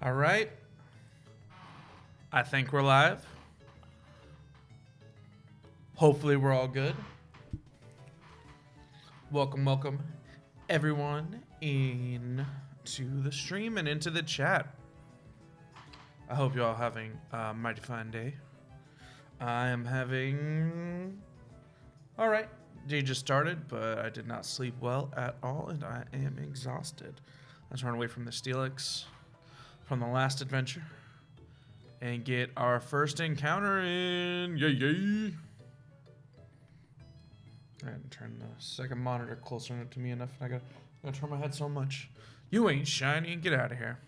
All right. I think we're live. Hopefully we're all good. Welcome, everyone in to the stream and into the chat. I hope you're all having a mighty fine day. I am having... All right. Day just started, but I did not sleep well at all, and I am exhausted. Let's run away from the Steelix from the last adventure and get our first encounter in. Yay! I had to turn the second monitor closer to me enough. I gotta turn my head so much. You ain't shiny. Get out of here.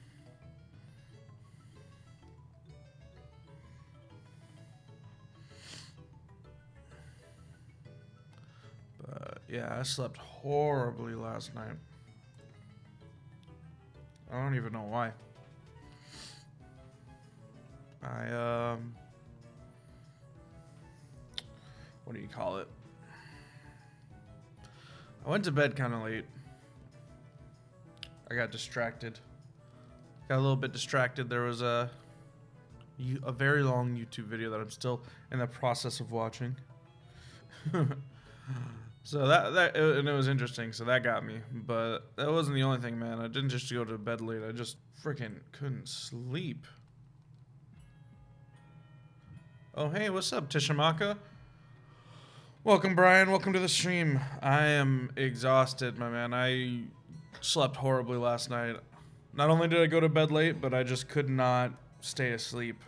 But yeah, I slept horribly last night. I don't even know why. What do you call it? I went to bed kind of late. I got distracted. Got a little bit distracted. There was a very long YouTube video that I'm still in the process of watching. So and it was interesting. So that got me. But that wasn't the only thing, man. I didn't just go to bed late. I just freaking couldn't sleep. Oh, hey, what's up, Tishamaka? Welcome, Brian. Welcome to the stream. I am exhausted, my man. I slept horribly last night. Not only did I go to bed late, but I just could not stay asleep.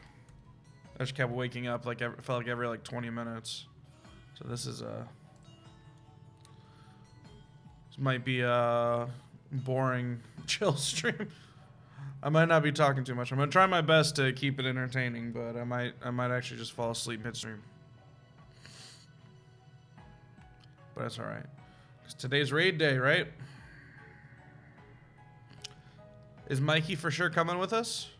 I just kept waking up like felt like every 20 minutes. So this might be a boring chill stream. I might not be talking too much. I'm gonna try my best to keep it entertaining, but I might actually just fall asleep midstream. But that's all right. 'Cause today's raid day, right? Is Mikey for sure coming with us?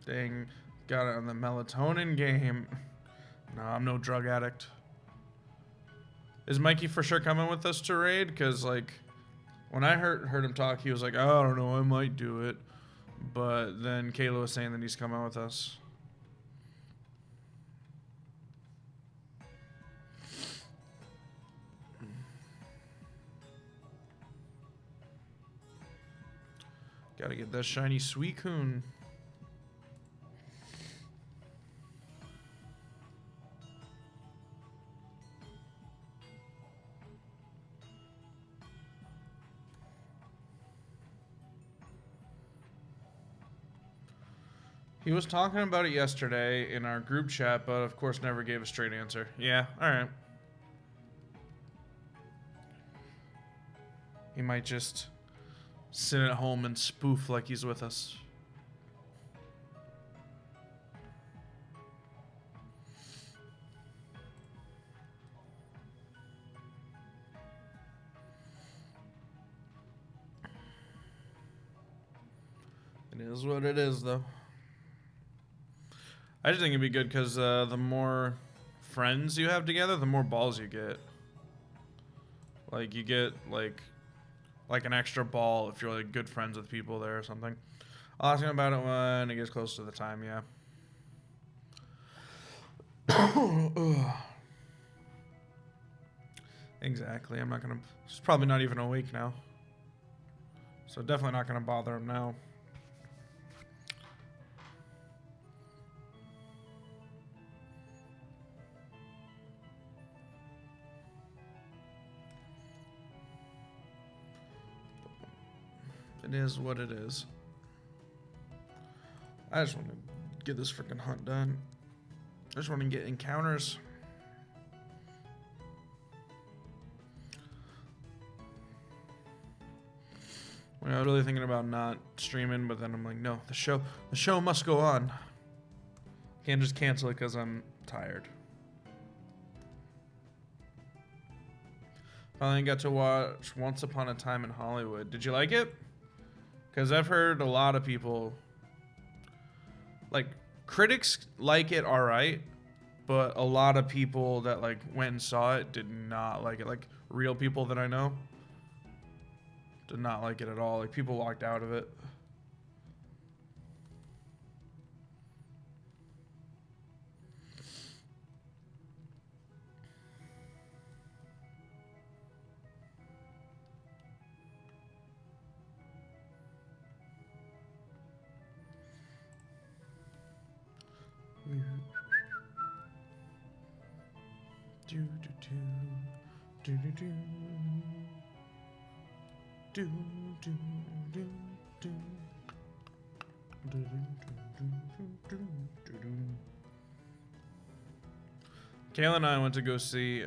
Dang, got it on the melatonin game. No, I'm no drug addict. Is Mikey for sure coming with us to raid? Because when I heard him talk, he was like, oh, I don't know, I might do it. But then Kayla was saying that he's coming with us. Gotta get that shiny Suicune. He was talking about it yesterday in our group chat, but of course never gave a straight answer. Yeah, alright. He might just sit at home and spoof like he's with us. It is what it is, though. I just think it'd be good because the more friends you have together, the more balls you get. Like, you get, like an extra ball if you're, good friends with people there or something. I'll ask him about it when it gets close to the time, yeah. Exactly, I'm not gonna... He's probably not even awake now. So definitely not gonna bother him now. It is what it is. I just want to get this freaking hunt done. I just want to get encounters. I was really thinking about not streaming, but then I'm like, no, the show must go on. Can't just cancel it because I'm tired. Finally got to watch Once Upon a Time in Hollywood. Did you like it? Because I've heard a lot of people, critics like it alright, but a lot of people that, went and saw it did not like it. Real people that I know did not like it at all. People walked out of it. Do do do do do do do do do do do do do. Kayla and I went to go see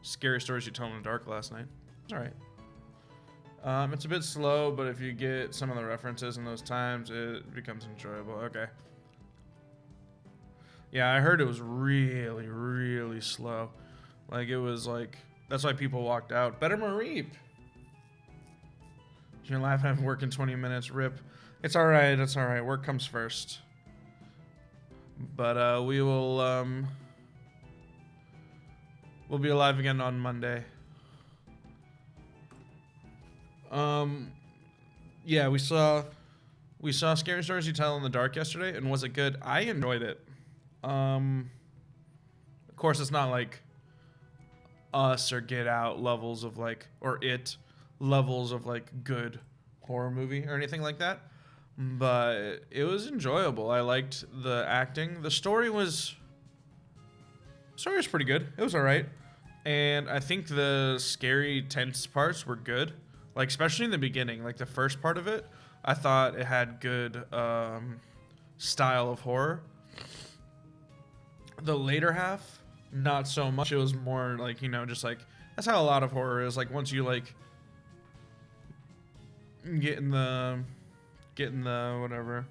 Scary Stories You Tell in the Dark last night. It's all right. It's a bit slow, but if you get some of the references in those times, it becomes enjoyable. Okay. Yeah, I heard it was really, really slow. Like, it was like, that's why people walked out. Better Mareep. You're laughing at work in 20 minutes. Rip. It's all right. It's all right. Work comes first. But we will, we'll be alive again on Monday. Yeah, we saw Scary Stories You Tell in the Dark yesterday, and was it good? I enjoyed it. Of course, it's not like Us or Get Out levels of like, or It levels of like good horror movie or anything like that, but it was enjoyable. I liked the acting. The story was pretty good. It was all right, and I think the scary, tense parts were good. Like, especially in the beginning, like the first part of it, I thought it had good style of horror. The later half, not so much. It was more like, you know, just like, that's how a lot of horror is. Like, once you like get in the whatever,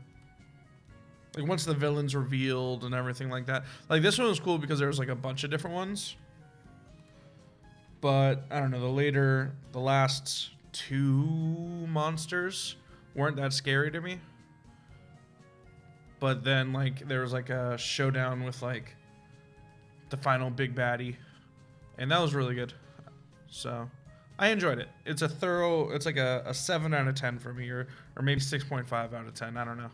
like once the villain's revealed and everything like that. Like, this one was cool because there was like a bunch of different ones, but I don't know, the last two monsters weren't that scary to me. But then, like, there was like a showdown with like the final big baddie, and that was really good. So I enjoyed it. It's like a 7 out of 10 for me, or maybe 6.5 out of 10. I don't know.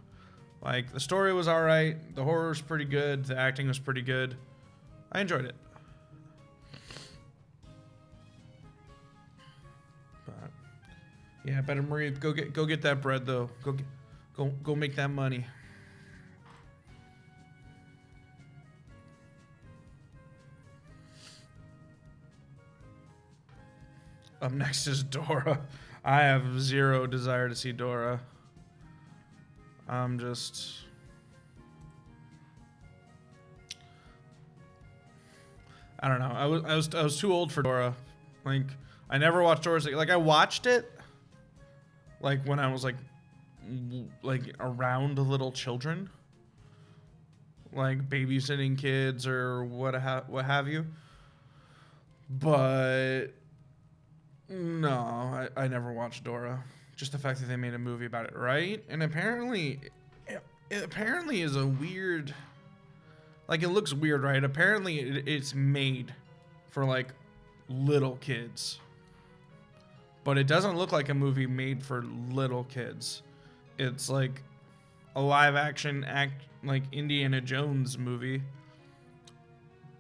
Like, the story was all right. The horror was pretty good. The acting was pretty good. I enjoyed it. But yeah, better Marie, go get that bread though. Go make that money. Up next is Dora. I have zero desire to see Dora. I'm just... I don't know. I was too old for Dora. Like, I never watched Dora's. Like, I watched it, like, when I was like around little children, like babysitting kids or what have you. But no, I never watched Dora. Just the fact that they made a movie about it, right? And apparently, it apparently is a weird... Like, it looks weird, right? Apparently, it's made for, like, little kids. But it doesn't look like a movie made for little kids. It's, like, a live-action like, Indiana Jones movie.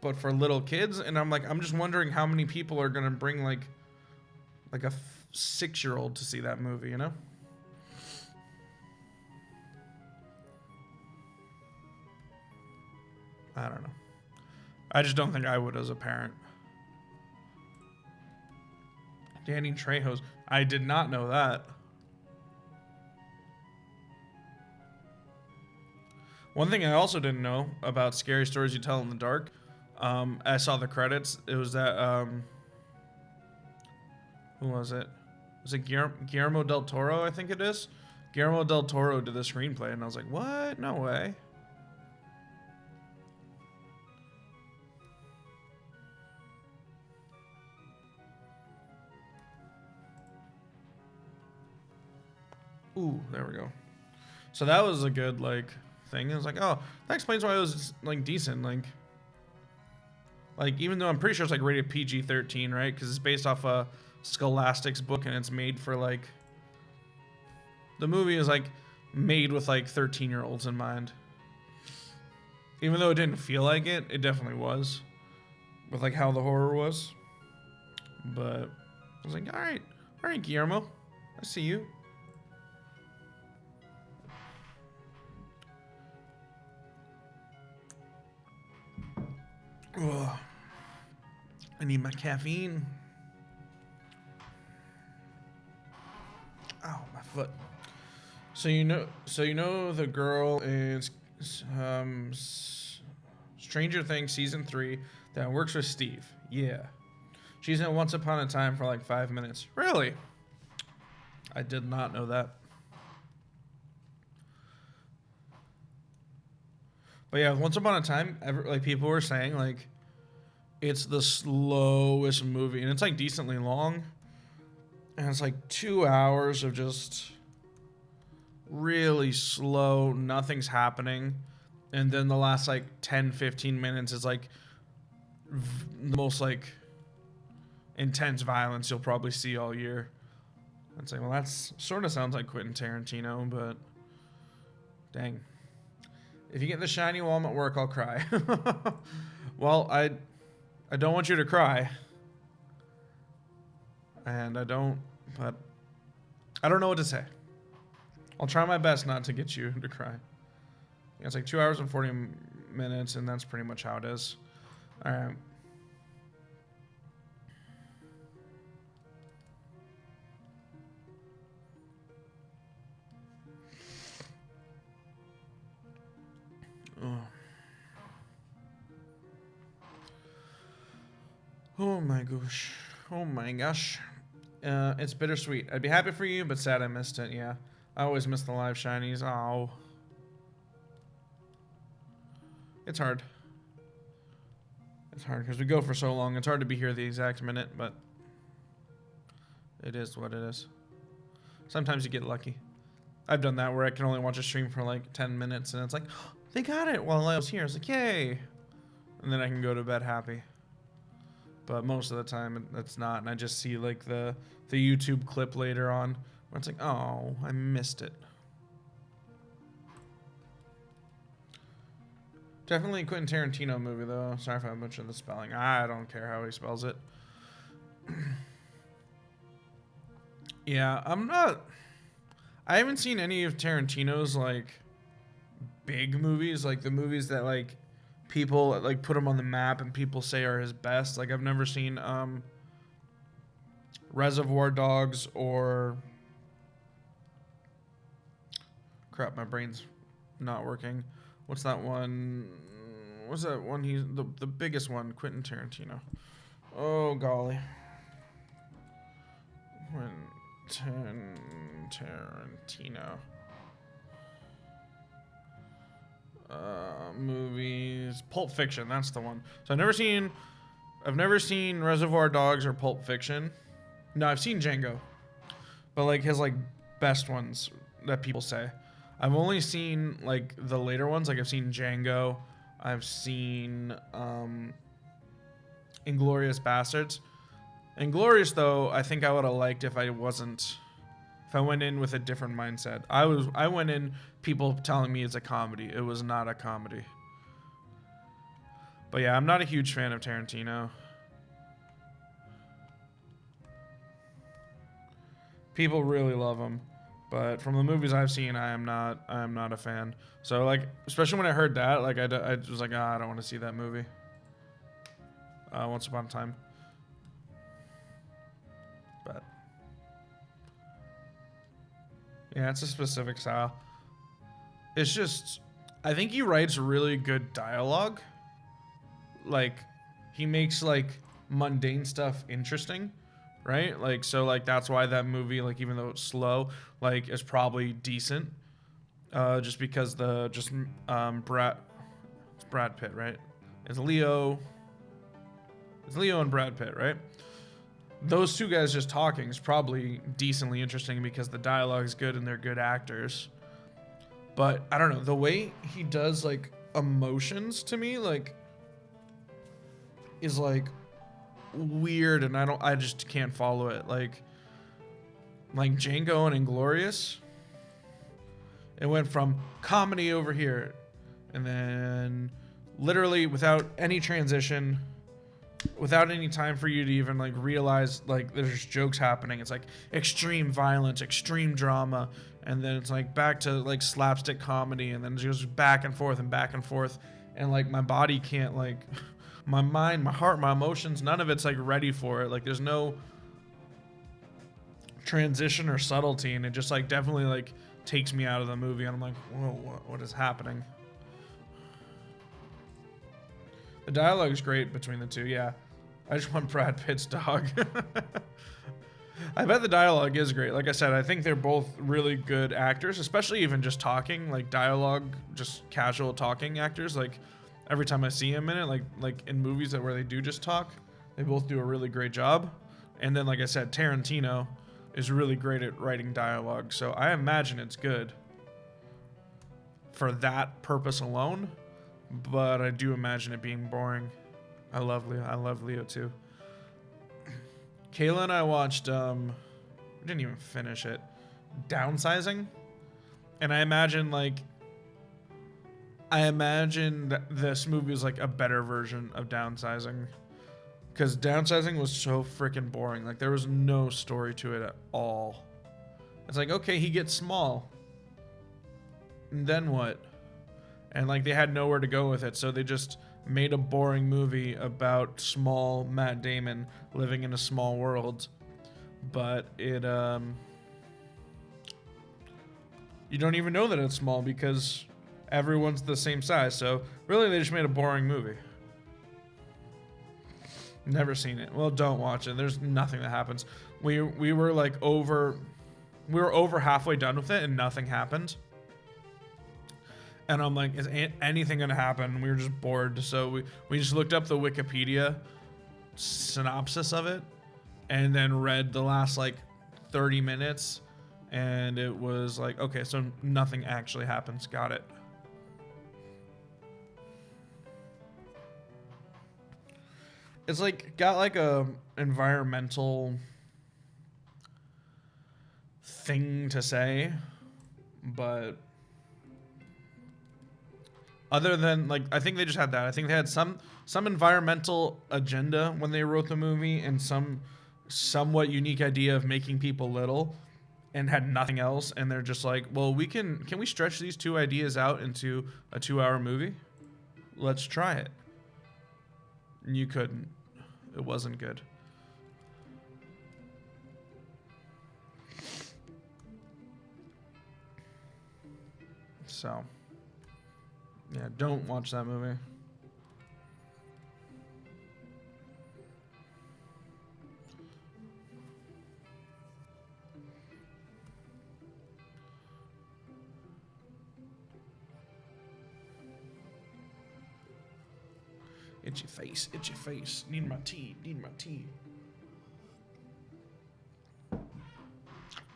But for little kids. And I'm just wondering how many people are going to bring, like a 6-year-old to see that movie, you know? I don't know. I just don't think I would as a parent. Danny Trejo's. I did not know that. One thing I also didn't know about Scary Stories You Tell in the Dark, I saw the credits. It was that, who was it? Was it Guillermo del Toro, I think it is? Guillermo del Toro did the screenplay, and I was like, what? No way. Ooh, there we go. So that was a good, like, thing. It was like, oh, that explains why it was, like, decent. Like, even though I'm pretty sure it's, like, rated PG-13, right? Because it's based off a Scholastic's book, and it's made for, like... The movie is, like, made with, like, 13-year-olds in mind. Even though it didn't feel like it, it definitely was. With, like, how the horror was. But I was like, all right, Guillermo. I see you. Ugh. I need my caffeine. Ow, my foot. So you know the girl is Stranger Things season 3 that works with Steve. Yeah. She's in Once Upon a Time for like 5 minutes. Really? I did not know that. But yeah, Once Upon a Time, like people were saying, like it's the slowest movie, and it's like decently long, and it's like 2 hours of just really slow, nothing's happening, and then the last like 10-15 minutes is like the most like intense violence you'll probably see all year. I'd say, well, that's sort of sounds like Quentin Tarantino, but dang. If you get the shiny wall at work, I'll cry. Well, I don't want you to cry. And I don't know what to say. I'll try my best not to get you to cry. Yeah, it's like 2 hours and 40 minutes, and that's pretty much how it is. All right. Oh my gosh. Oh my gosh. It's bittersweet. I'd be happy for you, but sad I missed it. Yeah. I always miss the live shinies. Oh. It's hard. It's hard because we go for so long. It's hard to be here the exact minute, but it is what it is. Sometimes you get lucky. I've done that where I can only watch a stream for like 10 minutes and it's like, oh, they got it while I was here. It's like, yay. And then I can go to bed happy. But most of the time it's not. And I just see like the YouTube clip later on where it's like, oh, I missed it. Definitely a Quentin Tarantino movie though. Sorry if I butchered the spelling. I don't care how he spells it. Yeah, I haven't seen any of Tarantino's like big movies, like the movies that like people like put him on the map and people say are his best. Like I've never seen Reservoir Dogs or crap, my brain's not working. What's that one? What's that one? He's the biggest one, Quentin Tarantino. Oh golly. Quentin Tarantino. Movies. Pulp Fiction, that's the one. So I've never seen Reservoir Dogs or Pulp Fiction. No, I've seen Django. But like his like best ones that people say. I've only seen like the later ones. Like I've seen Django. I've seen Inglourious Bastards. Inglourious though, I think I would have liked if I went in with a different mindset. I went in people telling me it's a comedy. It was not a comedy. But yeah, I'm not a huge fan of Tarantino. People really love him, but from the movies I've seen, I am not a fan. So like, especially when I heard that, like I was like, I don't want to see that movie. Once Upon a Time. But yeah, it's a specific style. It's just, I think he writes really good dialogue. Like, he makes like mundane stuff interesting, right? Like, so like that's why that movie, like even though it's slow, like is probably decent. Just because it's Brad Pitt, right? It's Leo and Brad Pitt, right? Those two guys just talking is probably decently interesting because the dialogue is good and they're good actors. But I don't know, the way he does like emotions to me like is like weird, and I just can't follow it. Like Django and Inglourious, it went from comedy over here, and then literally without any transition, without any time for you to even like realize like there's jokes happening, it's like extreme violence, extreme drama, and then it's like back to like slapstick comedy, and then it goes back and forth and back and forth, and like my body can't like my mind, my heart, my emotions, none of it's like ready for it. Like there's no transition or subtlety, and it just like definitely like takes me out of the movie, and I'm like, whoa, what is happening? The dialogue's great between the two, yeah. I just want Brad Pitt's dog. I bet the dialogue is great. Like I said, I think they're both really good actors, especially even just talking, like dialogue, just casual talking actors. Like every time I see him in it, like in movies where they do just talk, they both do a really great job. And then, like I said, Tarantino is really great at writing dialogue, so I imagine it's good for that purpose alone. But I do imagine it being boring. I love Leo too. Kayla and I watched, we didn't even finish it, Downsizing. And I imagine that this movie is like a better version of Downsizing. Because Downsizing was so freaking boring. Like there was no story to it at all. It's like, okay, he gets small. And then what? And like they had nowhere to go with it, so they just made a boring movie about small Matt Damon living in a small world. But it you don't even know that it's small because everyone's the same size. So really they just made a boring movie. Never seen it. Well, don't watch it. There's nothing that happens. We were like over halfway done with it and nothing happened. And I'm like, is anything gonna happen? We were just bored, so we just looked up the Wikipedia synopsis of it, and then read the last like 30 minutes, and it was like, okay, so nothing actually happens. Got it. It's like got like a environmental thing to say, but other than like, I think they just had that. I think they had some environmental agenda when they wrote the movie, and some somewhat unique idea of making people little, and had nothing else. And they're just like, well, can we stretch these two ideas out into a 2-hour movie? Let's try it. And you couldn't. It wasn't good. So, yeah, don't watch that movie. Itchy face, itchy face. Need my tea, need my tea.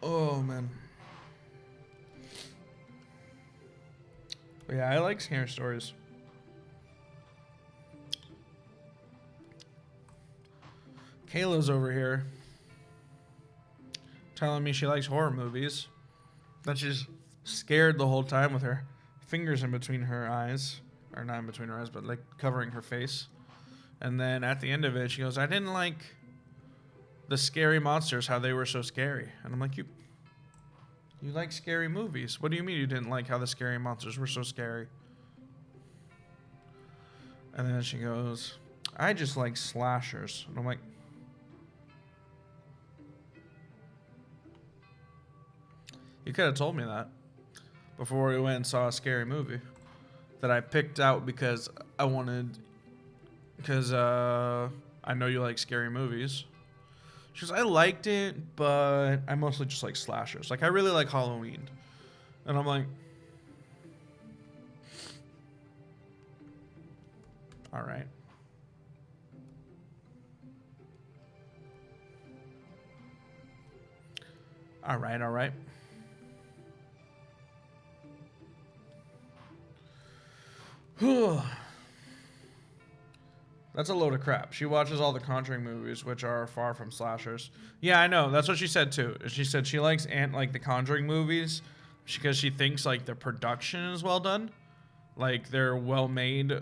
Oh, man. But yeah, I like scary stories. Kayla's over here telling me she likes horror movies. That she's scared the whole time with her fingers in between her eyes. Or not in between her eyes, but like covering her face. And then at the end of it, she goes, I didn't like the scary monsters, how they were so scary. And I'm like, you like scary movies. What do you mean you didn't like how the scary monsters were so scary? And then she goes, I just like slashers. And I'm like, you could have told me that before we went and saw a scary movie that I picked out because I know you like scary movies. She goes, I liked it, but I mostly just like slashers. Like, I really like Halloween. And I'm like, all right. All right, all right. That's a load of crap. She watches all the Conjuring movies, which are far from slashers. Yeah, I know. That's what she said too. She said she likes the Conjuring movies because she thinks like the production is well done, like they're well made,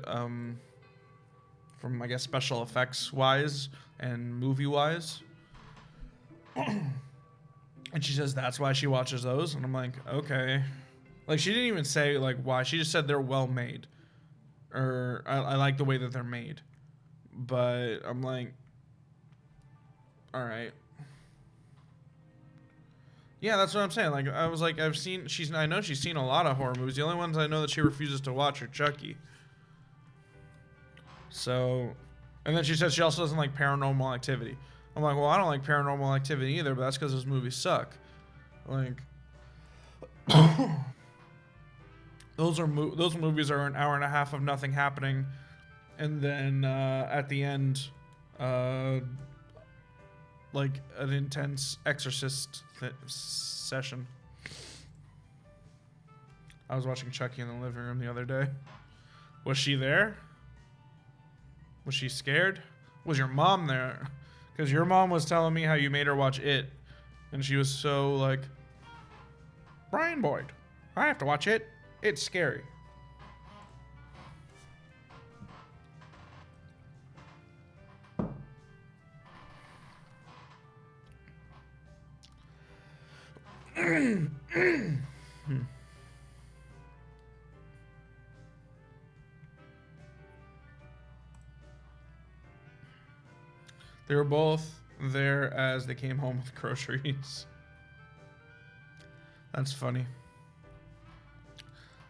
from I guess special effects wise and movie wise. And she says that's why she watches those, and I'm like, okay. Like, she didn't even say like why. She just said they're well made, or I like the way that they're made. But I'm like, all right. Yeah, that's what I'm saying. Like, I was like, I know she's seen a lot of horror movies. The only ones I know that she refuses to watch are Chucky. So, and then she said she also doesn't like Paranormal Activity. I'm like, well, I don't like Paranormal Activity either, but that's because those movies suck. Like, those movies are an hour and a half of nothing happening, and then at the end, like an intense exorcist session. I was watching Chucky in the living room the other day. Was she there? Was she scared? Was your mom there? Because your mom was telling me how you made her watch It, and she was so like, Brian Boyd, I have to watch It. It's scary. They were both there as they came home with groceries. That's funny.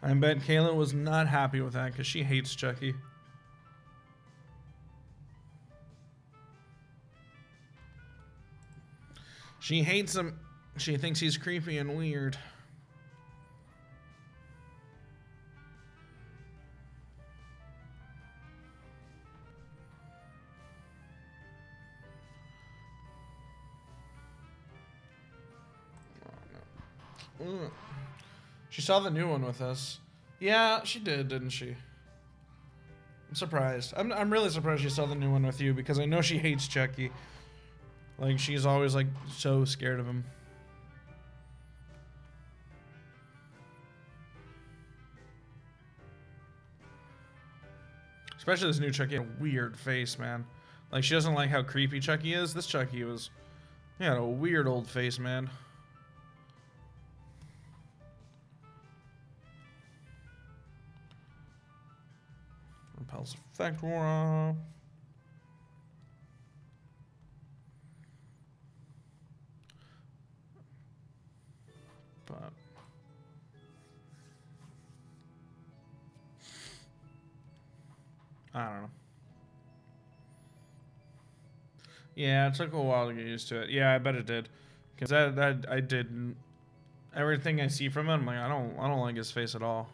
I bet Kayla was not happy with that because she hates Chucky. She hates him. She thinks he's creepy and weird. She saw the new one with us. Yeah, she did, didn't she? I'm surprised. I'm really surprised she saw the new one with you because I know she hates Chucky. Like, she's always, like, so scared of him. Especially this new Chucky had a weird face, man. Like, she doesn't like how creepy Chucky is. This Chucky was... He had a weird old face, man. Repels effect wore off. But I don't know. Yeah, it took a while to get used to it. Yeah, I bet it did. Cause that I didn't. Everything I see from him, I'm like, I don't like his face at all.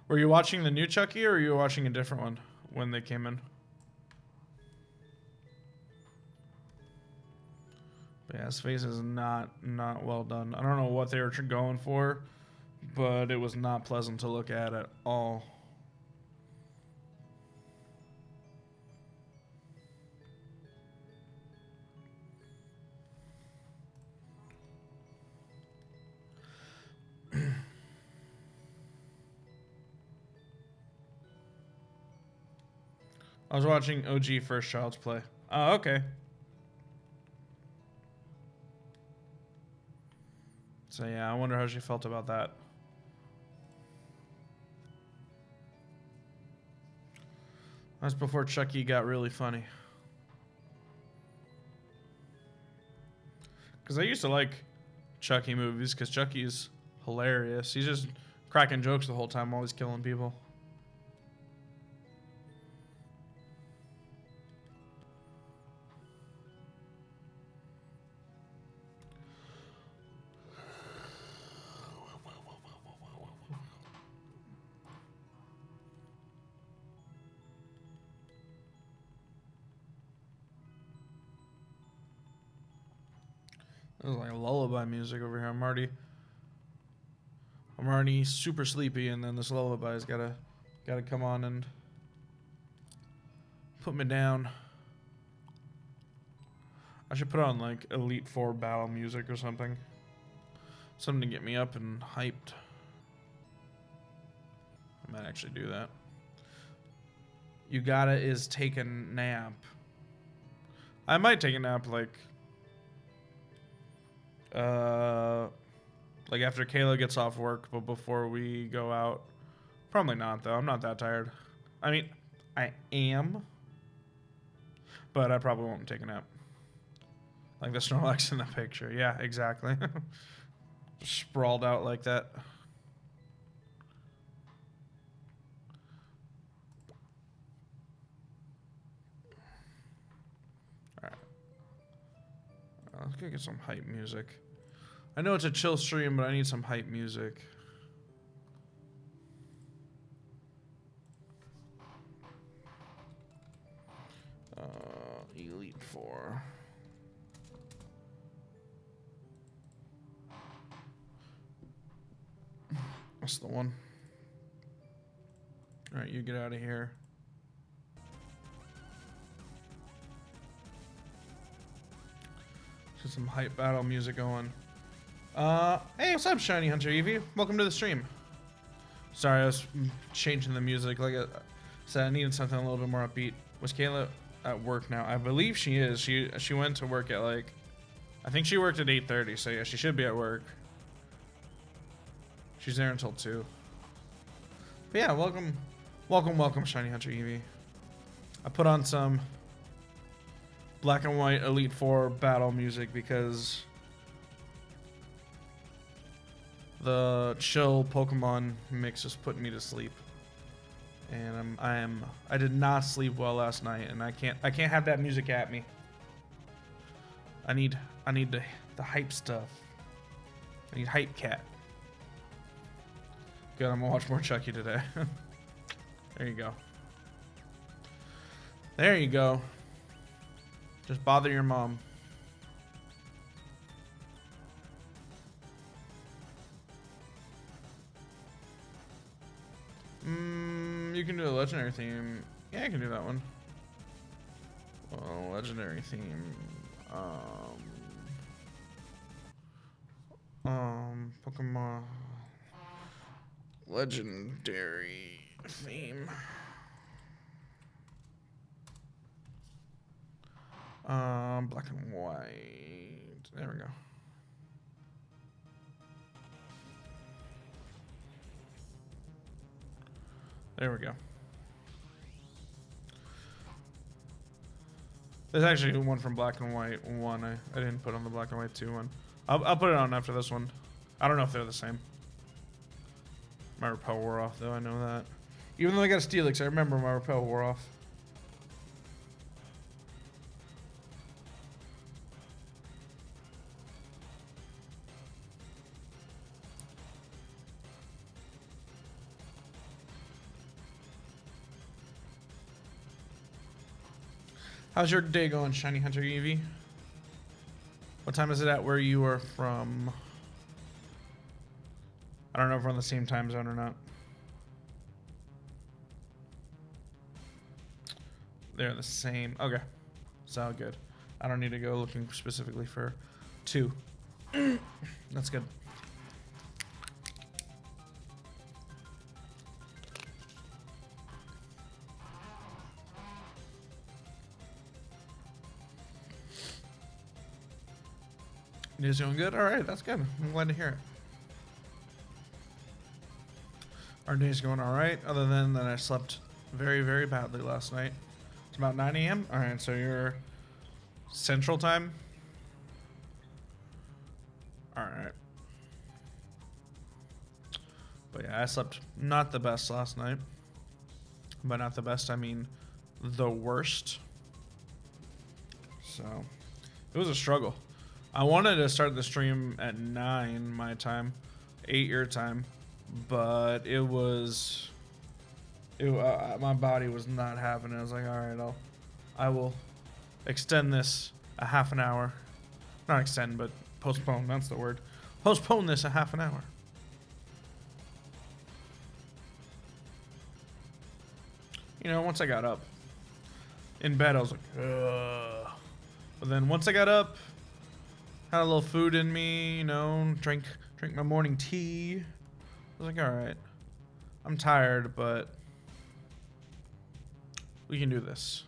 Were you watching the new Chucky or were you watching a different one when they came in? But yeah, his face is not well done. I don't know what they were going for, but it was not pleasant to look at all. I was watching OG First Child's Play. Oh, okay. So yeah, I wonder how she felt about that. That's before Chucky got really funny. Because I used to like Chucky movies because Chucky's hilarious. He's just cracking jokes the whole time while he's killing people. There's like lullaby music over here. I'm already super sleepy, and then this lullaby's gotta come on and put me down. I should put on like Elite Four battle music or something. Something to get me up and hyped. I might actually do that. You gotta is take a nap. I might take a nap like after Kayla gets off work, but before we go out. Probably not, though. I'm not that tired. I mean, I am, but I probably won't take a nap. Like the Snorlax in the picture. Yeah, exactly. Just sprawled out like that. Alright. Let's go get some hype music. I know it's a chill stream, but I need some hype music. Elite Four. That's the one. Alright, you get out of here. Just some hype battle music going. Hey, what's up, Shiny Hunter Eevee? Welcome to the stream. Sorry, I was changing the music. Like I said, I needed something a little bit more upbeat. Was Kayla at work now? I believe she is. She went to work at like, I think she worked at 8:30. So yeah, she should be at work. She's there until 2. But yeah, welcome, Shiny Hunter Eevee. I put on some Black and White Elite Four battle music because the chill Pokemon mix is putting me to sleep, and I did not sleep well last night, and I can't have that music at me. I need the hype stuff. I need Hype Cat. Good, I'm gonna watch more Chucky today. There you go. There you go. Just bother your mom. You can do a legendary theme. Yeah, I can do that one. Well, legendary theme. Pokemon legendary theme. Black and white. There we go. There we go. There's actually one from Black and White 1. I didn't put on the Black and White 2 one. I'll put it on after this one. I don't know if they're the same. My repel wore off though, I know that. Even though I got a Steelix, I remember my repel wore off. How's your day going, Shiny Hunter Eevee? What time is it at where you are from? I don't know if we're on the same time zone or not. They're the same. Okay. Sound good. I don't need to go looking specifically for 2. That's good. It is doing good? Alright, that's good. I'm glad to hear it. Our day's going alright, other than that I slept very, very badly last night. It's about 9 a.m. Alright, so you're Central Time? Alright. But yeah, I slept not the best last night. By not the best, I mean the worst. So, it was a struggle. I wanted to start the stream at 9 my time, 8 your time, but it was, my body was not having it. I was like, all right, I will extend this a half an hour. Not extend, but postpone, that's the word. Postpone this a half an hour. You know, once I got up, in bed I was like, ugh. But then once I got up, had a little food in me, you know, drink my morning tea. I was like, all right, I'm tired, but we can do this.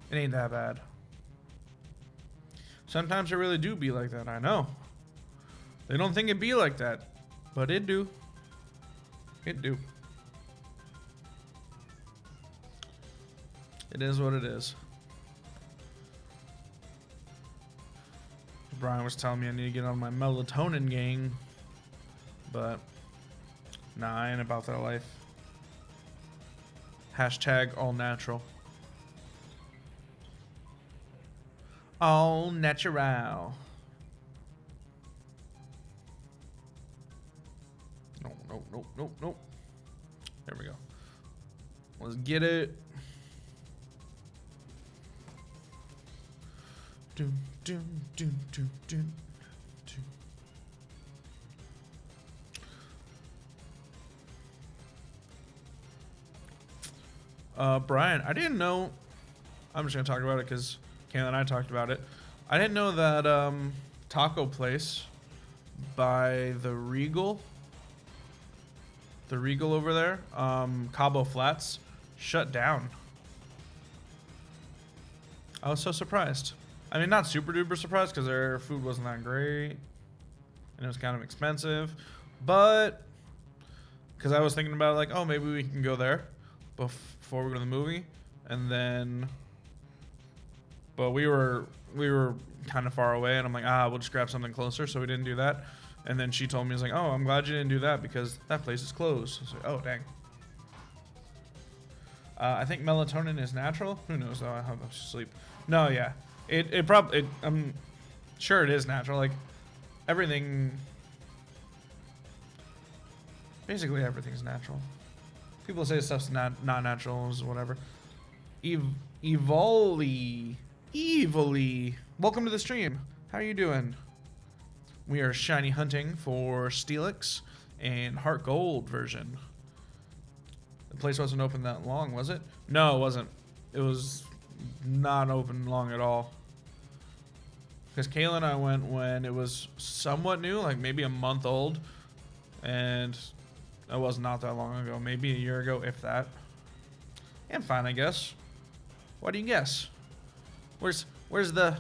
It ain't that bad. Sometimes it really do be like that, I know. They don't think it be like that, but it do. It do. It is what it is. Brian was telling me I need to get on my melatonin gang, but nah, I ain't about that life. Hashtag all natural. All natural. Nope. There we go. Let's get it. Brian, I didn't know. I'm just gonna talk about it because Kayla and I talked about it. I didn't know that taco place by the Regal over there, Cabo Flats, shut down. I was so surprised. I mean, not super duper surprised because their food wasn't that great and it was kind of expensive, but because I was thinking about like, oh, maybe we can go there before we go to the movie, and then, but we were kind of far away, and I'm like, we'll just grab something closer, so we didn't do that. And then she told me, I was like, oh, I'm glad you didn't do that because that place is closed. I was like, oh, dang. I think melatonin is natural. Who knows though? I have to sleep. No, yeah. It probably, I'm sure it is natural. Like everything, basically everything's natural. People say stuff's not natural, is whatever. Evoli. Welcome to the stream. How are you doing? We are shiny hunting for Steelix and Heartgold version. The place wasn't open that long, was it? No, it wasn't. It was not open long at all. Because Kayla and I went when it was somewhat new, like maybe a month old. And it was not that long ago. Maybe a year ago, if that. And fine, I guess. What do you guess? Where's the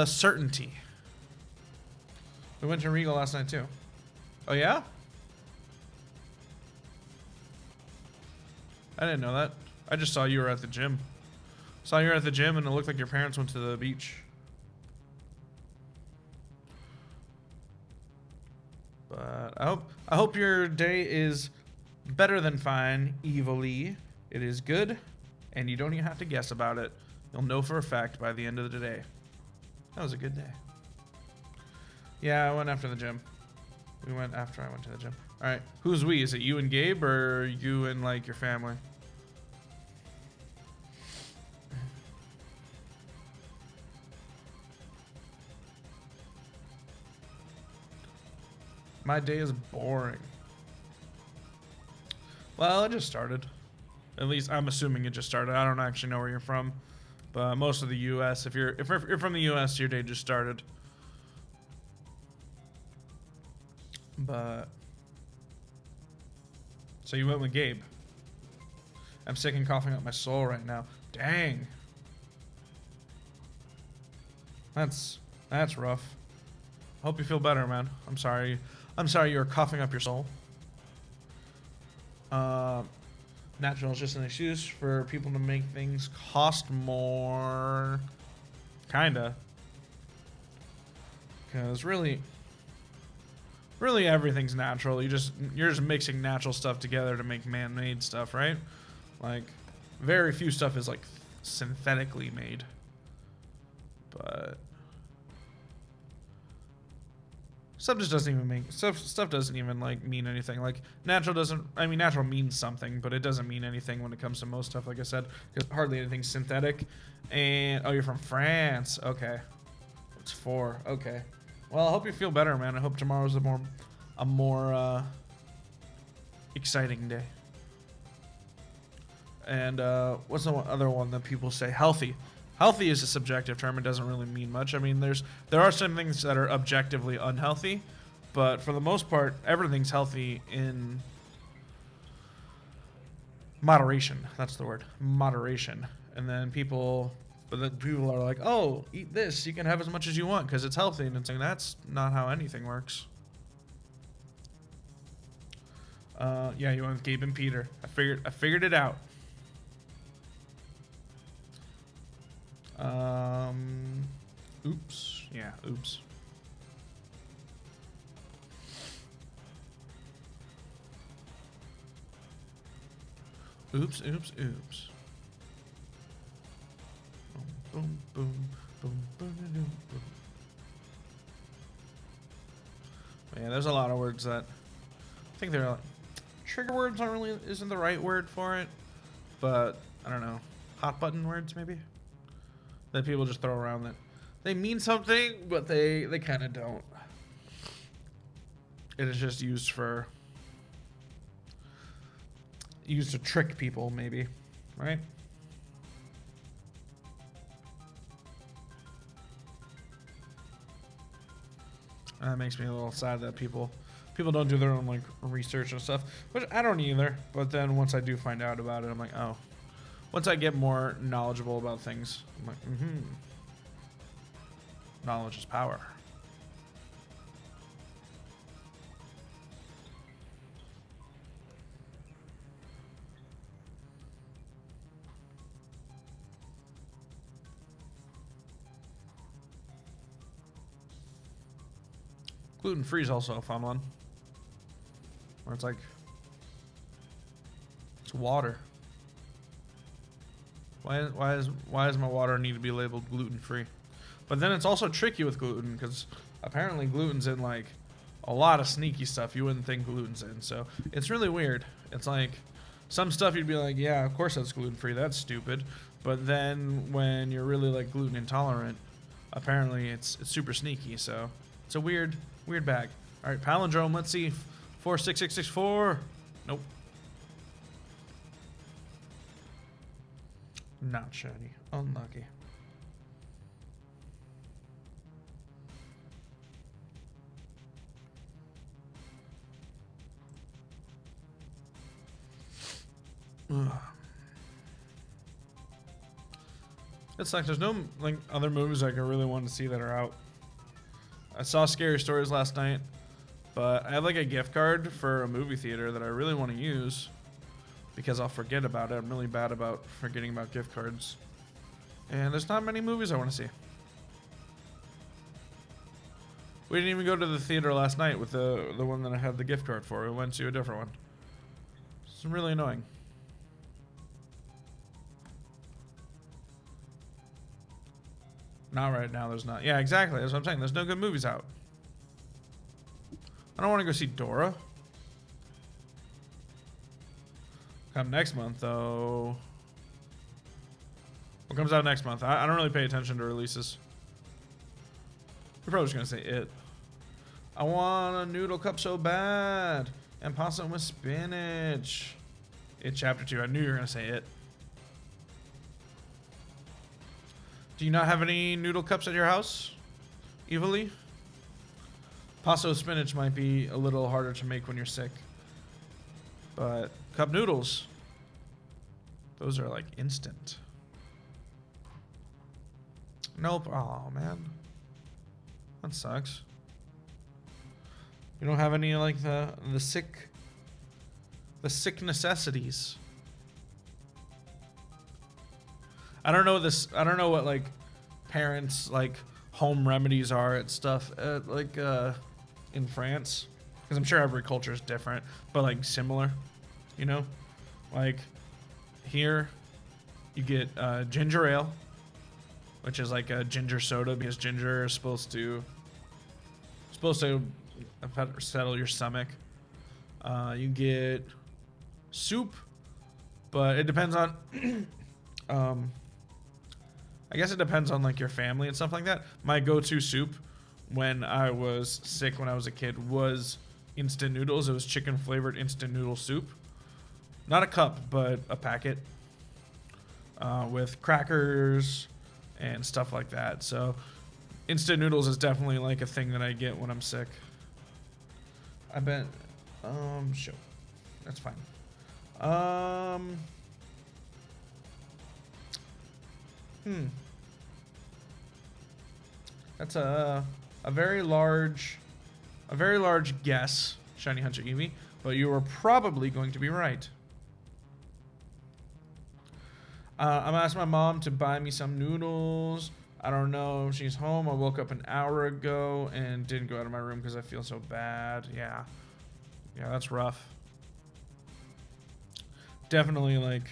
certainty? We went to Regal last night too. Oh yeah? I didn't know that. I just saw you were at the gym. Saw you were at the gym and it looked like your parents went to the beach. But I hope your day is better than fine, Evil-y. It is good, and you don't even have to guess about it. You'll know for a fact by the end of the day. That was a good day. Yeah, I went after the gym. We went after I went to the gym. All right, who's we? Is it you and Gabe, or you and like your family? My day is boring. Well, it just started. At least I'm assuming it just started. I don't actually know where you're from, but most of the U.S. If you're from the U.S., your day just started. But so you went with Gabe. I'm sick and coughing up my soul right now. Dang. That's rough. Hope you feel better, man. I'm sorry you're coughing up your soul. Natural is just an excuse for people to make things cost more. Kinda. Because really everything's natural. You're just mixing natural stuff together to make man-made stuff, right? Like, very few stuff is like synthetically made. But stuff just doesn't even make stuff doesn't even like mean anything. Like natural means something, but it doesn't mean anything when it comes to most stuff, like I said, because hardly anything's synthetic. And oh, you're from France. Okay. It's 4. Okay. Well, I hope you feel better, man. I hope tomorrow's a more exciting day. And what's the other one that people say? Healthy. Healthy is a subjective term. It doesn't really mean much. I mean, there are some things that are objectively unhealthy, but for the most part, everything's healthy in moderation. That's the word, moderation. And then people are like, "Oh, eat this. You can have as much as you want because it's healthy." And it's like, that's not how anything works. Yeah, you went with Gabe and Peter. I figured it out. Oops. Yeah, oops. Oops, oops, oops. Boom, boom, boom, boom, boom, boom, boom. Yeah, there's a lot of words that I think they're like trigger words isn't the right word for it, but I don't know, hot button words maybe that people just throw around that they mean something, but they kind of don't. It is just used to trick people, maybe, right? That makes me a little sad that people don't do their own like research and stuff, which I don't either. But then once I do find out about it, I'm like, oh. Once I get more knowledgeable about things, I'm like, knowledge is power. Gluten-free is also a fun one. Where it's like, it's water. Why does my water need to be labeled gluten-free? But then it's also tricky with gluten because apparently gluten's in like a lot of sneaky stuff you wouldn't think gluten's in. So it's really weird. It's like some stuff you'd be like, yeah, of course that's gluten-free. That's stupid. But then when you're really like gluten intolerant, apparently it's super sneaky. So it's a weird bag. All right, palindrome. Let's see. 46664. Nope. Not shiny. Unlucky. Ugh. It's like there's no like other movies like I really want to see that are out. I saw Scary Stories last night, but I have like a gift card for a movie theater that I really want to use because I'll forget about it. I'm really bad about forgetting about gift cards. And there's not many movies I want to see. We didn't even go to the theater last night with the one that I had the gift card for. We went to a different one. It's really annoying. Not right now, there's not. Yeah, exactly. That's what I'm saying. There's no good movies out. I don't want to go see Dora. Come next month, though. What comes out next month? I don't really pay attention to releases. You're probably just going to say It. I want a noodle cup so bad. And pasta with spinach. It Chapter 2. I knew you were going to say It. Do you not have any noodle cups at your house? Evilly? Pasta with spinach might be a little harder to make when you're sick. But cup noodles, those are like instant. Nope. Oh, man. That sucks. You don't have any like the sick necessities. I don't know what like parents like home remedies are at stuff like in France, because I'm sure every culture is different, but like similar, you know, like here you get ginger ale, which is like a ginger soda because ginger is supposed to settle your stomach. You get soup, but it depends on I guess it depends on like your family and stuff like that. My go-to soup when I was sick when I was a kid was instant noodles. It was chicken flavored instant noodle soup. Not a cup, but a packet with crackers and stuff like that. So instant noodles is definitely like a thing that I get when I'm sick. I bet, sure. That's fine. That's a very large guess, Shiny Hunter Eevee, but you were probably going to be right. I'm gonna ask my mom to buy me some noodles I don't know if she's home. I woke up an hour ago and didn't go out of my room because I feel so bad. Yeah. Yeah, that's rough. Definitely, like,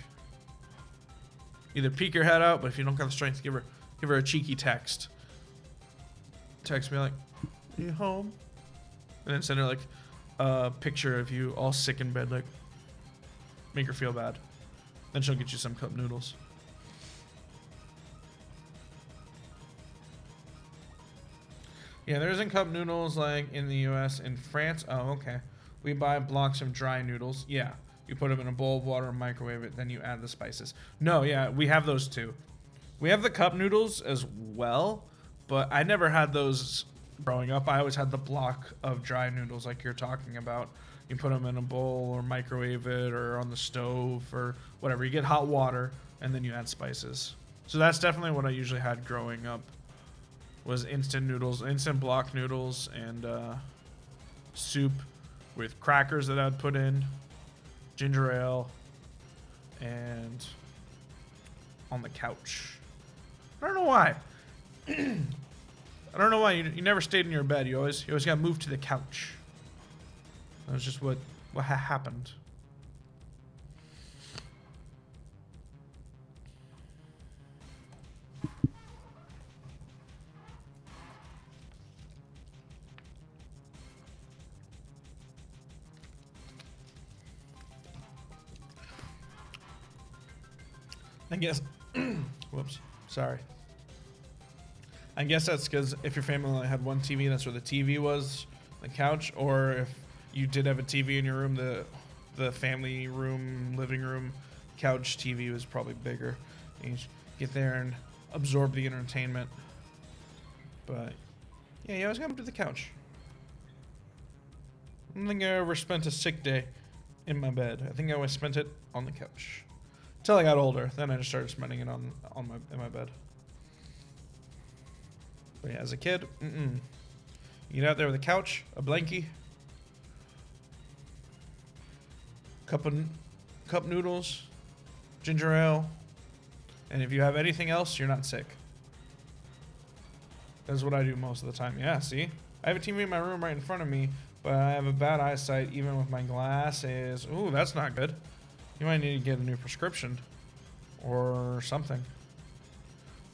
either peek your head out, but if you don't got the strength, give her a cheeky text. Text me like, "Are you home?" And then send her like a picture of you all sick in bed, like, make her feel bad. Then she'll get you some cup noodles. Yeah, there isn't cup noodles like in the US. In France, oh, okay. We buy blocks of dry noodles. Yeah, you put them in a bowl of water and microwave it, then you add the spices. No, yeah, we have those too. We have the cup noodles as well, but I never had those growing up. I always had the block of dry noodles like you're talking about. You put them in a bowl or microwave it or on the stove or whatever. You get hot water and then you add spices. So that's definitely what I usually had growing up. Was instant noodles, instant block noodles, and soup with crackers that I'd put in, ginger ale, and on the couch. I don't know why. I don't know why you never stayed in your bed. You always got moved to the couch. That was just what happened. I guess, whoops, sorry. I guess that's because if your family only had one TV, that's where the TV was, the couch, or if you did have a TV in your room, the family room, living room, couch TV was probably bigger. And you get there and absorb the entertainment. But yeah, you always got to the couch. I don't think I ever spent a sick day in my bed. I think I always spent it on the couch. Until I got older, then I just started spending it in my bed. But yeah, as a kid, you get out there with a couch, a blankie, cup noodles, ginger ale, and if you have anything else, you're not sick. That's what I do most of the time. Yeah, see? I have a TV in my room right in front of me, but I have a bad eyesight even with my glasses. Ooh, that's not good. You might need to get a new prescription or something.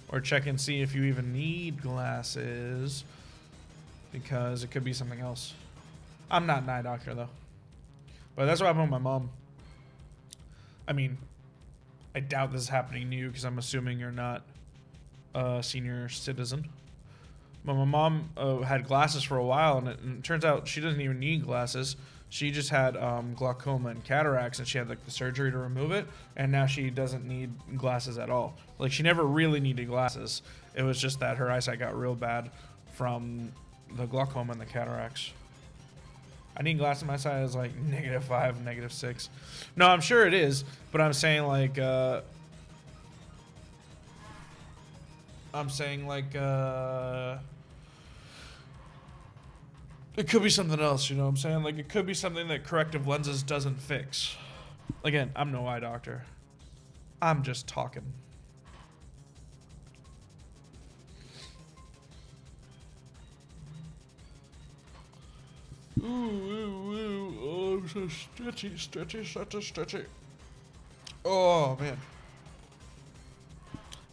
Or check and see if you even need glasses, because it could be something else. I'm not an eye doctor though. But that's what happened with my mom. I mean, I doubt this is happening to you because I'm assuming you're not a senior citizen. But my mom had glasses for a while, and it turns out she doesn't even need glasses. She just had glaucoma and cataracts, and she had like the surgery to remove it, and now she doesn't need glasses at all. Like, she never really needed glasses. It was just that her eyesight got real bad from the glaucoma and the cataracts. I need glasses. My sight is like -5, -6. No, I'm sure it is, but I'm saying like it could be something else, you know what I'm saying? Like, it could be something that corrective lenses doesn't fix. Again, I'm no eye doctor. I'm just talking. Ooh, oh, I'm so stretchy. Oh, man.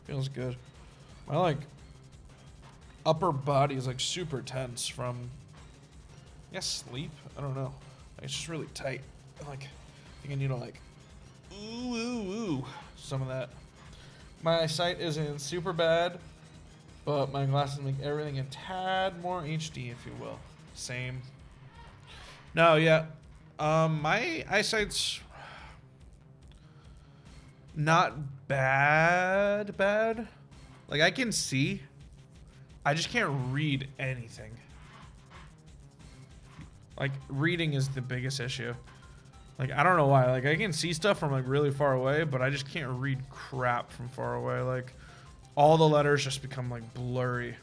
Feels good. My, like, upper body is, like, super tense from... sleep? I don't know. It's just really tight. Like, I think I need to like, ooh, some of that. My sight isn't super bad, but my glasses make everything a tad more HD, if you will. Same. No, yeah. My eyesight's not bad. Like, I can see. I just can't read anything. Like, reading is the biggest issue. Like, I don't know why. Like, I can see stuff from, like, really far away, but I just can't read crap from far away. Like, all the letters just become, like, blurry.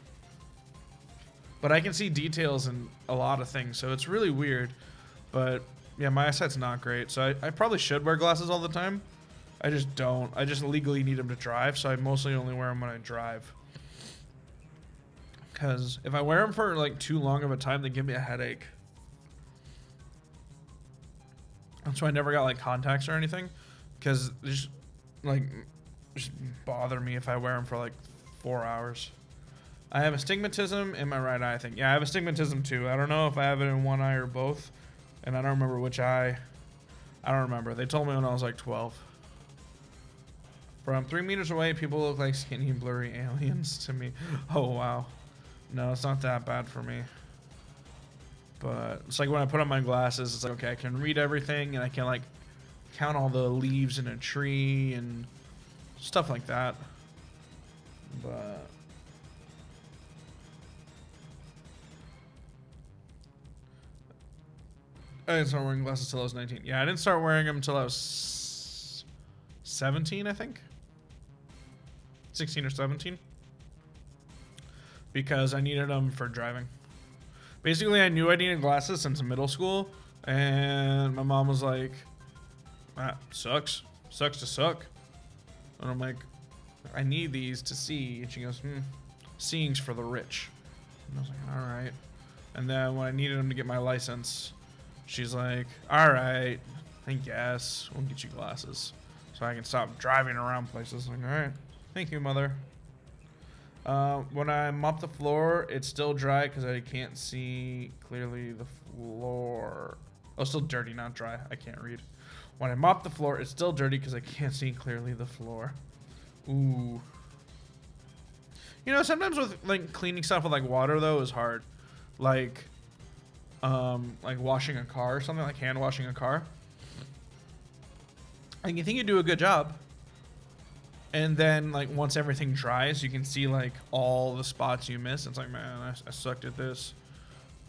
But I can see details in a lot of things, so it's really weird. But, yeah, my eyesight's not great. So I probably should wear glasses all the time. I just don't. I just legally need them to drive, so I mostly only wear them when I drive. Because if I wear them for like too long of a time, they give me a headache. That's why I never got like contacts or anything. Because they just bother me if I wear them for like 4 hours. I have astigmatism in my right eye, I think. Yeah, I have astigmatism too. I don't know if I have it in one eye or both. And I don't remember which eye. I don't remember. They told me when I was like 12. From 3 meters away, people look like skinny, blurry aliens to me. Oh, wow. No, it's not that bad for me. But it's like when I put on my glasses, it's like, okay, I can read everything and I can like count all the leaves in a tree and stuff like that. But I didn't start wearing glasses till I was 19. Yeah, I didn't start wearing them until I was 17, I think. 16 or 17. Because I needed them for driving. Basically, I knew I needed glasses since middle school. And my mom was like, ah, sucks. Sucks to suck. And I'm like, I need these to see. And she goes, seeing's for the rich. And I was like, all right. And then when I needed them to get my license, she's like, all right, I guess we'll get you glasses so I can stop driving around places. I'm like, all right, thank you, mother. When I mop the floor, it's still dry because I can't see clearly the floor. Oh, still dirty, not dry. I can't read. When I mop the floor, it's still dirty because I can't see clearly the floor. Ooh. You know, sometimes with like cleaning stuff with like water though is hard. Like washing a car or something, like hand washing a car. And you think you do a good job. And then like once everything dries, you can see like all the spots you missed. It's like, man, I sucked at this.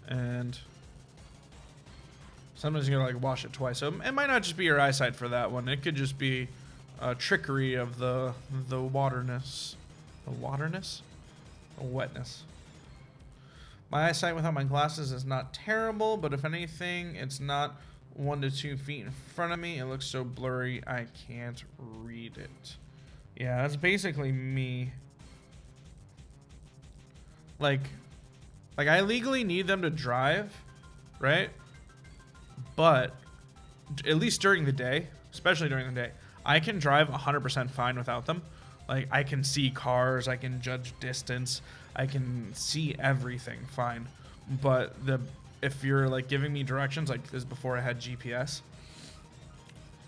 And sometimes you gotta like wash it twice. So it might not just be your eyesight for that one. It could just be trickery of the waterness. The waterness? The wetness. My eyesight without my glasses is not terrible, but if anything, it's not 1 to 2 feet in front of me. It looks so blurry, I can't read it. Yeah, that's basically me. Like I legally need them to drive, right? But at least during the day, especially during the day, I can drive 100% fine without them. Like I can see cars, I can judge distance, I can see everything fine. But if you're like giving me directions, like this before I had GPS,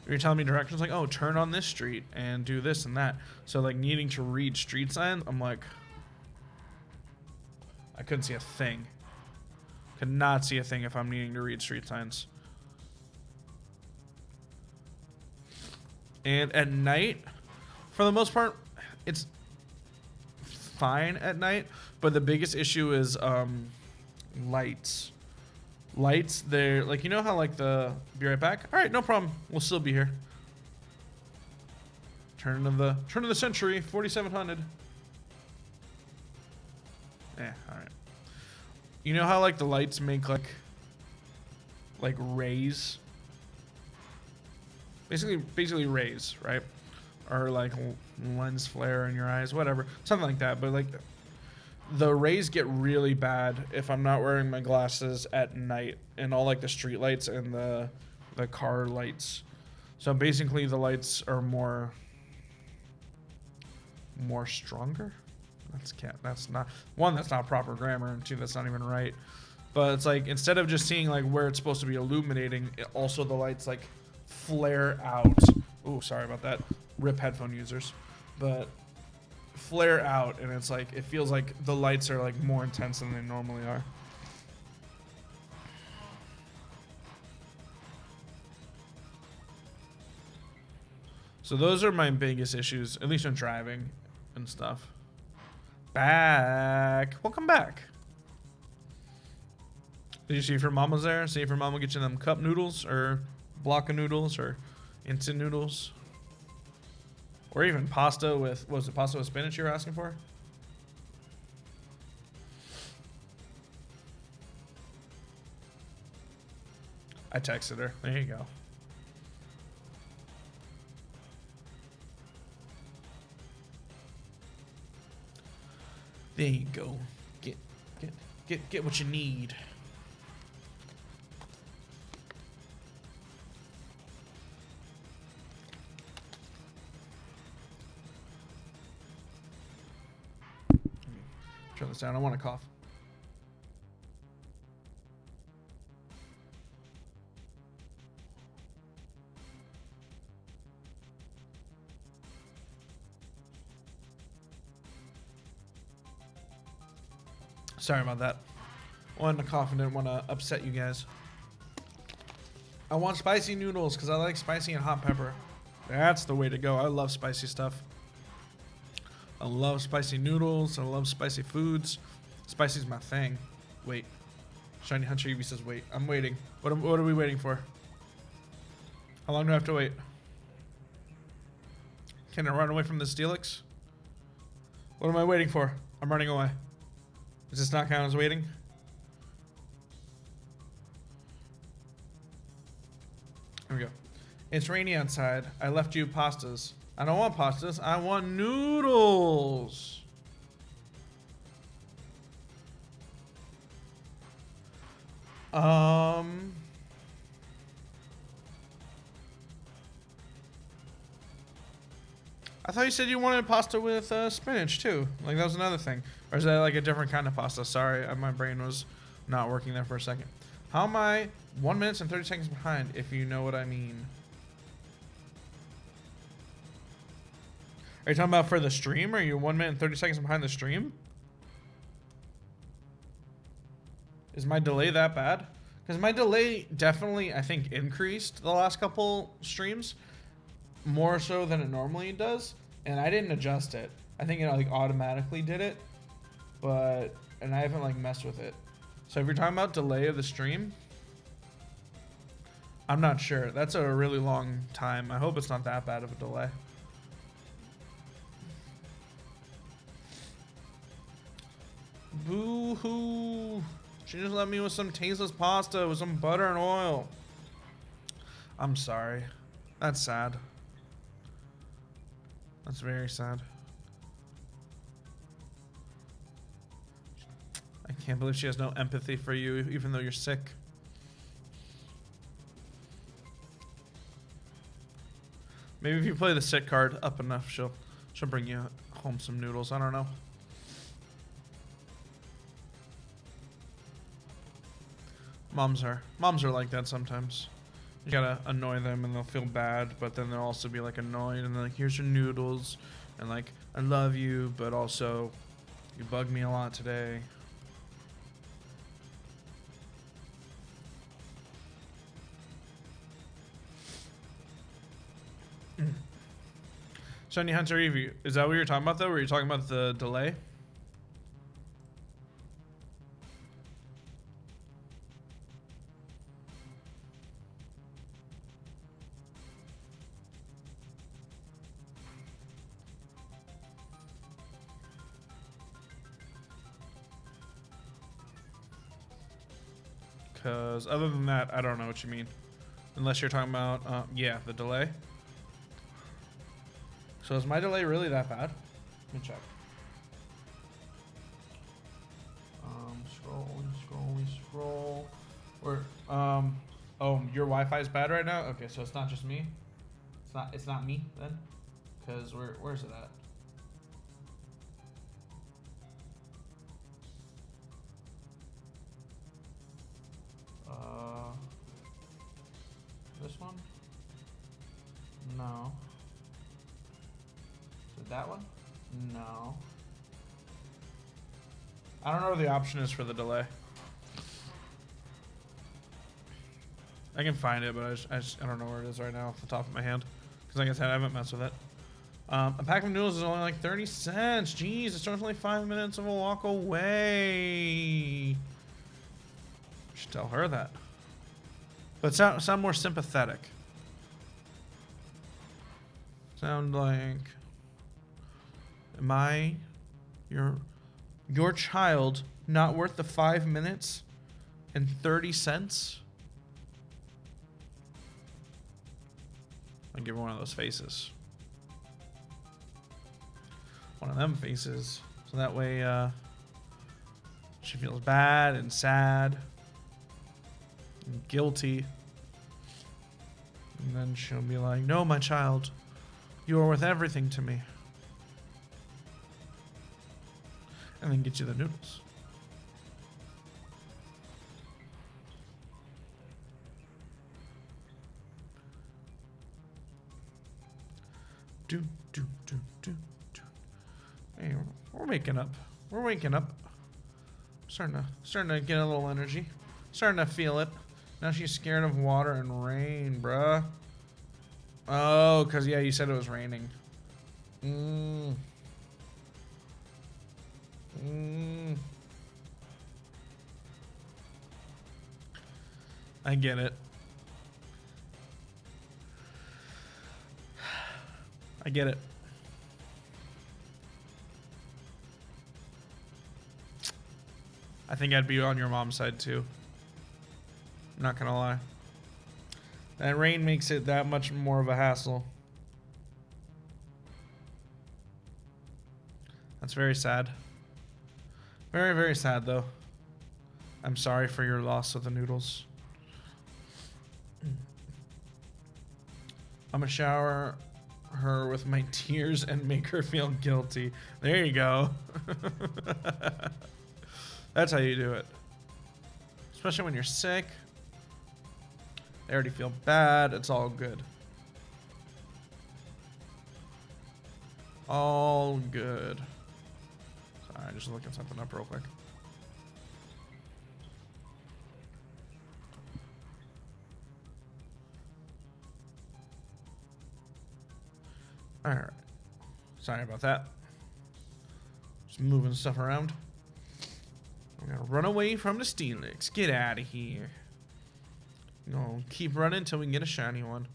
you're telling me directions like, oh, turn on this street and do this and that. So like needing to read street signs, I'm like, I couldn't see a thing. Could not see a thing if I'm needing to read street signs. And at night, for the most part, it's fine at night. But the biggest issue is lights. Lights, they're like, you know how like be right back? All right, no problem. We'll still be here. Turn of the century, 4700. Yeah, all right. You know how like the lights make like rays? Basically rays, right? Or like lens flare in your eyes, whatever, something like that. But like the rays get really bad if I'm not wearing my glasses at night, and all like the street lights and the car lights. So basically the lights are more stronger. That's not proper grammar, and 2, that's not even right. But it's like instead of just seeing like where it's supposed to be illuminating, also the lights like flare out. Oh, sorry about that. Rip headphone users. But flare out, and it's like it feels like the lights are like more intense than they normally are. So those are my biggest issues, at least when driving and stuff. Welcome back. Did you see if your mom was there? See if your mom will get you them cup noodles or block of noodles or instant noodles, or even pasta with, what was it, pasta with spinach you were asking for? I texted her. There you go. There you go. Get what you need. Turn this down. I want to cough. Sorry about that. Wanted to cough and didn't want to upset you guys. I want spicy noodles because I like spicy and hot pepper. That's the way to go. I love spicy stuff. I love spicy noodles. I love spicy foods. Spicy's my thing. Wait. Shiny Hunter Eevee says wait. I'm waiting. What are we waiting for? How long do I have to wait? Can I run away from the Steelix? What am I waiting for? I'm running away. Does this not count as waiting? Here we go. It's rainy outside. I left you pastas. I don't want pastas. I want noodles. I thought you said you wanted pasta with spinach too. Like that was another thing. Or is that like a different kind of pasta? Sorry, my brain was not working there for a second. How am I 1 minute and 30 seconds behind, if you know what I mean? Are you talking about for the stream? Or are you 1 minute and 30 seconds behind the stream? Is my delay that bad? Because my delay definitely, I think, increased the last couple streams. More so than it normally does. And I didn't adjust it. I think it like automatically did it. And I haven't like messed with it. So if you're talking about delay of the stream, I'm not sure. That's a really long time. I hope it's not that bad of a delay. Boo-hoo. She just left me with some tasteless pasta with some butter and oil. I'm sorry. That's sad. That's very sad. I can't believe she has no empathy for you, even though you're sick. Maybe if you play the sick card up enough, she'll bring you home some noodles. I don't know. Moms are like that sometimes. You gotta annoy them and they'll feel bad, but then they'll also be like annoyed and they're like, here's your noodles, and like, I love you, but also you bugged me a lot today. Shiny Hunter Eevee, is that what you're talking about though? Were you talking about the delay? Because other than that, I don't know what you mean. Unless you're talking about, yeah, the delay. So is my delay really that bad? Let me check. Scroll. Where, oh, your Wi-Fi is bad right now? Okay, so it's not just me? It's not me then? Because where's it at? This one? No. Is it that one? No. I don't know what the option is for the delay. I can find it, but I don't know where it is right now off the top of my hand. Because like I said, I haven't messed with it. A pack of noodles is only like 30 cents. Jeez, it's only 5 minutes of a walk away. Should tell her that. But sound more sympathetic. Sound like, am I your child not worth the 5 minutes and 30 cents? I'll give her one of those faces. One of them faces. So that way, She feels bad and sad and guilty. And then she'll be like, no, my child, you are worth everything to me. And then get you the noodles. Do, do, do, do, do. Hey, we're waking up. We're waking up. Starting to get a little energy. Starting to feel it. Now she's scared of water and rain, bruh. Oh, because, yeah, you said it was raining. I get it. I get it. I think I'd be on your mom's side too. I'm not gonna lie. That rain makes it that much more of a hassle. That's very sad. Very, very sad though. I'm sorry for your loss of the noodles. I'm gonna shower her with my tears and make her feel guilty. There you go. That's how you do it. Especially when you're sick. They already feel bad. It's all good. All good. Sorry, just looking something up real quick. Alright. Sorry about that. Just moving stuff around. We're gonna run away from the Steelix. Get out of here. No, keep running until we can get a shiny one.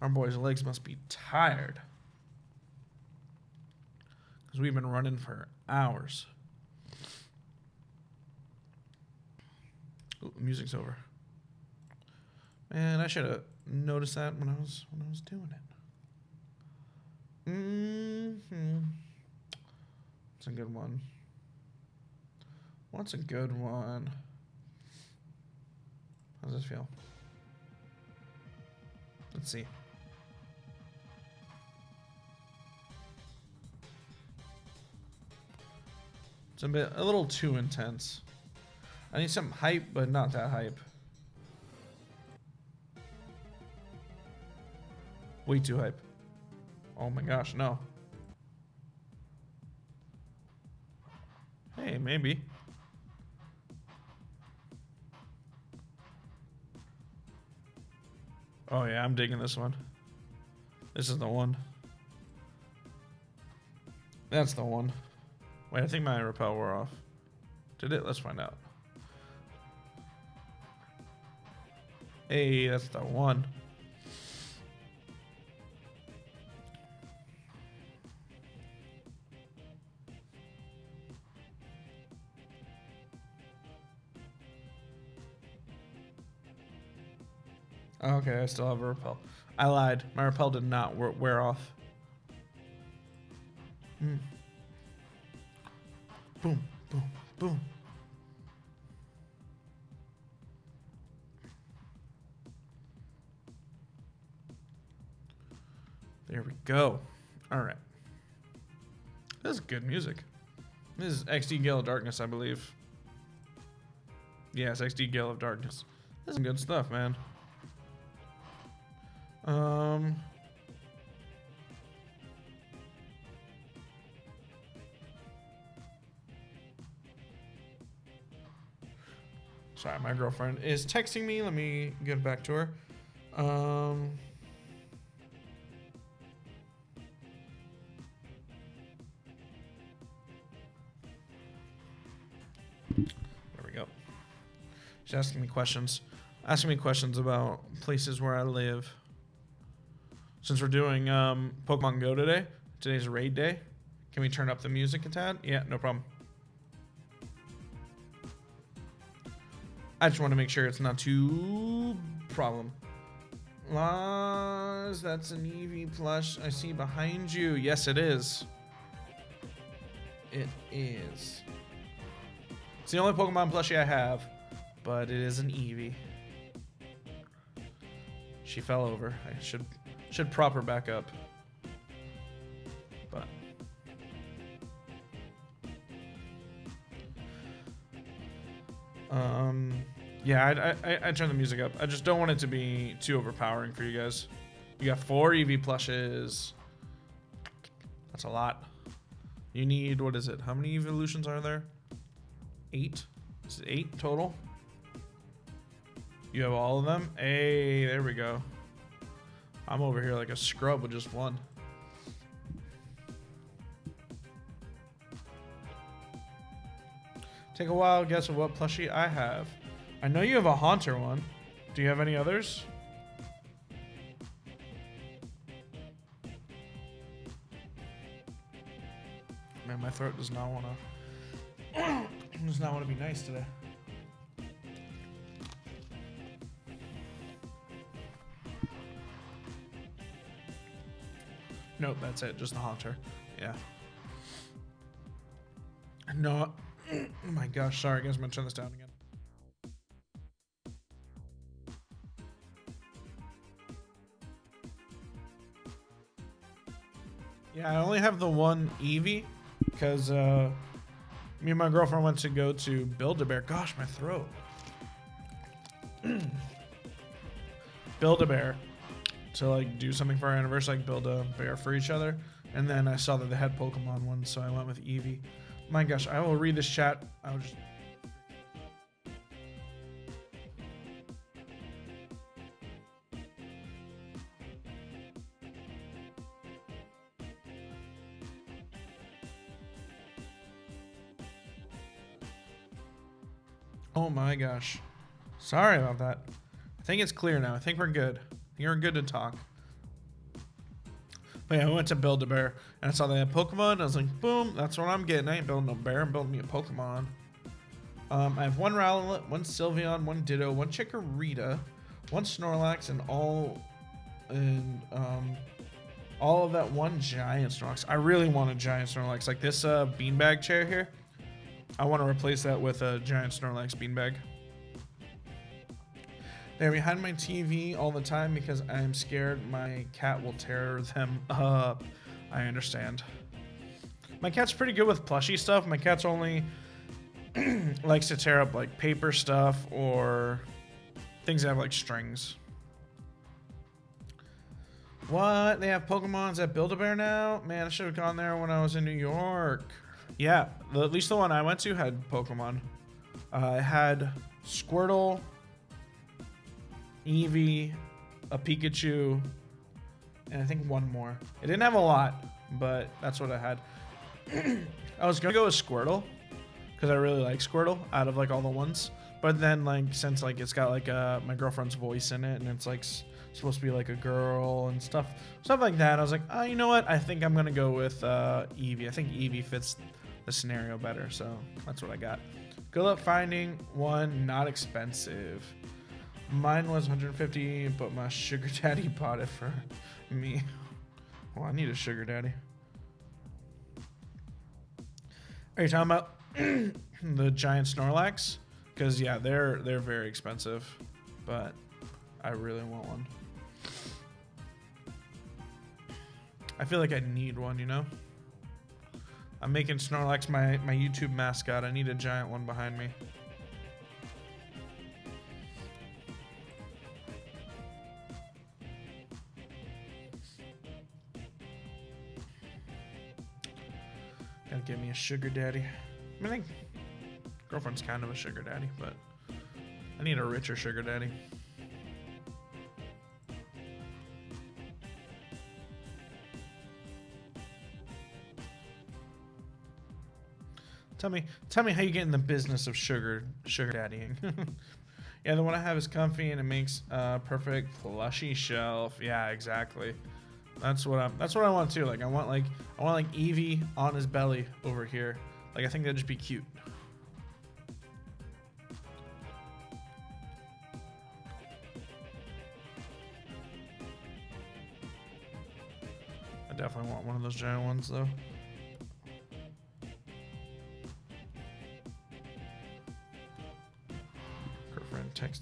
Our boy's legs must be tired. Because we've been running for hours. Ooh, the music's over. Man, I should have noticed that when I was doing it. It's a good one. What's a good one? How does this feel? Let's see. It's a little too intense. I need some hype, but not that hype. Way too hype. Oh my gosh, no. Hey, maybe. Oh yeah, I'm digging this one. This is the one. That's the one. Wait, I think my repel wore off. Did it? Let's find out. Hey, that's the one. Okay, I still have a repel. I lied. My repel did not wear off. Boom, boom, boom. There we go. All right. This is good music. This is XD Gale of Darkness, I believe. Yes, XD Gale of Darkness. This is some good stuff, man. Sorry, my girlfriend is texting me. Let me get back to her. There we go. She's asking me questions. Asking me questions about places where I live. Since we're doing Pokemon Go today, today's raid day, can we turn up the music a tad? Yeah, no problem. I just want to make sure it's not too problem. Laws, that's an Eevee plush I see behind you. Yes, it is. It is. It's the only Pokemon plushie I have, but it is an Eevee. She fell over. I should prop her back up. But yeah, I turn the music up. I just don't want it to be too overpowering for you guys. You got 4 Eevee plushes. That's a lot. You need, what is it? How many evolutions are there? 8? Is it 8 total? You have all of them? Hey, there we go. I'm over here like a scrub with just 1. Take a wild guess of what plushie I have. I know you have a Haunter one. Do you have any others? Man, my throat does not want to be nice today. Nope, that's it. Just the Haunter. Yeah. No. Oh my gosh, sorry guys, I'm gonna turn this down again. Yeah, I only have the one Eevee because me and my girlfriend went to go to Build-A-Bear. Gosh, my throat. Build-A-Bear to like do something for our anniversary, like build a bear for each other. And then I saw that they had Pokemon ones, so I went with Eevee. My gosh, I will read this chat. I'll just... Oh my gosh. Sorry about that. I think it's clear now. I think we're good. You're good to talk. But yeah, I went to Build-A-Bear and I saw they had Pokemon. I was like, boom, that's what I'm getting. I ain't building a bear. I'm building me a Pokemon. I have 1 Rowlet, 1 Sylveon, 1 Ditto, 1 Chikorita, 1 Snorlax, and all of that 1 giant Snorlax. I really want a giant Snorlax. Like this beanbag chair here. I want to replace that with a giant Snorlax beanbag. They're behind my TV all the time because I'm scared my cat will tear them up. I understand. My cat's pretty good with plushy stuff. My cat's only likes to tear up like paper stuff or things that have like strings. What? They have Pokemons at Build-A-Bear now? Man, I should have gone there when I was in New York. Yeah, at least the one I went to had Pokemon. It had Squirtle, Eevee, a Pikachu, and I think 1 more. It didn't have a lot, but that's what I had. I was gonna go with Squirtle because I really like Squirtle out of like all the ones. But then like since like it's got like my girlfriend's voice in it and it's like supposed to be like a girl and stuff like that, I was like, oh, you know what? I think I'm gonna go with Eevee. I think Eevee fits the scenario better, so that's what I got. Good luck finding one not expensive. Mine was 150, but my sugar daddy bought it for me. Well, I need a sugar daddy. Are you talking about the giant Snorlax? Because yeah, they're very expensive, but I really want one. I feel like I need one, you know? I'm making Snorlax my YouTube mascot. I need a giant one behind me. Gotta get me a sugar daddy. I mean, girlfriend's kind of a sugar daddy, but I need a richer sugar daddy. Tell me how you get in the business of sugar daddying. Yeah, the one I have is comfy and it makes perfect plushy shelf. Yeah, exactly. That's what I want too. Like I want like Eevee on his belly over here. Like I think that'd just be cute. I definitely want one of those giant ones though.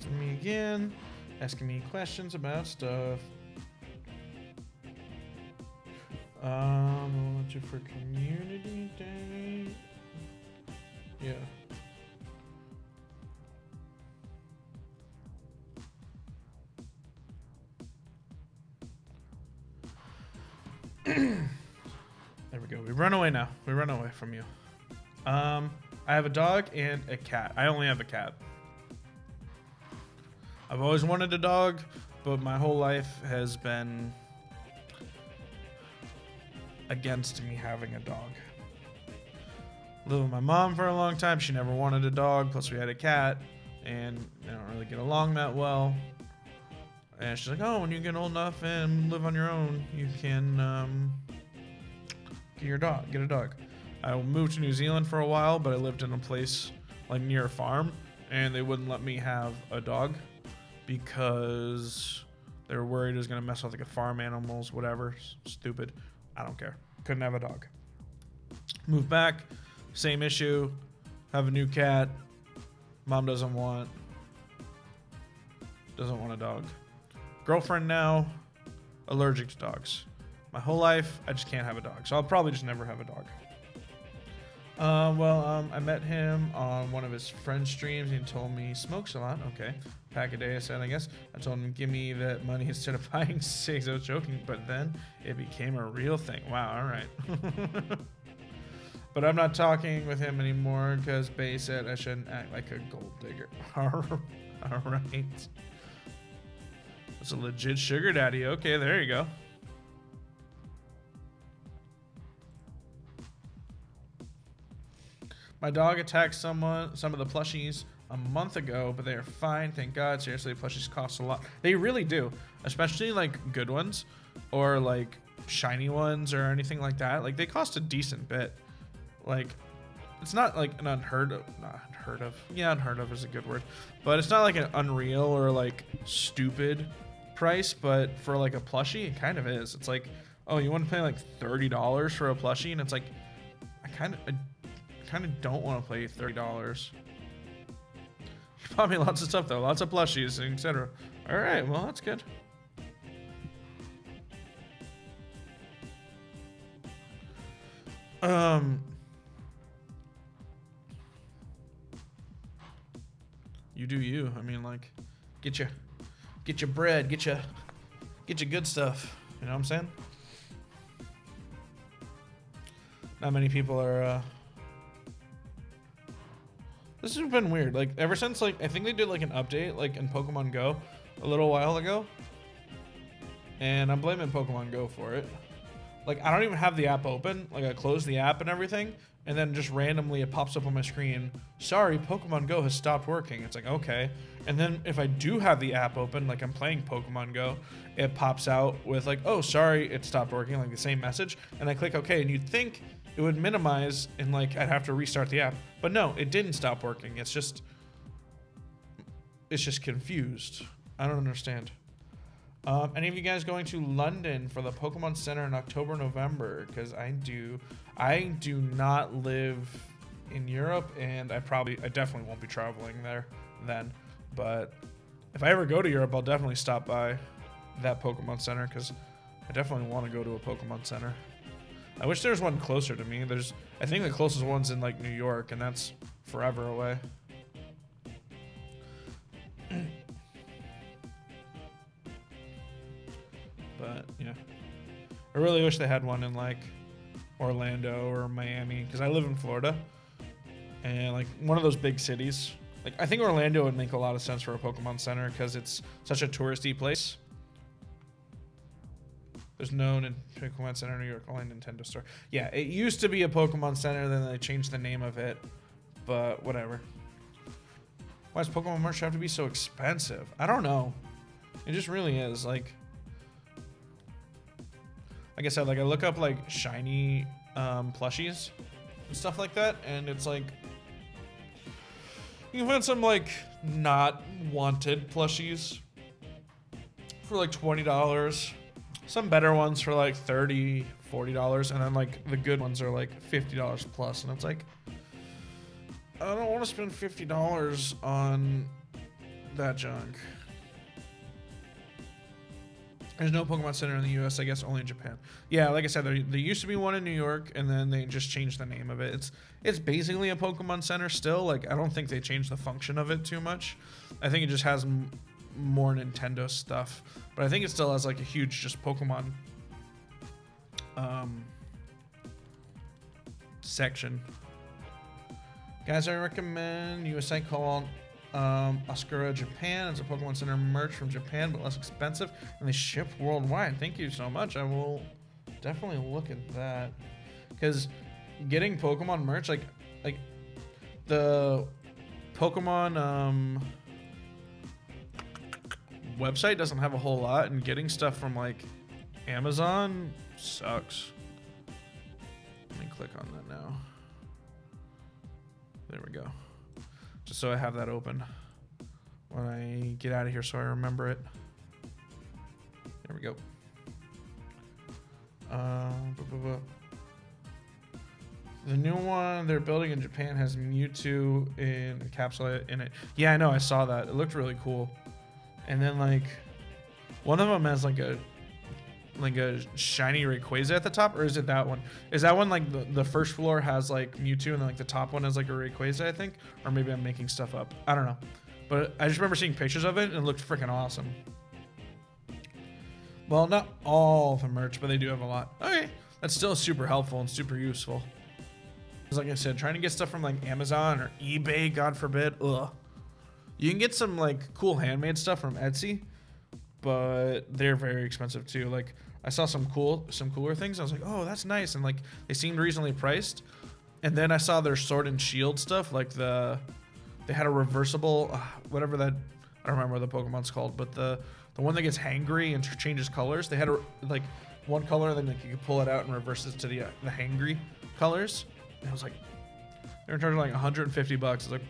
texting me again, asking me questions about stuff. I want you for community day. Yeah. There we go. We run away now. We run away from you. I have a dog and a cat. I only have a cat. I've always wanted a dog, but my whole life has been against me having a dog. Lived with my mom for a long time. She never wanted a dog. Plus, we had a cat, and they don't really get along that well. And she's like, "Oh, when you get old enough and live on your own, you can get a dog." I moved to New Zealand for a while, but I lived in a place like near a farm, and they wouldn't let me have a dog because they were worried it was gonna mess with like the farm animals, whatever. Stupid. I don't care. Couldn't have a dog. Moved back, same issue. Have a new cat. Mom doesn't want a dog. Girlfriend now, allergic to dogs. My whole life, I just can't have a dog. So I'll probably just never have a dog. I met him on one of his friend streams. He told me he smokes a lot. Okay. Pack a day, I said, I guess. I told him, give me that money instead of buying cigs. I was joking, but then it became a real thing. Wow, all right. But I'm not talking with him anymore because Bay said I shouldn't act like a gold digger. All right. That's a legit sugar daddy. Okay, there you go. My dog attacked some of the plushies a month ago, but they are fine, thank God. Seriously, plushies cost a lot. They really do, especially like good ones or like shiny ones or anything like that. Like they cost a decent bit. Like it's not like an unheard of. Yeah, unheard of is a good word, but it's not like an unreal or like stupid price. But for like a plushie, it kind of is. It's like, oh, you want to pay like $30 for a plushie, and it's like, I kind of don't want to pay $30. You bought me lots of stuff though, lots of plushies, etc. All right, well that's good. You do you. I mean, like, get your bread, get your good stuff. You know what I'm saying? Not many people are. This has been weird. Like ever since like I think they did like an update like in Pokemon Go a little while ago, and I'm blaming Pokemon Go for it. Like I don't even have the app open. Like I closed the app and everything, and then just randomly it pops up on my screen. Sorry, Pokemon Go has stopped working. It's like okay, and then if I do have the app open, like I'm playing Pokemon Go, it pops out with like, oh sorry, it stopped working, like the same message, and I click OK, and you'd think it would minimize and like I'd have to restart the app, but no, it didn't stop working. It's just confused. I don't understand. Any of you guys going to London for the Pokemon Center in October, November? Because I do not live in Europe, and I definitely won't be traveling there then. But if I ever go to Europe, I'll definitely stop by that Pokemon Center because I definitely want to go to a Pokemon Center. I wish there was one closer to me. I think the closest one's in like New York, and that's forever away. But yeah, I really wish they had one in like Orlando or Miami because I live in Florida, and like one of those big cities. Like I think Orlando would make a lot of sense for a Pokemon Center because it's such a touristy place. There's no Pokemon Center in New York, only Nintendo Store. Yeah, it used to be a Pokemon Center, then they changed the name of it, but whatever. Why does Pokemon merch have to be so expensive? I don't know. It just really is. Like I said, like I look up like shiny plushies and stuff like that, and it's like you can find some like not wanted plushies for like $20. Some better ones for like $30, $40, and then like the good ones are like $50 plus, and it's like I don't want to spend $50 on that junk. There's no Pokemon Center in the US, I guess only in Japan. Yeah, like I said, there used to be one in New York, and then they just changed the name of it. It's basically a Pokemon Center still. Like, I don't think they changed the function of it too much. I think it just has more Nintendo stuff. But I think it still has like a huge just Pokemon section. Guys, I recommend you a site called Oscura Japan. It's a Pokemon Center merch from Japan, but less expensive, and they ship worldwide. Thank you so much. I will definitely look at that, because getting Pokemon merch, like the Pokemon website doesn't have a whole lot, and getting stuff from like Amazon sucks. Let me click on that now. There we go. Just so I have that open when I get out of here, so I remember it. There we go. The new one they're building in Japan has Mewtwo encapsulated in it. Yeah, I know. I saw that. It looked really cool. And then like one of them has like a shiny Rayquaza at the top, or is it that one? Is that one like the first floor has like Mewtwo, and then like the top one has like a Rayquaza, I think? Or maybe I'm making stuff up. I don't know. But I just remember seeing pictures of it, and it looked freaking awesome. Well, not all the merch, but they do have a lot. Okay, that's still super helpful and super useful. Because like I said, trying to get stuff from like Amazon or eBay, God forbid, ugh. You can get some like cool handmade stuff from Etsy, but they're very expensive too. Like I saw some cooler things. I was like, oh, that's nice, and like they seemed reasonably priced. And then I saw their Sword and Shield stuff, like they had a reversible, whatever that, I don't remember what the Pokemon's called, but the one that gets hangry and changes colors. They had like one color, and then like you could pull it out and reverse it to the hangry colors. And I was like, they were charging like $150. I was like,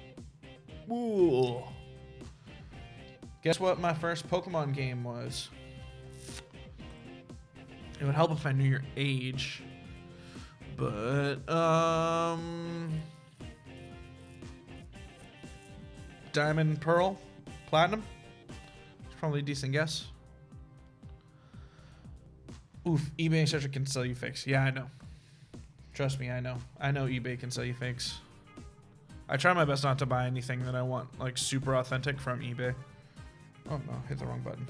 ooh. Guess what my first Pokemon game was? It would help if I knew your age, but Diamond, Pearl, Platinum. It's probably a decent guess. Oof, eBay, etc. can sell you fakes. Yeah, I know. Trust me, I know. I know eBay can sell you fakes. I try my best not to buy anything that I want like super authentic from eBay. Oh no, hit the wrong button.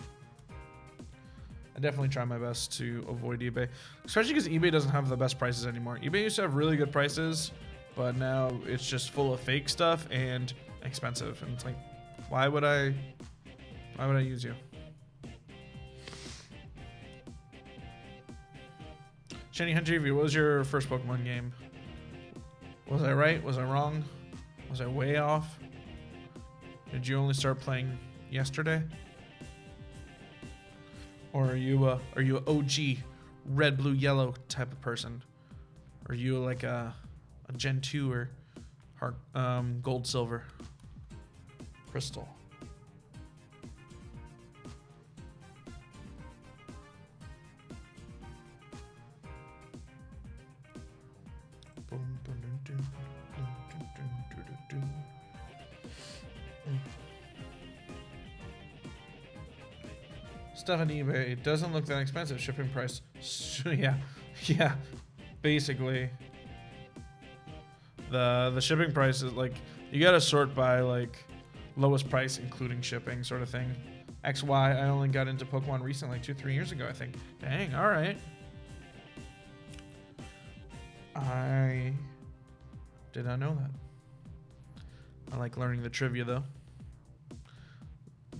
I definitely try my best to avoid eBay, especially because eBay doesn't have the best prices anymore. eBay used to have really good prices, but now it's just full of fake stuff and expensive. And it's like, why would I use you? Shiny Hunter, what was your first Pokemon game? Was I right? Was I wrong? Was I way off? Did you only start playing yesterday? Or are you a OG red, blue, yellow type of person? Or are you like a Gen 2 or gold, silver, crystal? Stuff on eBay, it doesn't look that expensive. Shipping price, yeah, basically. The shipping price is like, you gotta sort by like lowest price including shipping sort of thing. XY, I only got into Pokemon recently, 2-3 years ago, I think. Dang, all right. I did not know that. I like learning the trivia though.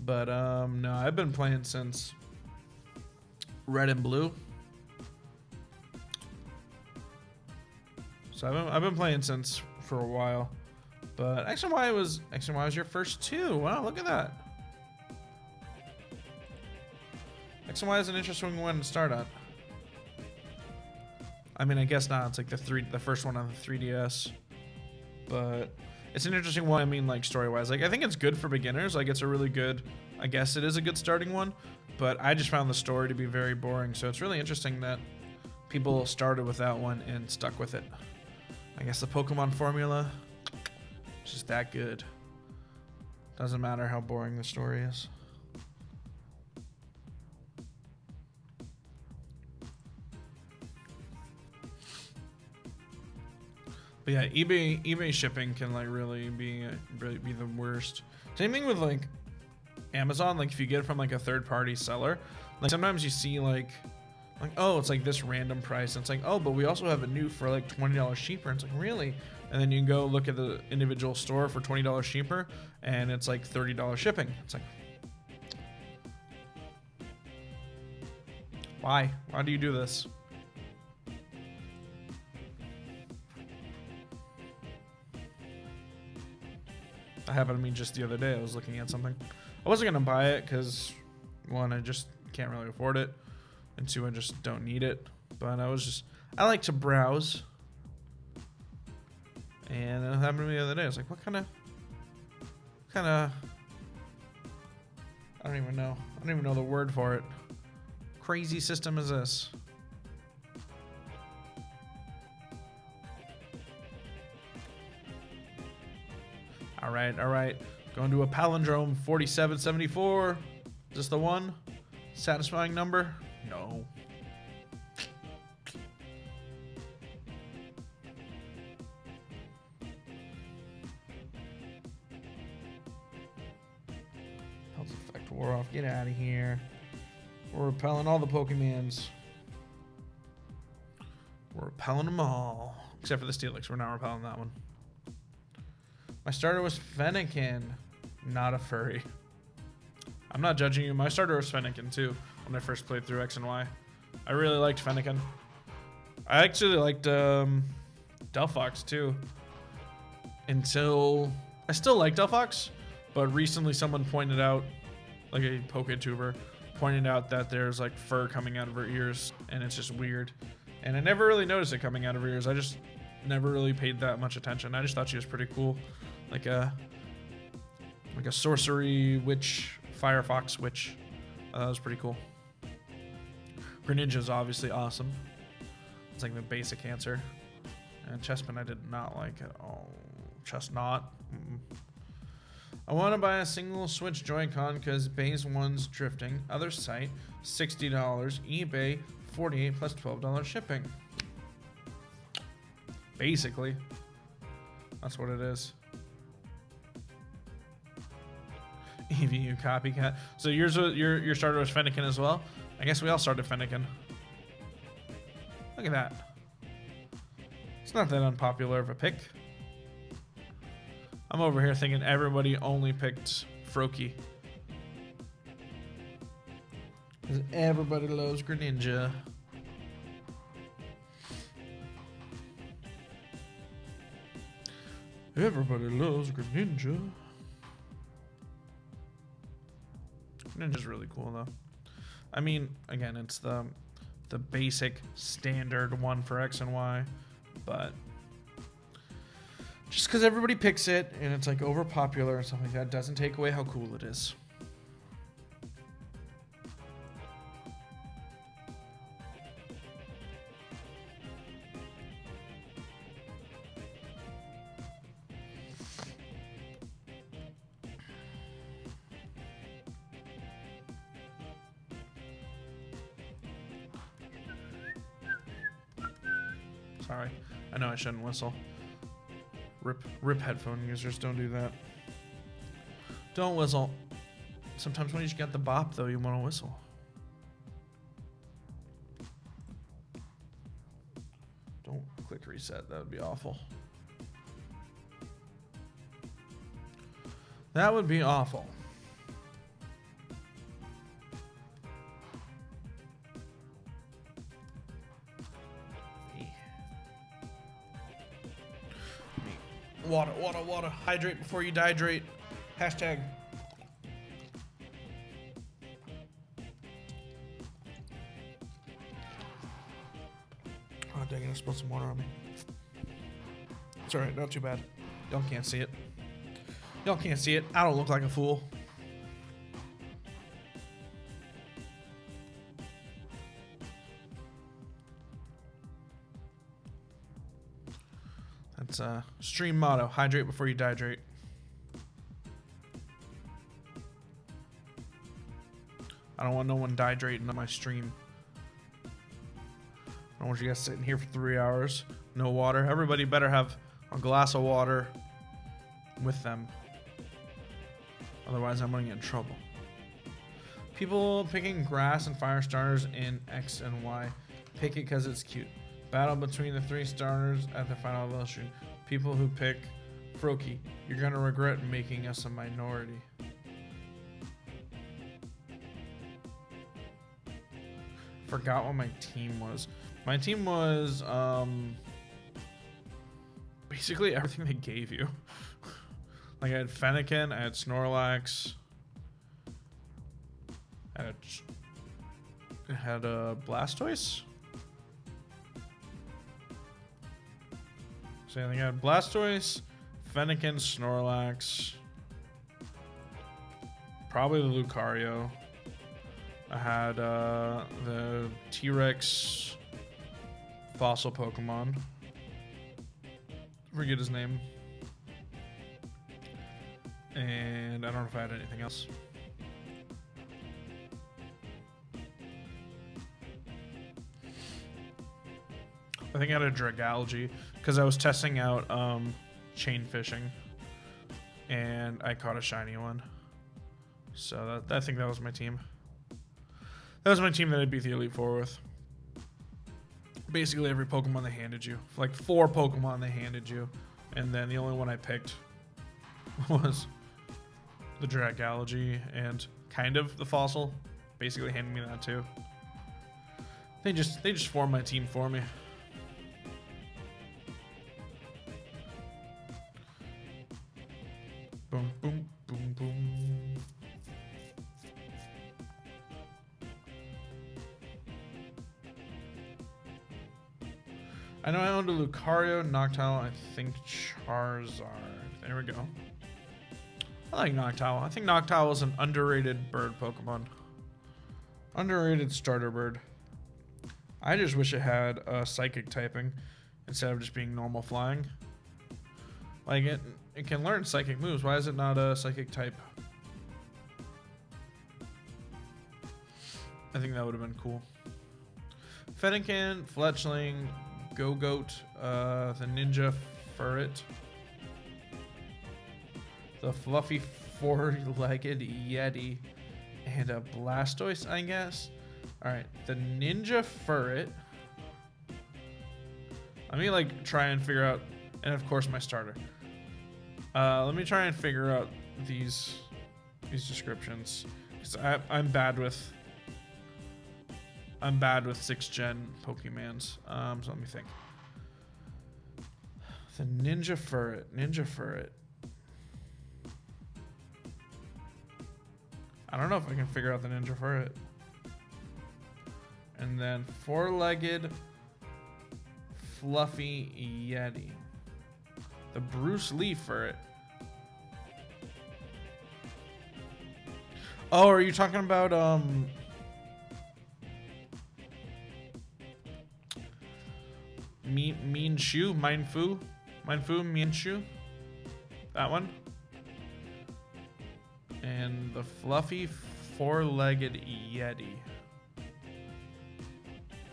But no, I've been playing since Red and Blue. So I've been playing since for a while. But X and Y was your first two. Wow, look at that. X and Y is an interesting one to start on. I mean, I guess not. It's like the first one on the 3DS. But it's an interesting one. I mean, like story-wise, like I think it's good for beginners. Like it's a really good, I guess it is a good starting one, but I just found the story to be very boring. So it's really interesting that people started with that one and stuck with it. I guess the Pokemon formula is just that good. Doesn't matter how boring the story is. But yeah, eBay shipping can like really be the worst. Same thing with like Amazon. Like if you get it from like a third-party seller, like sometimes you see like oh, it's like this random price, and it's like, oh, but we also have it new for like $20 cheaper. And it's like, really? And then you can go look at the individual store for $20 cheaper, and it's like $30 shipping. It's like, why? Why do you do this? That happened to me just the other day. I was looking at something. I wasn't gonna buy it because, one, I just can't really afford it, and two, I just don't need it. But I like to browse, and it happened to me the other day. I was like, what kind of, I don't even know. I don't even know the word for it. Crazy system is this? All right. Going to a palindrome 4774. Is this the one? Satisfying number? No. Health effect wore off. Get out of here. We're repelling all the Pokemons. We're repelling them all. Except for the Steelix. We're not repelling that one. My starter was Fennekin, not a furry. I'm not judging you. My starter was Fennekin too when I first played through X and Y. I really liked Fennekin. I actually liked Delphox too. Until I still like Delphox, but recently someone pointed out, like a PokeTuber, pointed out that there's like fur coming out of her ears, and it's just weird. And I never really noticed it coming out of her ears. I just never really paid that much attention. I just thought she was pretty cool. Like a sorcery witch, Firefox witch. That was pretty cool. Greninja's obviously awesome. It's like the basic answer. And Chespin I did not like at all. Chestnut. I want to buy a single Switch Joy-Con because base one's drifting. Other site, $60. eBay, $48 plus $12 shipping. Basically. That's what it is. EVU copycat. So your starter was Fennekin as well? I guess we all started Fennekin. Look at that. It's not that unpopular of a pick. I'm over here thinking everybody only picked Froakie. Because everybody loves Greninja. Everybody loves Greninja. Greninja's really cool though. I mean, again, it's the basic standard one for X and Y, but just because everybody picks it and it's like over popular and stuff like that doesn't take away how cool it is. Sorry, I know I shouldn't whistle. Rip headphone users, don't do that. Don't whistle. Sometimes when you just got the bop though, you want to whistle. Don't click reset, that would be awful. That would be awful. Water. Hydrate before you dehydrate. Hashtag. Oh, dang it, I spilled some water on me. It's alright, not too bad. Y'all can't see it. Y'all can't see it. I don't look like a fool. That's stream motto. Hydrate before you dehydrate. don't want no one dehydrating on my stream. I don't want you guys sitting here for 3 hours. No water. Everybody better have a glass of water with them. Otherwise, I'm going to get in trouble. People picking grass and fire starters in X and Y. Pick it because it's cute. Battle between the 3 starters at the final evolution. People who pick Froakie, you're going to regret making us a minority. Forgot what my team was. My team was basically everything they gave you. Like I had Fennekin, I had Snorlax, I had a Blastoise. So I think I had Blastoise, Fennekin, Snorlax, probably the Lucario. I had the T-Rex fossil Pokemon. Forget his name. And I don't know if I had anything else. I think I had a Dragalge because I was testing out chain fishing and I caught a shiny one. So I think that was my team. That was my team that I beat the Elite Four with. Basically every Pokemon they handed you. Like 4 Pokemon they handed you. And then the only one I picked was the Dragalge and kind of the fossil. Basically handed me that too. They just formed my team for me. Boom, boom, boom, boom. I know I owned a Lucario, Noctowl, I think Charizard. There we go. I like Noctowl. I think Noctowl is an underrated bird Pokemon. Underrated starter bird. I just wish it had psychic typing instead of just being normal flying. Like it can learn psychic moves. Why is it not a psychic type? I think that would have been cool. Fennekin, Fletchling, Go-Goat, the Ninja Furret, the fluffy 4-legged Yeti, and a Blastoise, I guess. Alright, the Ninja Furret. Let me like try and figure out, and of course my starter. Let me try and figure out these descriptions, because I'm bad with 6th gen Pokemans. So let me think. The Ninja Furret. I don't know if I can figure out the Ninja Furret. And then 4-legged fluffy Yeti. The Bruce Lee Furret. Oh, are you talking about Mindfu, Minshu, that one, and the fluffy 4-legged Yeti. All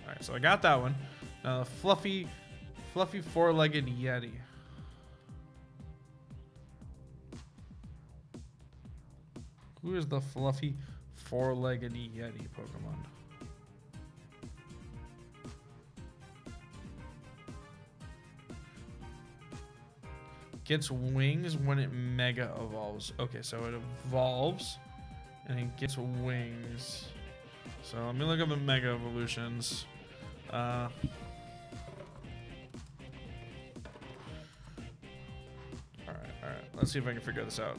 right, so I got that one. Now the fluffy 4-legged Yeti. Who is the fluffy 4-legged Yeti Pokemon? Gets wings when it mega evolves. Okay, so it evolves and it gets wings. So let me look up the mega evolutions. Alright, let's see if I can figure this out.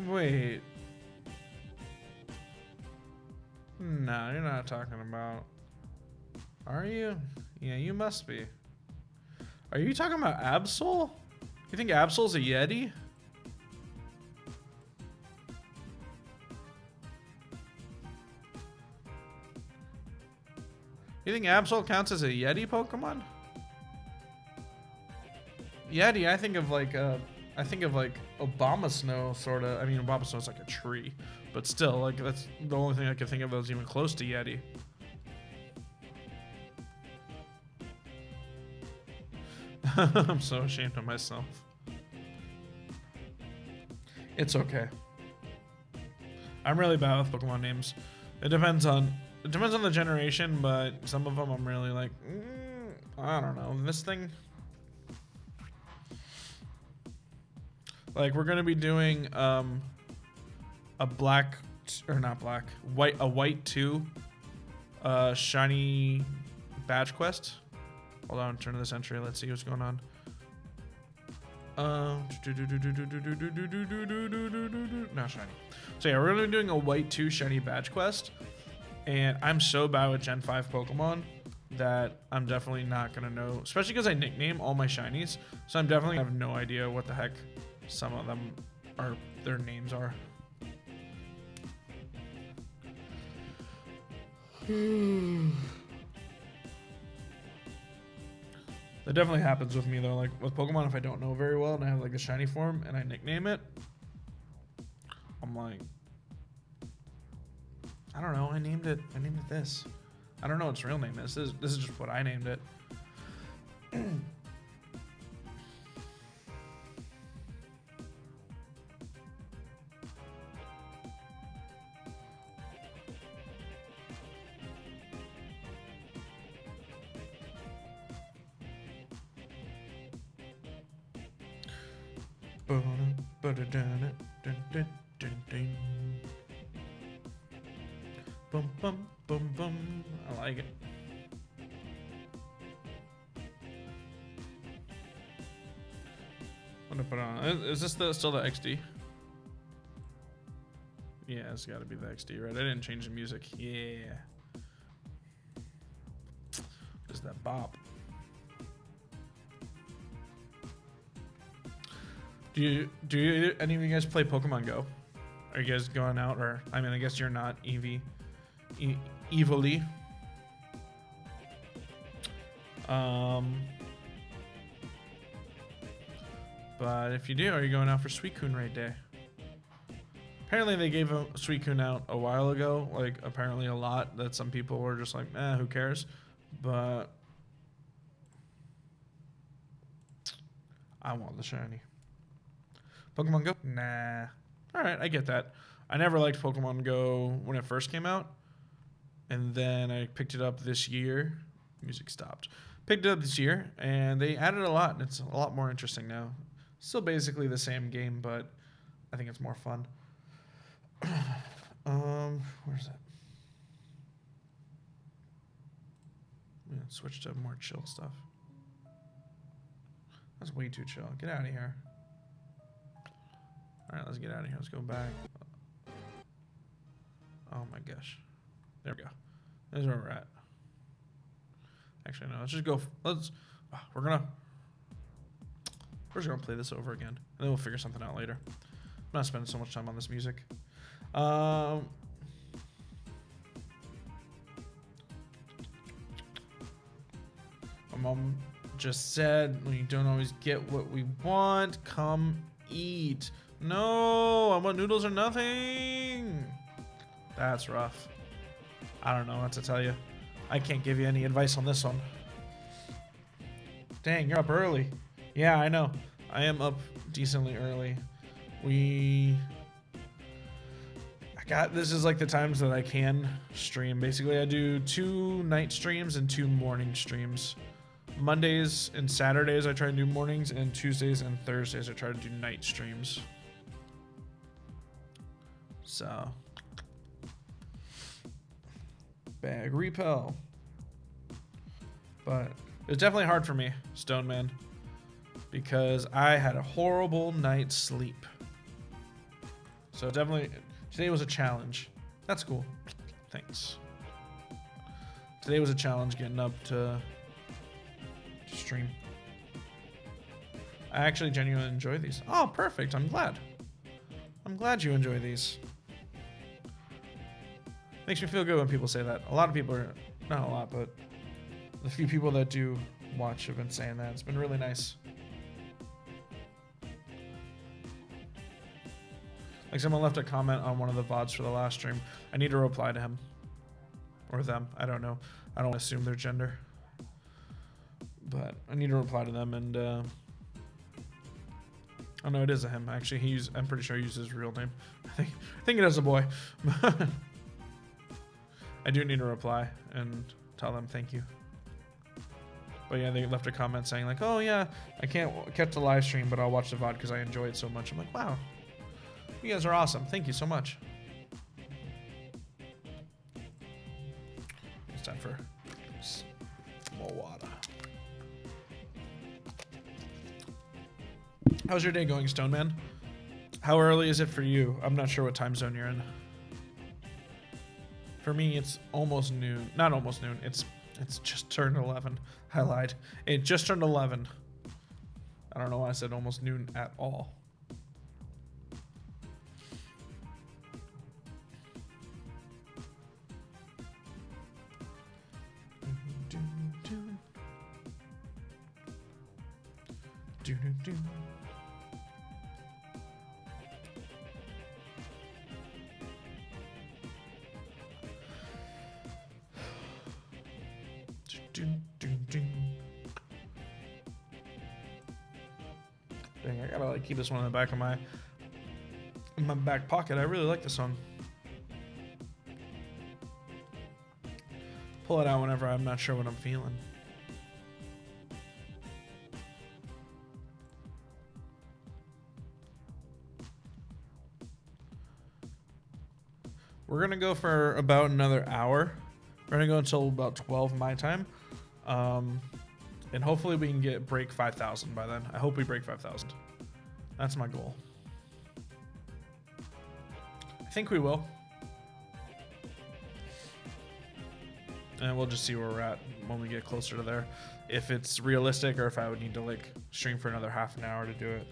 Wait. No, you're not talking about. Are you? Yeah, you must be. Are you talking about Absol? You think Absol's a Yeti? You think Absol counts as a Yeti Pokemon? Yeti, I think of like Obama Snow, sort of. I mean, Obama Snow's like a tree, but still, like that's the only thing I can think of that's even close to Yeti. I'm so ashamed of myself. It's okay. I'm really bad with Pokemon names. It depends on the generation, but some of them I'm really like, I don't know. This thing, like we're gonna be doing a white 2 shiny badge quest. Hold on, turn to this entry. Let's see what's going on. Not shiny. So yeah, we're gonna be doing a white 2 shiny badge quest, and I'm so bad with Gen 5 Pokemon that I'm definitely not gonna know, especially because I nickname all my shinies, so I'm definitely have no idea what the heck some of them are, their names are. That definitely happens with me though, like with Pokemon, if I don't know very well and I have like a shiny form and I nickname it, I'm like, I don't know, I named it this. I don't know what its real name is. This is just what I named it. Boom, boom, boom, boom. I like it. I'm gonna put on. Is this still the XD? Yeah, it's got to be the XD, right? I didn't change the music. Yeah. Just that bop. Do you any of you guys play Pokemon Go? Are you guys going out, or I mean, I guess you're not Evilly. But if you do, are you going out for Suicune Raid Day? Apparently they gave a Suicune out a while ago, like apparently a lot, that some people were just like, who cares? But I want the shiny. Pokemon Go? Nah. Alright, I get that. I never liked Pokemon Go when it first came out. And then I picked it up this year. Music stopped. Picked it up this year, and they added a lot, and it's a lot more interesting now. Still basically the same game, but I think it's more fun. Where's that? I'm gonna switch to more chill stuff. That's way too chill. Get out of here. Alright, let's get out of here. Let's go back. Oh my gosh. There we go. There's where we're at. Actually, no. Let's just go. We're just gonna play this over again, and then we'll figure something out later. I'm not spending so much time on this music. My mom just said, "We don't always get what we want. Come eat." No, I want noodles or nothing. That's rough. I don't know what to tell you. I can't give you any advice on this one. Dang, you're up early. Yeah, I know. I am up decently early. This is like the times that I can stream. Basically, I do 2 night streams and 2 morning streams. Mondays and Saturdays I try to do mornings, and Tuesdays and Thursdays I try to do night streams. So, bag repel. But it was definitely hard for me, Stone Man, because I had a horrible night's sleep. So definitely, today was a challenge. That's cool. Thanks. Today was a challenge getting up to stream. I actually genuinely enjoy these. Oh, perfect. I'm glad. I'm glad you enjoy these. Makes me feel good when people say that. A lot of people are, not a lot, but The few people that do watch have been saying that. It's been really nice. Like someone left a comment on one of the VODs for the last stream. I need to reply to him. Or them. I don't know. I don't assume their gender. But I need to reply to them and oh no, it is a him. Actually, I'm pretty sure he uses his real name. I think it is a boy. I do need to reply and tell them thank you. But yeah, they left a comment saying like, oh yeah, I can't catch the live stream, but I'll watch the VOD because I enjoy it so much. I'm like, wow. You guys are awesome. Thank you so much. It's time for some more water. How's your day going, Stone Man? How early is it for you? I'm not sure what time zone you're in. For me, it's almost noon. Not almost noon. It's just turned 11. I lied. It just turned 11. I don't know why I said almost noon at all. Dang, I gotta like keep this one in the back of my back pocket. I really like this song. Pull it out whenever I'm not sure what I'm feeling. We're gonna go for about another hour. We're gonna go until about 12 my time. And hopefully we can break 5,000 by then. I hope we break 5,000. That's my goal. I think we will. And we'll just see where we're at when we get closer to there. If it's realistic or if I would need to like stream for another half an hour to do it.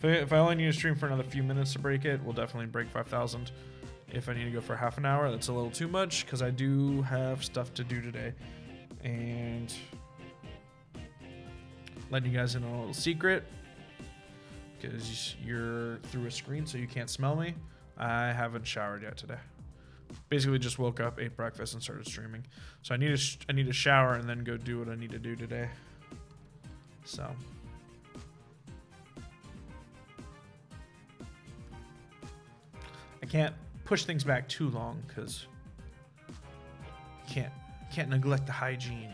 If I only need to stream for another few minutes to break it, we'll definitely break 5,000. If I need to go for half an hour, that's a little too much because I do have stuff to do today. And letting you guys in on a little secret because you're through a screen so you can't smell me. I haven't showered yet today. Basically just woke up, ate breakfast, and started streaming. So I need to shower and then go do what I need to do today. So I can't push things back too long because can't neglect the hygiene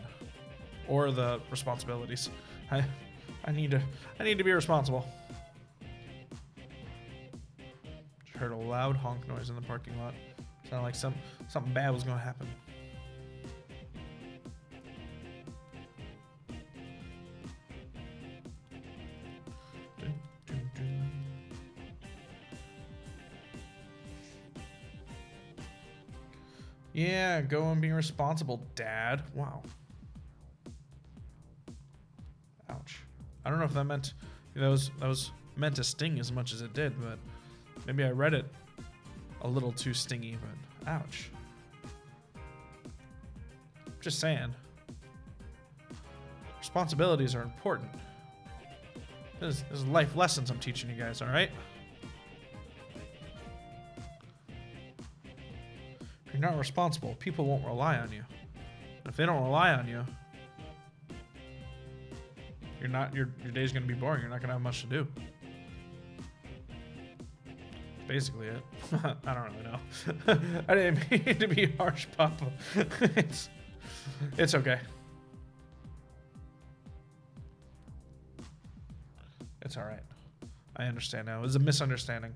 or the responsibilities. I need to be responsible. Just heard a loud honk noise in the parking lot. Sounded like something bad was gonna happen. Yeah, go and be responsible, Dad. Wow. Ouch. I don't know if that was meant to sting as much as it did, but maybe I read it a little too stingy, but ouch. Just saying. Responsibilities are important. This is life lessons I'm teaching you guys, all right? If you're not responsible, people won't rely on you. And if they don't rely on you, your day's gonna be boring. You're not gonna have much to do. That's basically it. I don't really know. I didn't mean to be harsh, Papa. It's okay. It's all right. I understand now. It was a misunderstanding.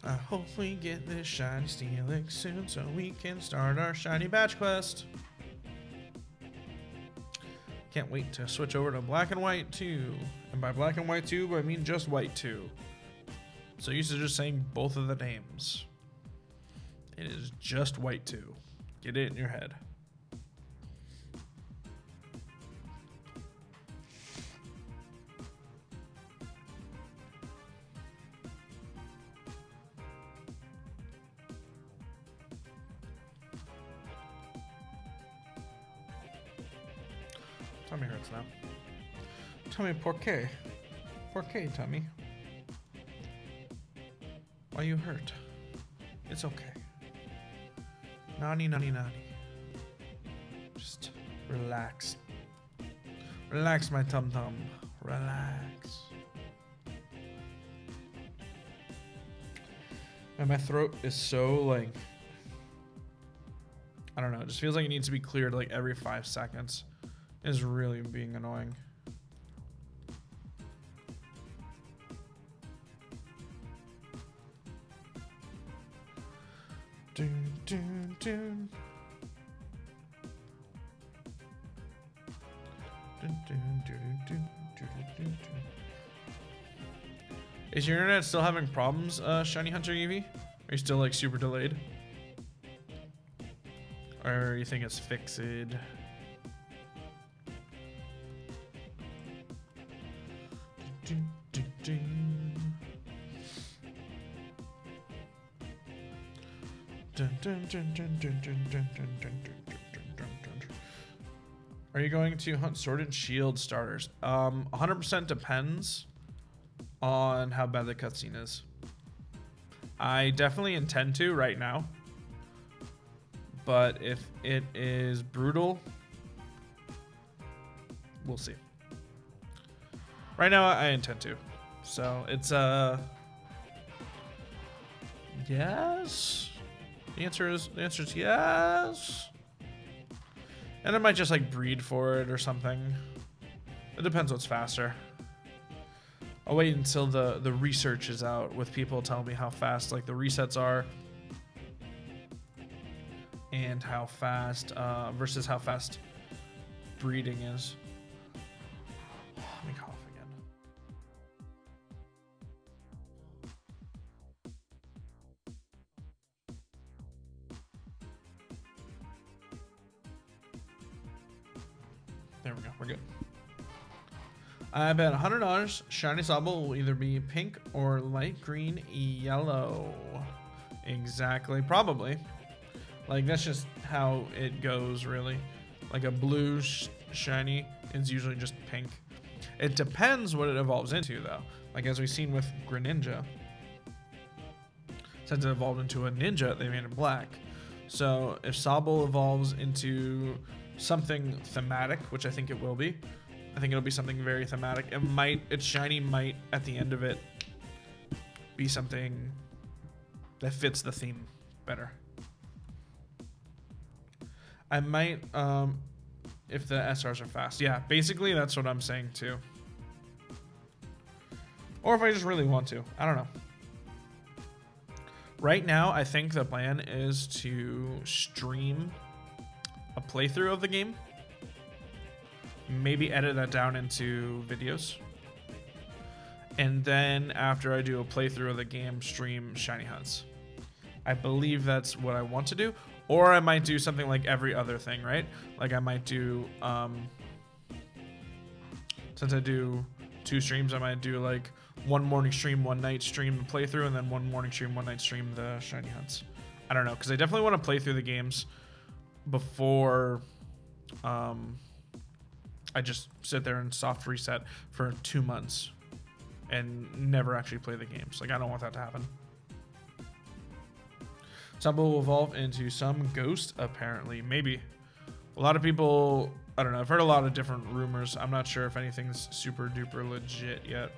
I hope we get this shiny Steelix soon so we can start our shiny batch quest. Can't wait to switch over to black and white 2. And by black and white 2, I mean just white 2. So used to just saying both of the names. It is just white 2. Get it in your head. Tummy hurts now. Tummy, por qué? Por qué, tummy? Why you hurt? It's okay. Nani, nani, nani. Just relax. Relax, my tum-tum. Relax. And my throat is so, like... I don't know. It just feels like it needs to be cleared, like, every 5 seconds. Is really being annoying. Dun, dun, dun. Dun, dun, dun, dun, dun, dun, dun. Is your internet still having problems, Shiny Hunter Eevee? Are you still like super delayed? Or you think it's fixed? Are you going to hunt Sword and Shield starters? 100% depends on how bad the cutscene is. I definitely intend to right now. But if it is brutal, we'll see. Right now, I intend to. So, it's, yes? The answer is yes. And I might just, like, breed for it or something. It depends what's faster. I'll wait until the research is out with people telling me how fast, like, the resets are. And how fast, versus how fast breeding is. Let me cough again. There we go, we're good. I bet $100 Shiny Sobble will either be pink or light green yellow. Exactly, probably. Like, that's just how it goes, really. Like, a blue shiny is usually just pink. It depends what it evolves into, though. Like, as we've seen with Greninja. Since it evolved into a ninja, they made it black. So, if Sobble evolves into something thematic, which I think it will be, I think it'll be something very thematic. Its shiny might, at the end of it, be something that fits the theme better. I might, if the SRs are fast. Yeah, basically that's what I'm saying too. Or if I just really want to. I don't know. Right now, I think the plan is to stream a playthrough of the game. Maybe edit that down into videos. And then after I do a playthrough of the game, stream shiny hunts. I believe that's what I want to do. Or I might do something like every other thing, right? Like I might do, since I do 2 streams, I might do like one morning stream, one night stream the playthrough, and then one morning stream, one night stream the shiny hunts. I don't know, because I definitely want to play through the games before I just sit there and soft reset for 2 months and never actually play the games. Like, I don't want that to happen. Sobble will evolve into some ghost, apparently. Maybe. A lot of people, I don't know. I've heard a lot of different rumors. I'm not sure if anything's super duper legit yet.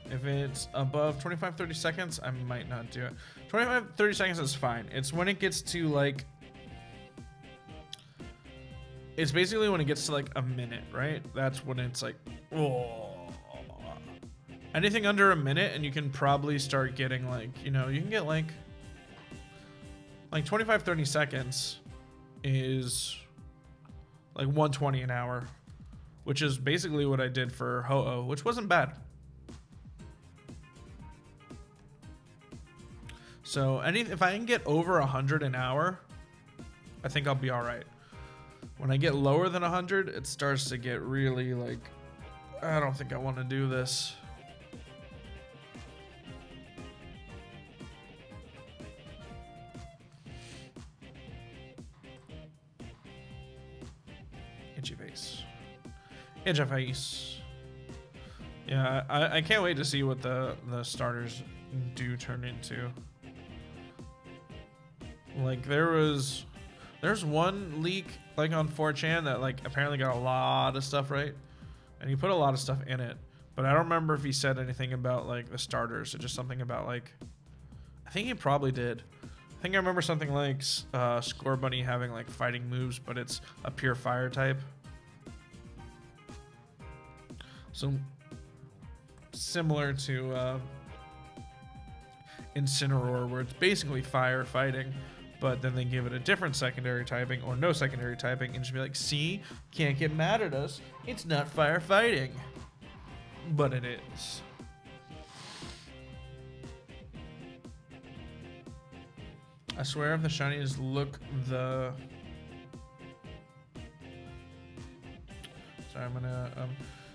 If it's above 25-30 seconds, I might not do it. 25-30 seconds is fine. It's when it gets to like, it's basically when it gets to like a minute, right? That's when it's like, oh. Anything under a minute, and you can probably start getting like, you know, you can get like 25-30 seconds is like 120 an hour, which is basically what I did for Ho-Oh, which wasn't bad. So if I can get over 100 an hour, I think I'll be all right. When I get lower than 100, it starts to get really like, I don't think I want to do this. Itchy face. Itchy face. Yeah, I can't wait to see what the starters do turn into. Like there's one leak like on 4chan that like apparently got a lot of stuff right, and he put a lot of stuff in it, but I don't remember if he said anything about like the starters or just something about like, I think he probably did. I think I remember something like Score Bunny having like fighting moves, but it's a pure fire type. So similar to Incineroar, where it's basically fire fighting, but then they give it a different secondary typing or no secondary typing and just be like, see, can't get mad at us. It's not fire fighting. But it is. I swear if the shinies look the... Sorry, I'm gonna...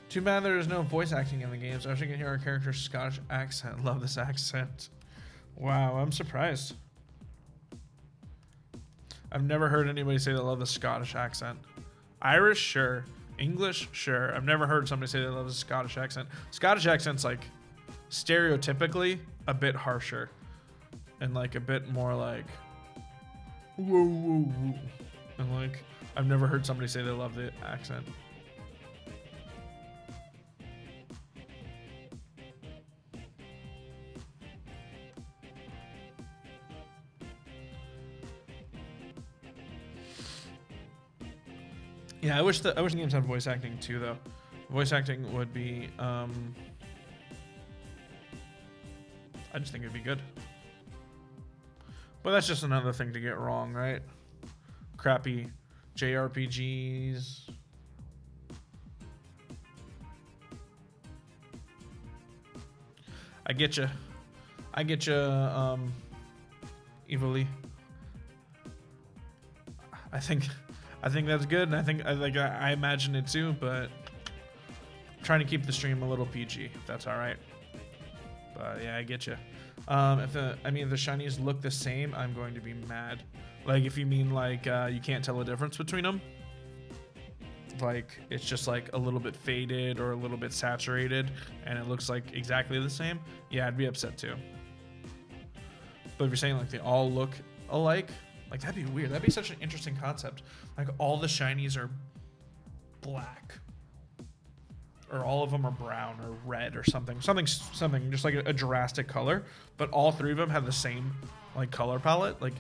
Too bad there is no voice acting in the games. I wish I could hear our character's Scottish accent. Love this accent. Wow, I'm surprised. I've never heard anybody say they love the Scottish accent. Irish, sure. English, sure. I've never heard somebody say they love the Scottish accent. Scottish accent's like stereotypically a bit harsher and like a bit more like whoa, whoa, whoa. And like I've never heard somebody say they love the accent. Yeah, I wish the games had voice acting too, though. Voice acting would be, I just think it'd be good. But that's just another thing to get wrong, right? Crappy JRPGs. I get you. Evilly. I think that's good, and I imagine it too, but I'm trying to keep the stream a little PG, if that's all right. But yeah, I get you. If the shinies look the same, I'm going to be mad. Like if you mean like you can't tell a difference between them, like it's just like a little bit faded or a little bit saturated, and it looks like exactly the same. Yeah, I'd be upset too. But if you're saying like they all look alike. Like, that'd be weird. That'd be such an interesting concept. Like, all the shinies are black. Or all of them are brown or red or something. Something just like a drastic color. But all three of them have the same, like, color palette. Like,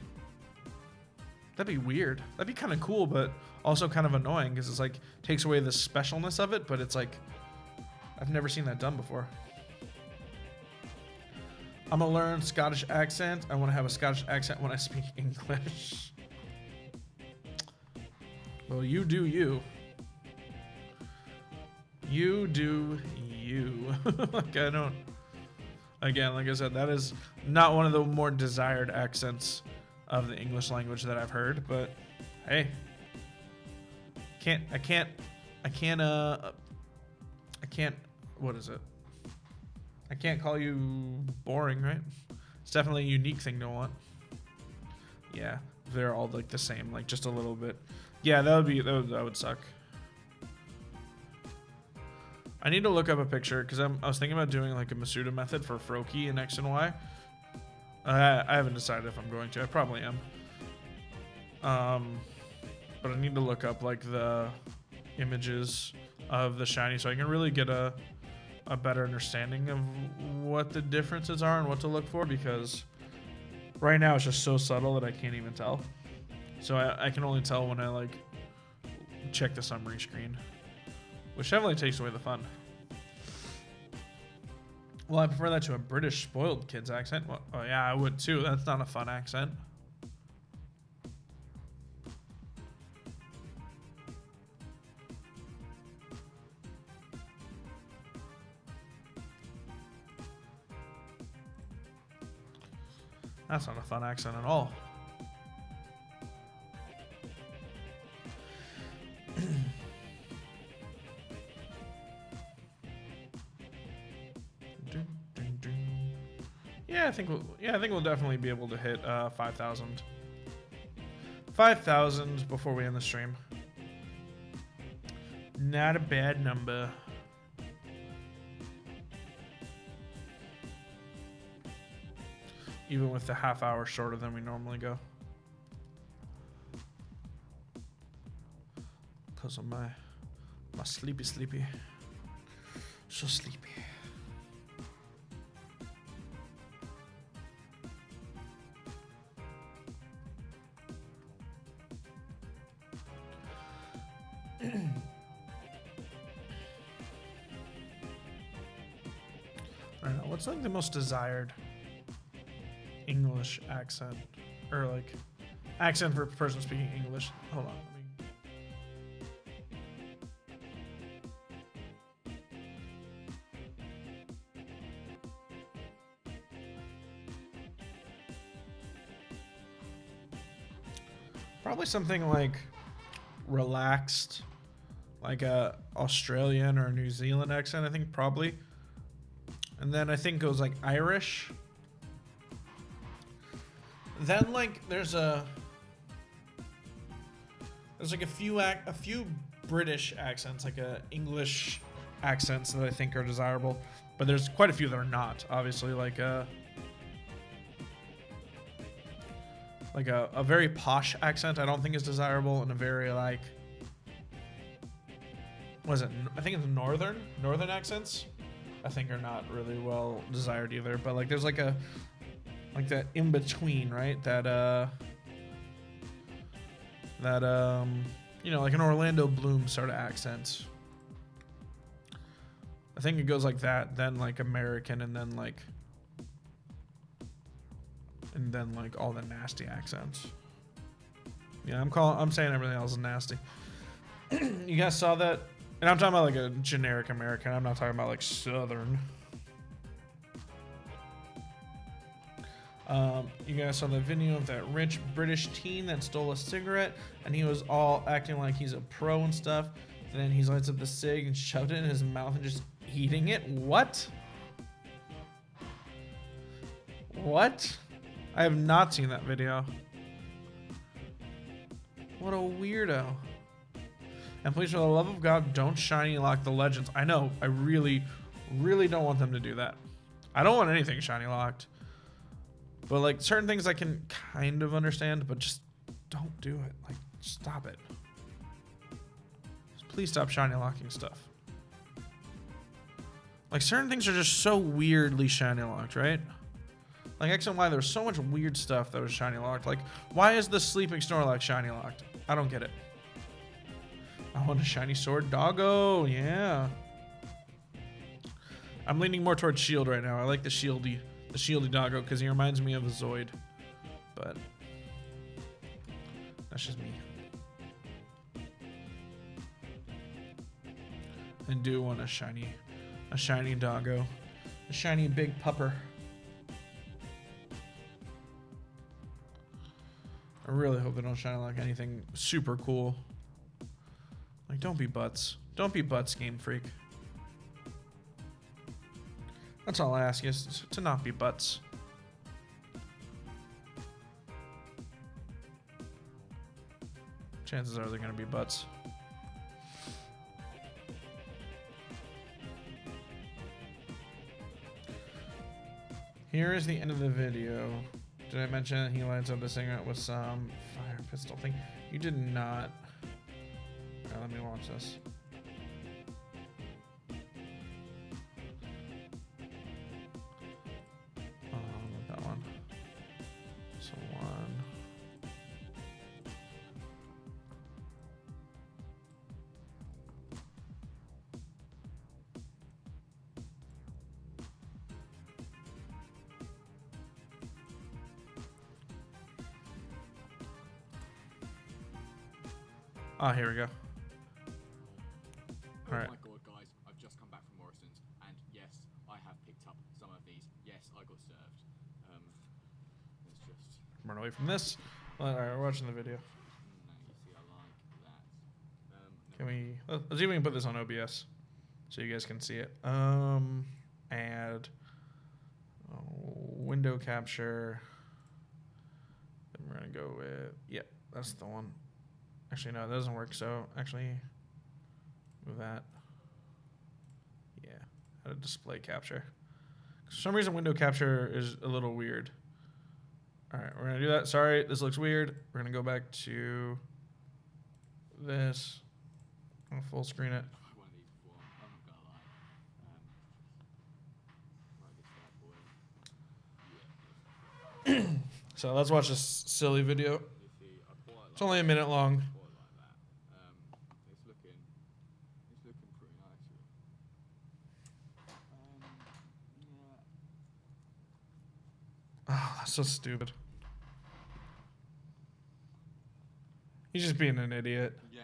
that'd be weird. That'd be kind of cool, but also kind of annoying. Because it's, like, takes away the specialness of it. But it's, like, I've never seen that done before. I'm gonna learn Scottish accent. I want to have a Scottish accent when I speak English. Well, you do you. You do you. Like I don't. Again, like I said, that is not one of the more desired accents of the English language that I've heard. But hey, I can't. What is it? I can't call you boring, right? It's definitely a unique thing to want. Yeah, they're all like the same, like just a little bit. Yeah, that would suck. I need to look up a picture because I was thinking about doing like a Masuda method for Froakie in X and Y. I haven't decided if I'm going to. I probably am. But I need to look up like the images of the shiny so I can really get a better understanding of what the differences are and what to look for, because right now it's just so subtle that I can't even tell. So I can only tell when I like check the summary screen, which definitely takes away the fun. Well, I prefer that to a British spoiled kids accent. Well, oh yeah, I would too. That's not a fun accent. That's not a fun accent at all. Yeah, I think we'll definitely be able to hit 5,000. 5,000 before we end the stream. Not a bad number. Even with the half hour shorter than we normally go. Because of my sleepy. So sleepy. I don't know, what's like the most desired English accent, or like accent for a person speaking English? Hold on, probably something like relaxed, like a Australian or New Zealand accent, I think, probably. And then I think goes like Irish. Then like there's like a few British accents, like English accents that I think are desirable, but there's quite a few that are not. Obviously, like a very posh accent I don't think is desirable, and a very like, what is it? I think it's northern accents I think are not really well desired either. But like there's like that in between, right? That you know, like an Orlando Bloom sort of accent. I think it goes like that, then like American, and then like all the nasty accents. Yeah, I'm saying everything else is nasty. You guys saw that? And I'm talking about like a generic American. I'm not talking about like Southern. You guys saw the video of that rich British teen that stole a cigarette, and he was all acting like he's a pro and stuff. And then he lights up the cig and shoved it in his mouth and just eating it. What? What? I have not seen that video. What a weirdo. And please, for the love of God, don't shiny lock the legends. I know, I really, really don't want them to do that. I don't want anything shiny locked. But like certain things I can kind of understand, but just don't do it. Like, stop it. Just please stop shiny locking stuff. Like certain things are just so weirdly shiny locked, right? Like X and Y, there's so much weird stuff that was shiny locked. Like, why is the sleeping Snorlax shiny locked? I don't get it. I want a shiny sword doggo, yeah. I'm leaning more towards shield right now. I like the shieldy doggo because he reminds me of a Zoid. But that's just me. I do want a shiny doggo. A shiny big pupper. I really hope they don't shine like anything super cool. Like, don't be butts. Don't be butts, Game Freak. That's all I ask is to not be butts. Chances are they're gonna be butts. Here is the end of the video. Did I mention that he lights up the cigarette with some fire pistol thing? You did not. Right, let me watch this. Not that one. So one. Ah, here we go. Oh my god, guys, I've just come back from Morrison's, and yes, I have picked up some of these. Yes, I got served. just. Run away from this. All right, we're watching the video. No, you see, I like that. Can we? Let's see if we can put this on OBS so you guys can see it. Add window capture. Then we're gonna go with that's the one. Actually, no, that doesn't work. So actually, move that. Yeah, add a display capture. For some reason, window capture is a little weird. All right, we're gonna do that. Sorry, this looks weird. We're gonna go back to this. I'm gonna full screen it. One of these before. I'm not gonna lie. Right, this bad boy. So let's watch this silly video. You see, I quite like. It's only a minute long. Quite like that. It's looking pretty nice. Yeah. Oh, that's so stupid. He's just being an idiot. Yes.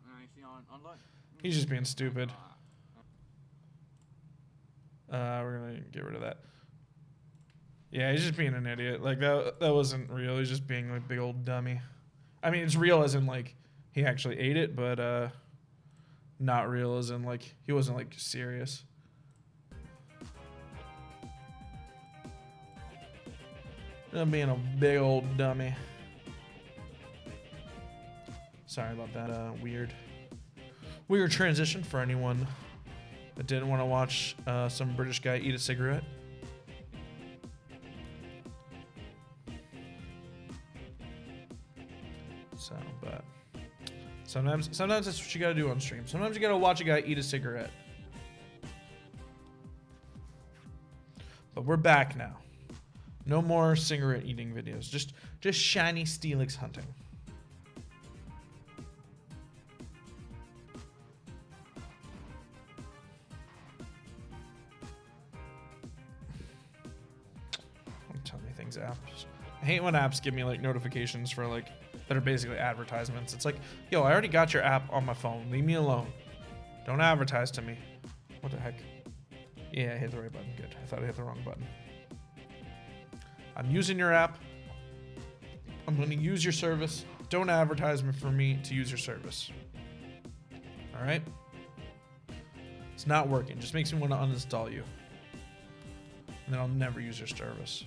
I see. I like. He's just being stupid. We're gonna get rid of that. Yeah, he's just being an idiot. Like that wasn't real. He's just being like a big old dummy. I mean, it's real as in like he actually ate it, but not real as in like he wasn't like serious. I'm being a big old dummy. Sorry about that weird transition for anyone that didn't want to watch some British guy eat a cigarette. So, but sometimes that's what you gotta do on stream. Sometimes you gotta watch a guy eat a cigarette. But we're back now. No more cigarette eating videos. Just shiny Steelix hunting. Don't tell me things, apps. I hate when apps give me like notifications for like that are basically advertisements. It's like, yo, I already got your app on my phone. Leave me alone. Don't advertise to me. What the heck? Yeah, I hit the right button. Good. I thought I hit the wrong button. I'm using your app. I'm going to use your service. Don't advertise for me to use your service. All right? It's not working. Just makes me want to uninstall you. And then I'll never use your service.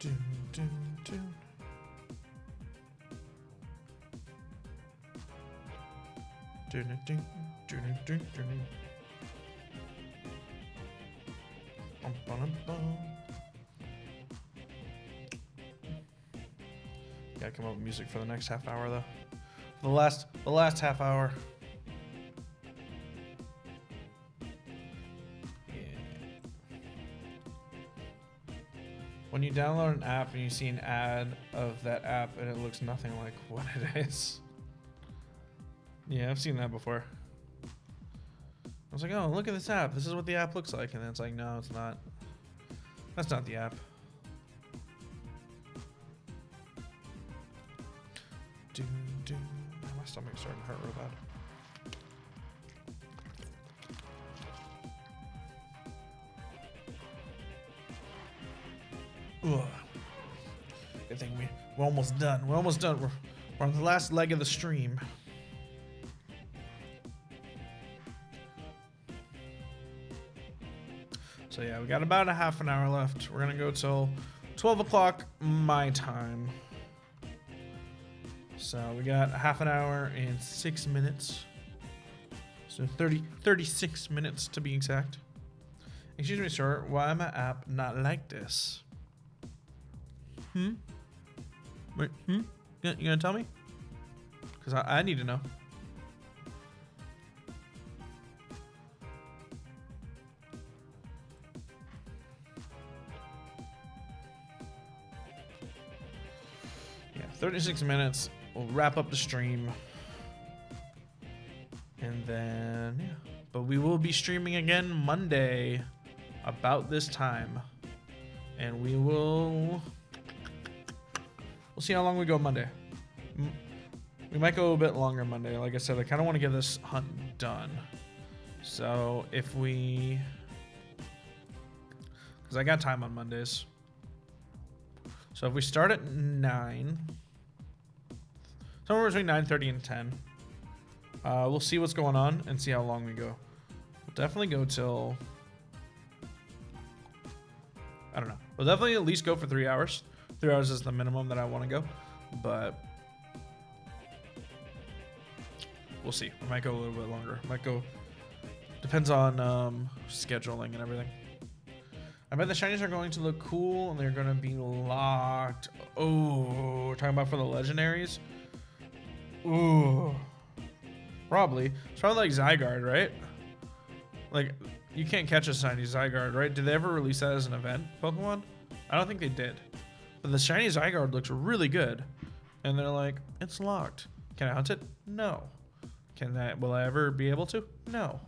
Dun, dun, dun. Dun, dun, dun, dun, dun. Bum, bum, bum. Gotta come up with music for the next half hour though. For the last half hour. When you download an app and you see an ad of that app and it looks nothing like what it is. Yeah, I've seen that before. I was like, oh, look at this app. This is what the app looks like. And then it's like, no, it's not. That's not the app. Doo, doo. My stomach's starting to hurt real bad. Ugh. Good thing we're almost done. We're almost done. We're on the last leg of the stream. So yeah, we got about a half an hour left. We're gonna go till 12 o'clock my time. So we got a half an hour and 6 minutes. So 36 minutes to be exact. Excuse me, sir. Why am my app not like this? Wait, You gonna tell me? Because I need to know. Yeah, 36 minutes. We'll wrap up the stream. And then, yeah. But we will be streaming again Monday about this time. And we will We'll see how long we go Monday. We might go a bit longer Monday. Like I said, I kind of want to get this hunt done. So if we... Because I got time on Mondays. So if we start at 9... Somewhere between 9:30 and 10. We'll see what's going on and see how long we go. We'll definitely go till... I don't know. We'll definitely at least go for 3 hours. 3 hours is the minimum that I want to go. But... we'll see. We might go a little bit longer. Might go... Depends on scheduling and everything. I bet the shinies are going to look cool and they're going to be locked. Oh, we're talking about for the legendaries? Ooh. Probably. It's probably like Zygarde, right? Like, you can't catch a shiny Zygarde, right? Did they ever release that as an event Pokemon? I don't think they did. But the shiny Zygarde looks really good. And they're like, it's locked. Can I hunt it? No. Will I ever be able to? No.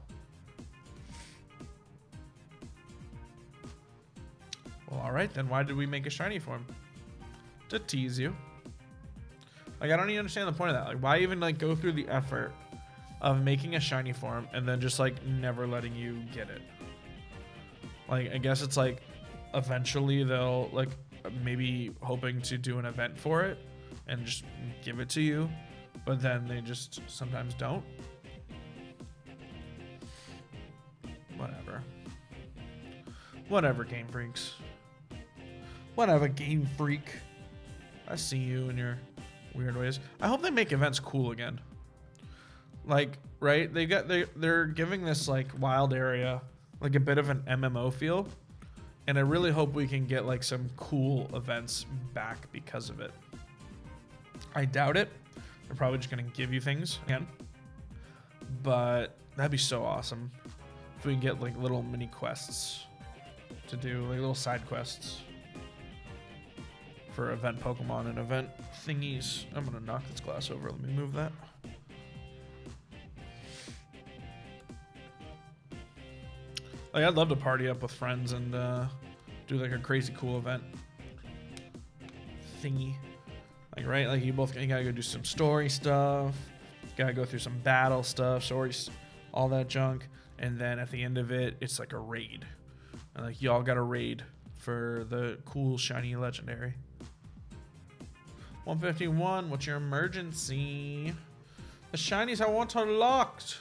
Well, alright then. Why did we make a shiny for him? To tease you. Like, I don't even understand the point of that. Like, why even, like, go through the effort of making a shiny for him and then just, like, never letting you get it? Like, I guess it's, like, eventually they'll, like, maybe hoping to do an event for it and just give it to you. But then they just sometimes don't. Whatever. Whatever, Game Freaks. Whatever, Game Freak. I see you in your weird ways. I hope they make events cool again. Like, right? They're giving this like wild area like a bit of an MMO feel. And I really hope we can get like some cool events back because of it. I doubt it. They're probably just gonna give you things again. But that'd be so awesome if we can get like little mini quests to do, like little side quests for event Pokemon and event thingies. I'm gonna knock this glass over. Let me move that. Like, I'd love to party up with friends and do like a crazy cool event thingy. Like, right? Like, you gotta go do some story stuff. Gotta go through some battle stuff, stories, all that junk. And then at the end of it, it's like a raid. And like, y'all got a raid for the cool shiny legendary. 151, what's your emergency? The shinies I want are locked.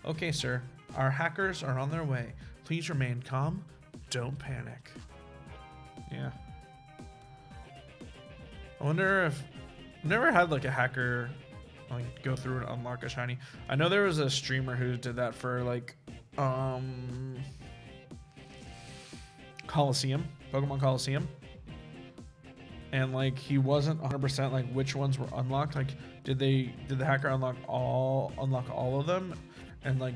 Okay, sir. Our hackers are on their way. Please remain calm. Don't panic. Yeah. I wonder if... I've never had like a hacker like go through and unlock a shiny. I know there was a streamer who did that for like Coliseum, Pokemon Coliseum. And like he wasn't 100% like which ones were unlocked. Like did the hacker unlock all of them? And like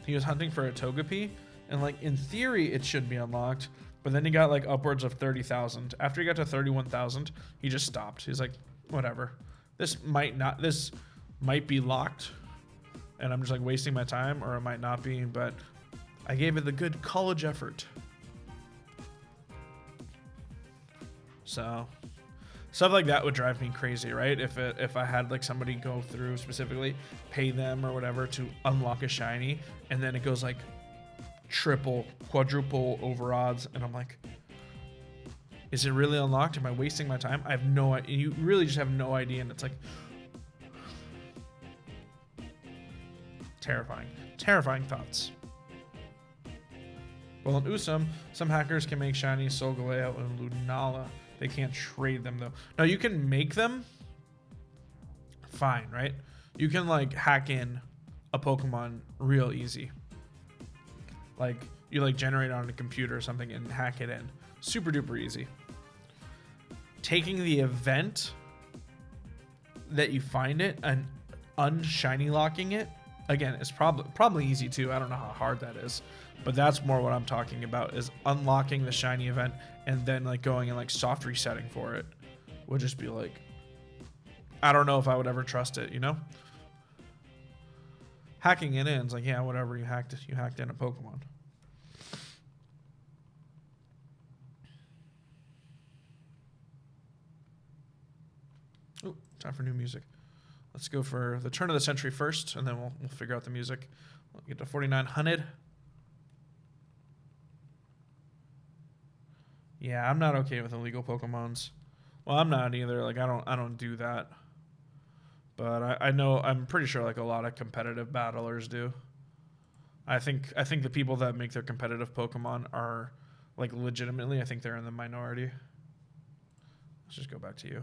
he was hunting for a Togepi, and like in theory it should be unlocked, but then he got like upwards of 30,000. After he got to 31,000, he just stopped. He's like, whatever. This might be locked, and I'm just like wasting my time, or it might not be, but I gave it the good college effort. So stuff like that would drive me crazy, right? If I had like somebody go through specifically, pay them or whatever to unlock a shiny, and then it goes like triple, quadruple over odds, and I'm like, is it really unlocked? Am I wasting my time? I have no idea. You really just have no idea, and it's like terrifying thoughts. Well, in Usum, some hackers can make shiny Solgaleo and Lunala. They can't trade them though. No, you can make them. Fine, right? You can like hack in a Pokemon real easy. Like you like generate it on a computer or something and hack it in. Super duper easy. Taking the event that you find it and unshiny locking it, again, it's probably easy too. I don't know how hard that is, but that's more what I'm talking about, is unlocking the shiny event and then like going and like soft resetting for it would just be like, I don't know if I would ever trust it, you know? Hacking it in, it's like, yeah, whatever, you hacked in a Pokemon. Ooh, time for new music. Let's go for the turn of the century first, and then we'll figure out the music. We'll get to 4900. Yeah, I'm not okay with illegal Pokemons. Well, I'm not either. Like, I don't do that. But I know, I'm pretty sure like a lot of competitive battlers do. I think the people that make their competitive Pokemon are like legitimately, I think they're in the minority. Let's just go back to you.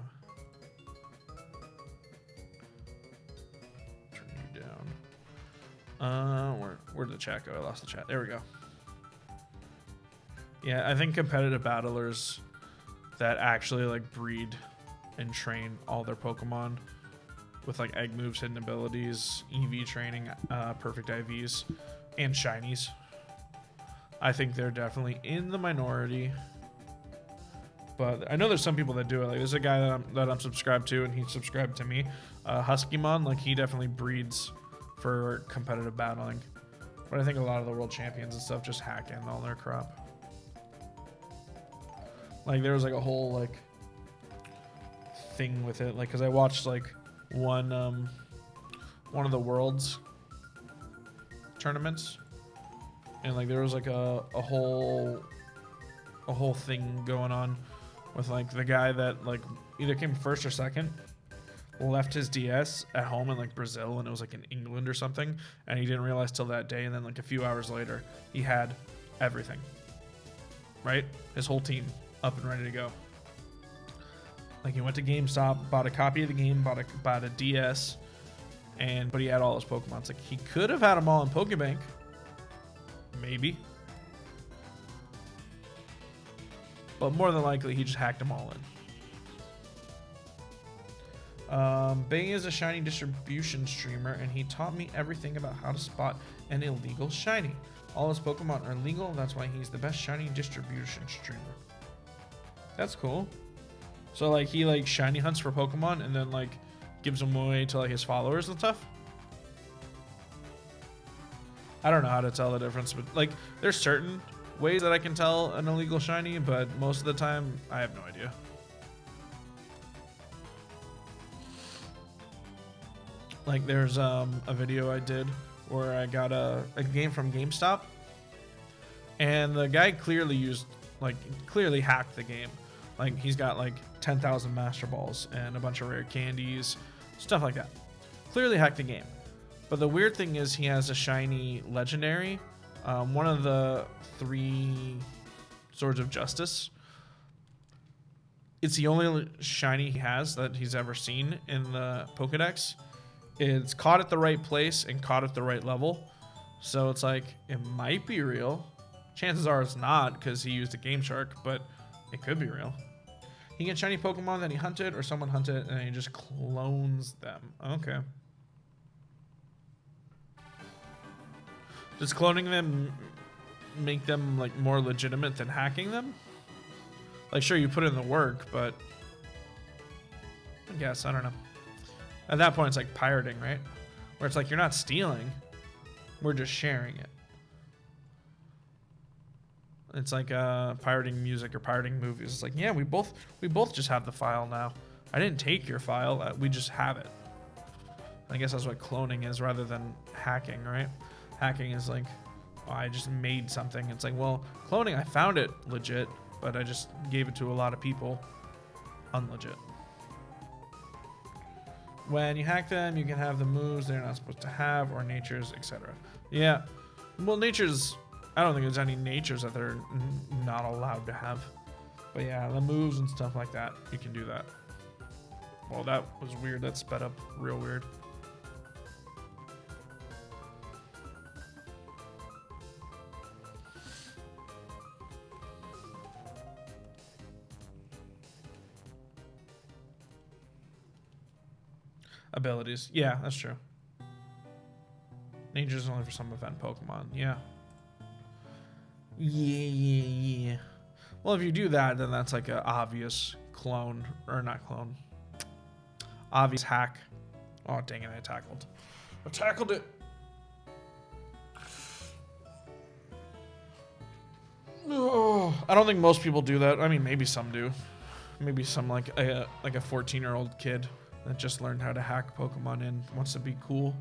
Turn you down. Where'd the chat go? I lost the chat. There we go. Yeah, I think competitive battlers that actually like breed and train all their Pokemon with like egg moves, hidden abilities, EV training, perfect IVs, and shinies. I think they're definitely in the minority. But I know there's some people that do it. Like there's a guy that I'm subscribed to, and he's subscribed to me. Huskymon, like he definitely breeds for competitive battling. But I think a lot of the world champions and stuff just hack in all their crap. Like there was like a whole like thing with it, like because I watched like one of the world's tournaments, and like there was like a whole thing going on with like the guy that like either came first or second, left his DS at home in like Brazil, and it was like in England or something, and he didn't realize till that day, and then like a few hours later he had everything, right? His whole team up and ready to go. Like he went to GameStop, bought a copy of the game, bought a DS, but he had all his Pokemon. It's like he could have had them all in Pokebank, maybe, but more than likely he just hacked them all in. Bay is a shiny distribution streamer, and he taught me everything about how to spot an illegal shiny. All his Pokemon are legal, that's why he's the best shiny distribution streamer. That's cool. So like he like shiny hunts for Pokemon and then like gives them away to like his followers and stuff. I don't know how to tell the difference, but like there's certain ways that I can tell an illegal shiny, but most of the time I have no idea. Like there's a video I did where I got a game from GameStop, and the guy clearly hacked the game. Like he's got like 10,000 Master Balls and a bunch of rare candies, stuff like that. Clearly hacked the game. But the weird thing is he has a shiny legendary, one of the 3 Swords of Justice. It's the only shiny he has that he's ever seen in the Pokedex. It's caught at the right place and caught at the right level. So it's like, it might be real. Chances are it's not because he used a Game Shark, but it could be real. He gets shiny Pokemon that he hunted or someone hunted, and he just clones them. Okay. Does cloning them make them like more legitimate than hacking them? Like sure, you put in the work, but I guess, I don't know. At that point, it's like pirating, right? Where it's like you're not stealing, we're just sharing it. It's like pirating music or pirating movies. It's like, yeah, we both just have the file now. I didn't take your file, we just have it. I guess that's what cloning is rather than hacking, right? Hacking is like, oh, I just made something. It's like, well, cloning, I found it legit, but I just gave it to a lot of people unlegit. When you hack them, you can have the moves they're not supposed to have, or natures, etc. Yeah, well, natures, I don't think there's any natures that they're not allowed to have. But yeah, the moves and stuff like that, you can do that. Well, that was weird. That sped up real weird. Abilities. Yeah, that's true. Nature's only for some event Pokemon. Yeah. Yeah. Well, if you do that, then that's like an obvious clone. Or not clone. Obvious hack. Oh, dang it. I tackled it. Oh, I don't think most people do that. I mean, maybe some do. Maybe some like a 14-year-old kid that just learned how to hack Pokemon in wants to be cool.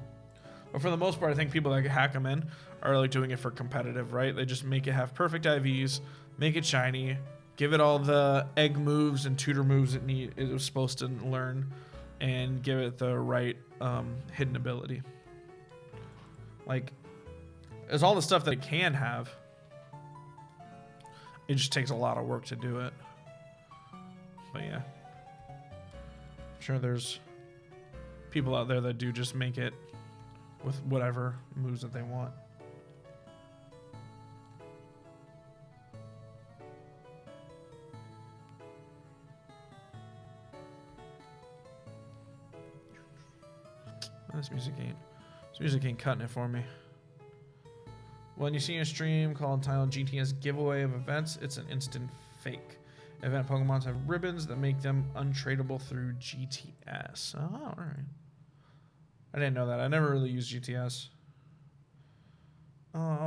But for the most part, I think people that hack them in are like doing it for competitive, right? They just make it have perfect IVs, make it shiny, give it all the egg moves and tutor moves it was supposed to learn, and give it the right hidden ability. Like, there's all the stuff that it can have. It just takes a lot of work to do it. But yeah. I'm sure there's people out there that do just make it with whatever moves that they want. This music ain't cutting it for me. When you see a stream called titled GTS giveaway of events, it's an instant fake. Event Pokemons have ribbons that make them untradeable through GTS. Oh, alright. I didn't know that. I never really used GTS. Let's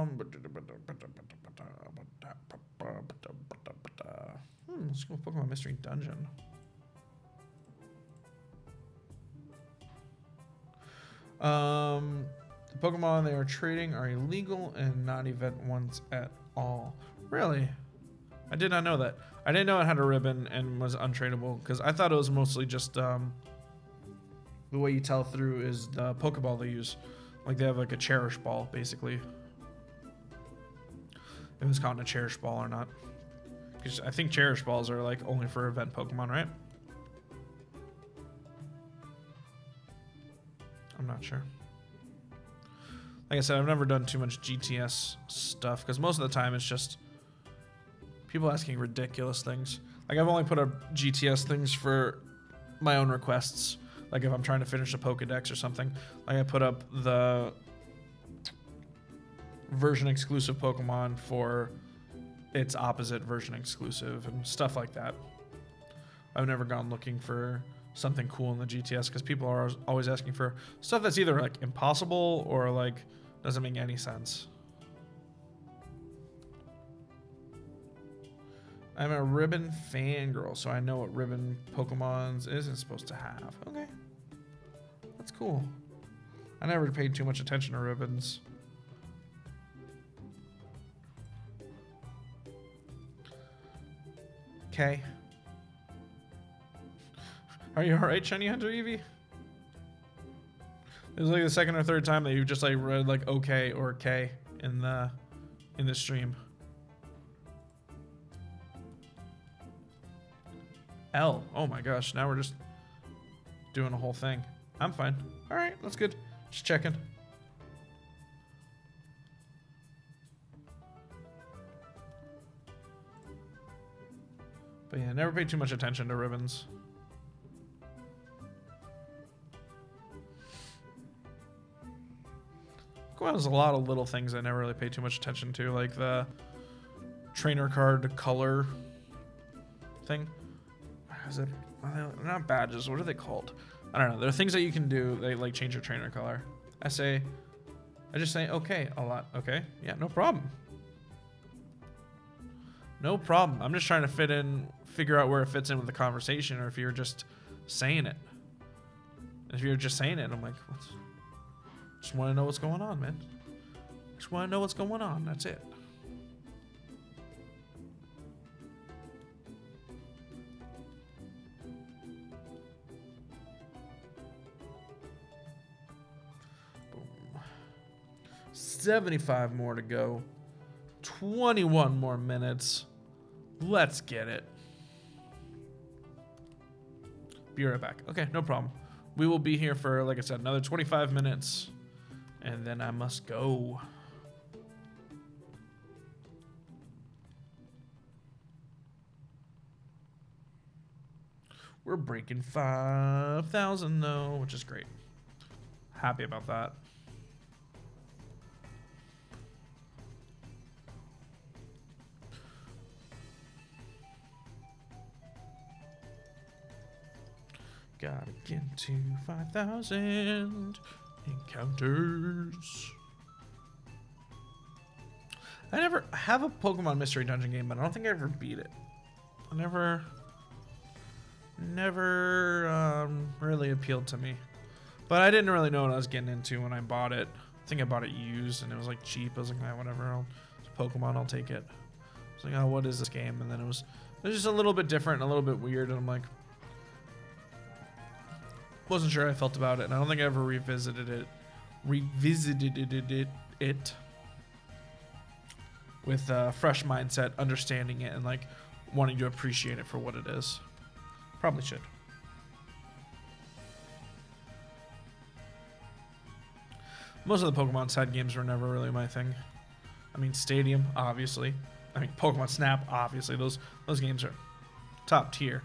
go Pokemon Mystery Dungeon. The Pokemon they are trading are illegal and not event ones at all. Really? I did not know that. I didn't know it had a ribbon and was untradeable because I thought it was mostly just the way you tell through is the Pokeball they use. Like they have like a Cherish Ball basically. If it's called a Cherish Ball or not. Because I think Cherish Balls are like only for event Pokemon, right? I'm not sure. Like I said, I've never done too much GTS stuff because most of the time it's just people asking ridiculous things. Like I've only put up GTS things for my own requests. Like if I'm trying to finish a Pokedex or something, like I put up the version exclusive Pokemon for its opposite version exclusive and stuff like that. I've never gone looking for something cool in the GTS because people are always asking for stuff that's either like impossible or like doesn't make any sense. I'm a ribbon fangirl, so I know what ribbon Pokemons isn't supposed to have. Okay. That's cool. I never paid too much attention to ribbons. Okay. Are you alright, Shiny Hunter Eevee? It was like the second or third time that you just like read like okay or K in the stream. L. Oh my gosh, now we're just doing a whole thing. I'm fine. Alright, that's good. Just checking. But yeah, never paid too much attention to ribbons. Well, there's a lot of little things I never really paid too much attention to, like the trainer card color thing. Is it not badges? What are they called? I don't know. There are things that you can do. They like change your trainer color. I just say okay a lot. Okay, yeah, no problem. No problem. I'm just trying to figure out where it fits in with the conversation, or if you're just saying it. If you're just saying it, I'm like, just want to know what's going on, man. Just want to know what's going on. That's it. Boom. 75 more to go. 21 more minutes. Let's get it. Be right back. Okay, no problem. We will be here for, like I said, another 25 minutes. And then I must go. We're breaking 5,000 though, which is great. Happy about that. Gotta get to 5,000 encounters. I never have a Pokemon Mystery Dungeon game, but I don't think I ever beat it. I never really appealed to me. But I didn't really know what I was getting into when I bought it. I think I bought it used and it was like cheap. I was like, nah, whatever, it's Pokemon, I'll take it. I was like, oh, what is this game? And then it was just a little bit different and a little bit weird, and I'm like, wasn't sure how I felt about it, and I don't think I ever revisited it with a fresh mindset, understanding it and like wanting to appreciate it for what it is. Probably should. Most of the Pokemon side games were never really my thing. I mean, Stadium, obviously. I mean, Pokemon Snap, obviously. Those games are top tier.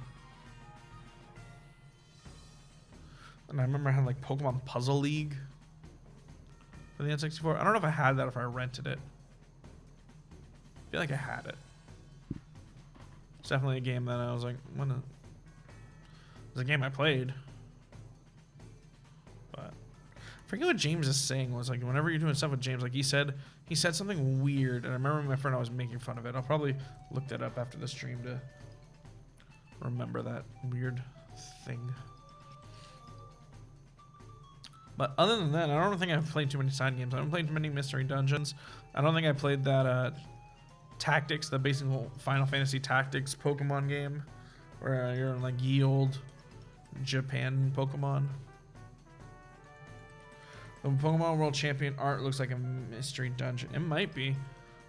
And I remember I had like Pokemon Puzzle League for the N64. I don't know if I had that or if I rented it. I feel like I had it. It's definitely a game that I was like, it was a game I played. But I forget what James is saying. Was like, whenever you're doing stuff with James, like he said something weird, and I remember my friend, I was making fun of it. I'll probably look that up after the stream to remember that weird thing. But other than that, I don't think I've played too many side games. I haven't played too many Mystery Dungeons. I don't think I played that Tactics, the basic Final Fantasy Tactics Pokemon game, where you're in like ye old Japan Pokemon. The Pokemon World Champion art looks like a Mystery Dungeon. It might be.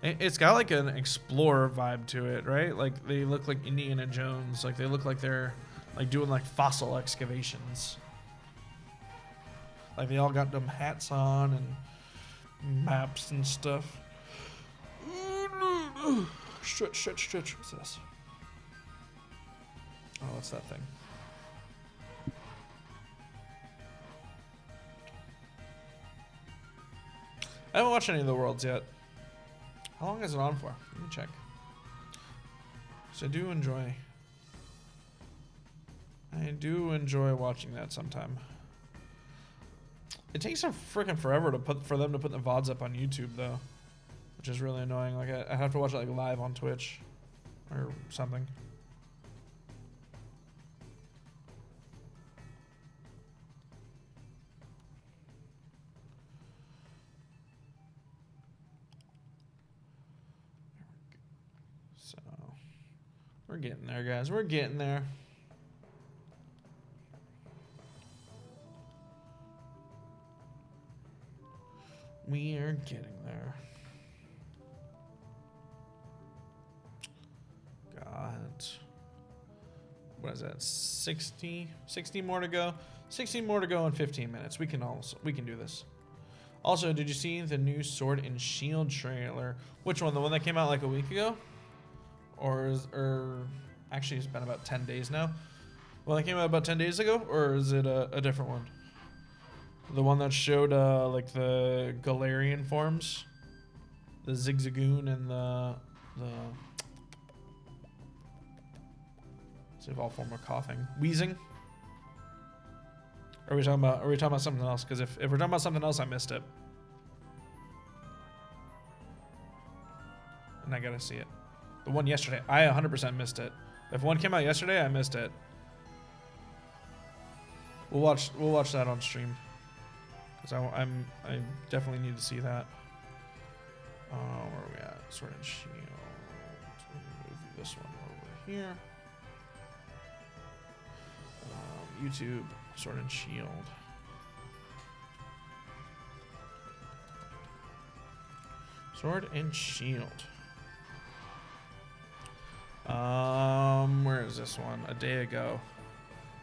It's got like an explorer vibe to it, right? Like they look like Indiana Jones. Like they look like they're like doing like fossil excavations. Like they all got them hats on and maps and stuff. Stretch. What's this? Oh, what's that thing? I haven't watched any of the worlds yet. How long is it on for? Let me check. So I do enjoy watching that sometime. It takes them freaking forever for them to put the VODs up on YouTube though, which is really annoying. Like I have to watch it like live on Twitch or something. So we're getting there, guys. We're getting there. We are getting there. God. What is that? 60 more to go. 60 more to go in 15 minutes. We can do this. Also, did you see the new Sword and Shield trailer? Which one? The one that came out like a week ago? Or actually it's been about 10 days now. Well, that came out about 10 days ago, or is it a different one? The one that showed like the Galarian forms, the Zigzagoon and the see if all form of coughing, wheezing. Are we talking about something else? Because if we're talking about something else, I missed it, and I gotta see it. The one yesterday, I 100% missed it. If one came out yesterday, I missed it. We'll watch that on stream. Because I definitely need to see that. Where are we at? Sword and Shield. Move this one over here. YouTube, Sword and Shield. Sword and Shield. Where is this one? A day ago.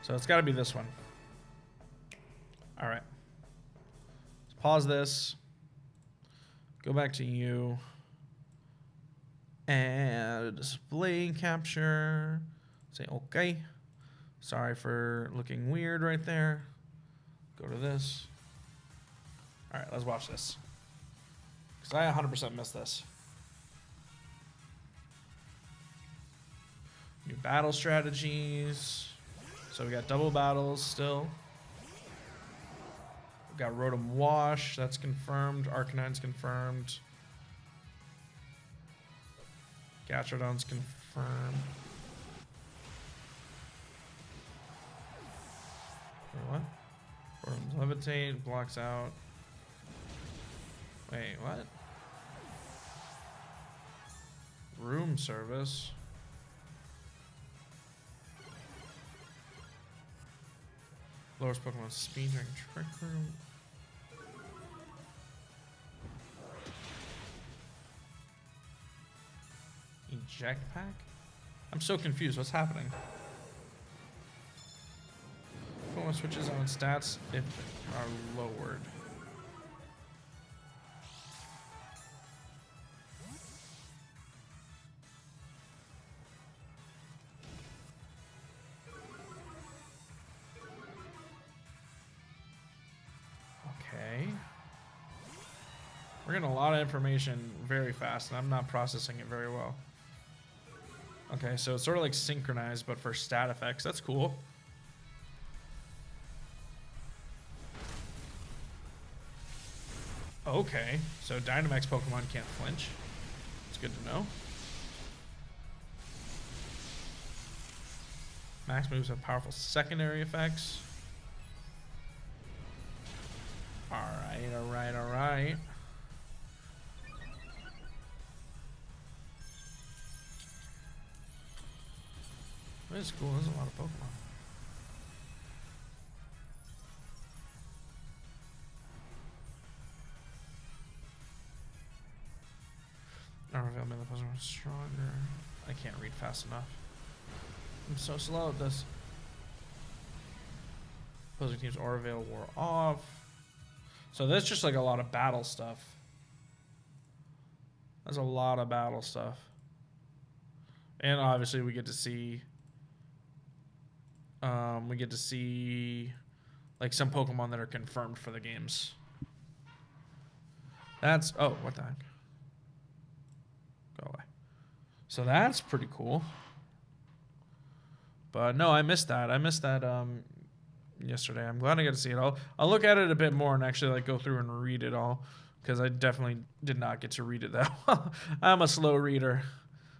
So it's got to be this one. All right. Pause this, go back to you, and display capture, say okay. Sorry for looking weird right there. Go to this. All right, let's watch this, because I 100% missed this. New battle strategies. So we got double battles still. Got Rotom Wash, that's confirmed. Arcanine's confirmed. Gastrodon's confirmed. What? Levitate, blocks out. Wait, what? Room service. Lowers Pokemon speed during Trick Room. Eject pack? I'm so confused. What's happening? Pokemon switches on stats if are lowered. Okay. We're getting a lot of information very fast, and I'm not processing it very well. Okay, so it's sort of like synchronized, but for stat effects. That's cool. Okay, so Dynamax Pokemon can't flinch. It's good to know. Max moves have powerful secondary effects. Alright, alright, alright. That's cool. There's a lot of Pokemon. Armavel made the Pokemon stronger. I can't read fast enough. I'm so slow at this. Opposing team's Aurorvale wore off. So that's just like a lot of battle stuff. That's a lot of battle stuff. And obviously we get to see like some Pokemon that are confirmed for the games. That's what the heck? Go away. So that's pretty cool. But no, I missed that. I missed that yesterday. I'm glad I got to see it all. I'll look at it a bit more and actually like go through and read it all, because I definitely did not get to read it that well. I'm a slow reader,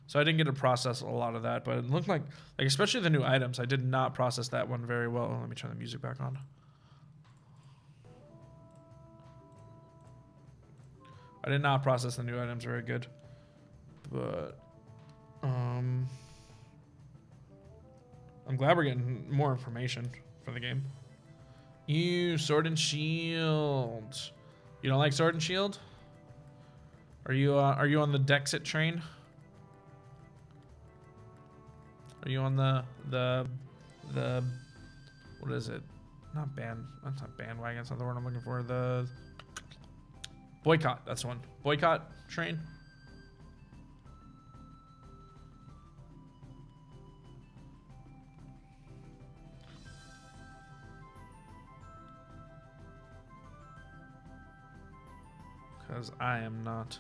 so I didn't get to process a lot of that. But it looked like especially the new items, I did not process that one very well. Let me turn the music back on. I did not process the new items very good, but I'm glad we're getting more information for the game. Sword and Shield. You don't like Sword and Shield? Are you on the Dexit train? Are you on the what is it? That's not bandwagon. That's not the word I'm looking for. The boycott. That's one. Boycott train. Because I am not.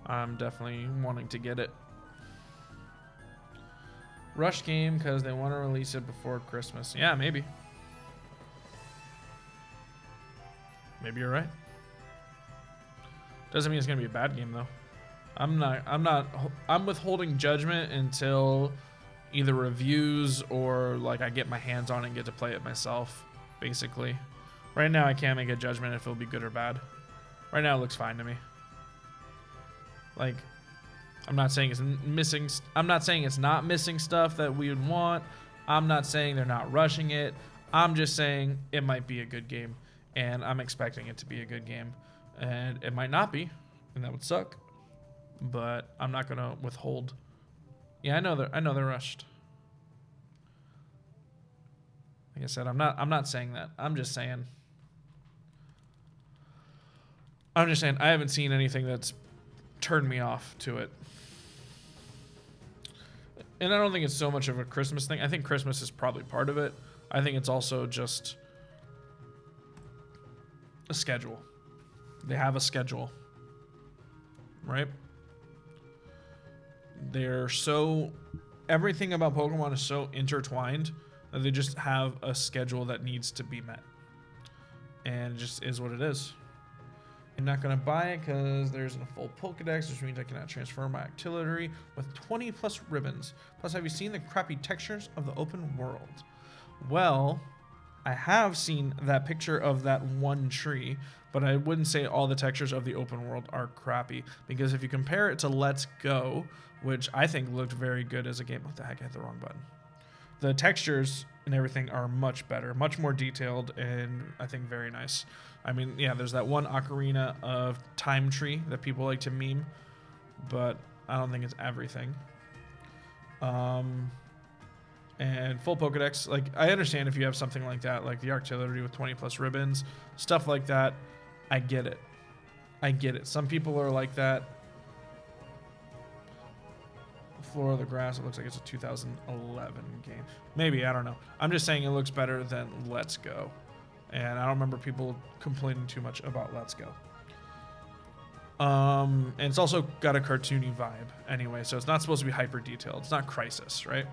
I'm definitely wanting to get it. Rush game because they want to release it before Christmas. Yeah, maybe. Maybe you're right. Doesn't mean it's gonna be a bad game though. I'm withholding judgment until either reviews or like I get my hands on it and get to play it myself, basically. Right now I can't make a judgment if it'll be good or bad. Right now it looks fine to me. Like, I'm not saying it's missing. I'm not saying it's not missing stuff that we would want. I'm not saying they're not rushing it. I'm just saying it might be a good game, and I'm expecting it to be a good game, and it might not be, and that would suck. But I'm not gonna withhold. Yeah, I know they're rushed. Like I said, I'm not saying that. I'm just saying I haven't seen anything that's turned me off to it. And I don't think it's so much of a Christmas thing. I think Christmas is probably part of it. I think it's also just a schedule. They have a schedule, right? Everything about Pokemon is so intertwined that they just have a schedule that needs to be met. And it just is what it is. I'm not going to buy it because there isn't a full Pokedex, which means I cannot transfer my artillery with 20 plus ribbons. Plus, have you seen the crappy textures of the open world? Well, I have seen that picture of that one tree, but I wouldn't say all the textures of the open world are crappy, because if you compare it to Let's Go, which I think looked very good as a game. What the heck, I hit the wrong button. The textures and everything are much better, much more detailed, and I think very nice. I mean, yeah, there's that one Ocarina of Time tree that people like to meme, but I don't think it's everything. And full Pokedex, like, I understand if you have something like that, like the Artillery with 20 plus ribbons, stuff like that. I get it. I get it. Some people are like that. Floor of the Grass, it looks like it's a 2011 game. Maybe, I don't know. I'm just saying it looks better than Let's Go. And I don't remember people complaining too much about Let's Go. And it's also got a cartoony vibe anyway, so it's not supposed to be hyper detailed. It's not Crisis, right?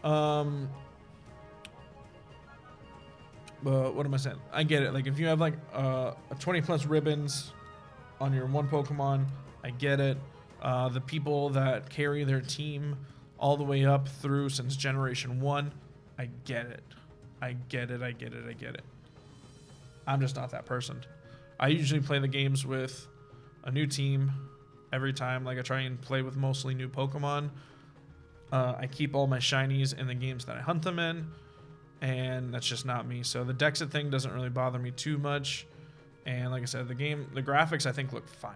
But what am I saying? I get it. Like, if you have like a 20 plus ribbons on your one Pokemon, I get it. The people that carry their team all the way up through since Generation 1, I get it. I get it. I get it. I get it. I'm just not that person. I usually play the games with a new team every time. Like, I try and play with mostly new Pokemon. I keep all my shinies in the games that I hunt them in, and that's just not me. So the Dexit thing doesn't really bother me too much. And like I said, the graphics I think look fine.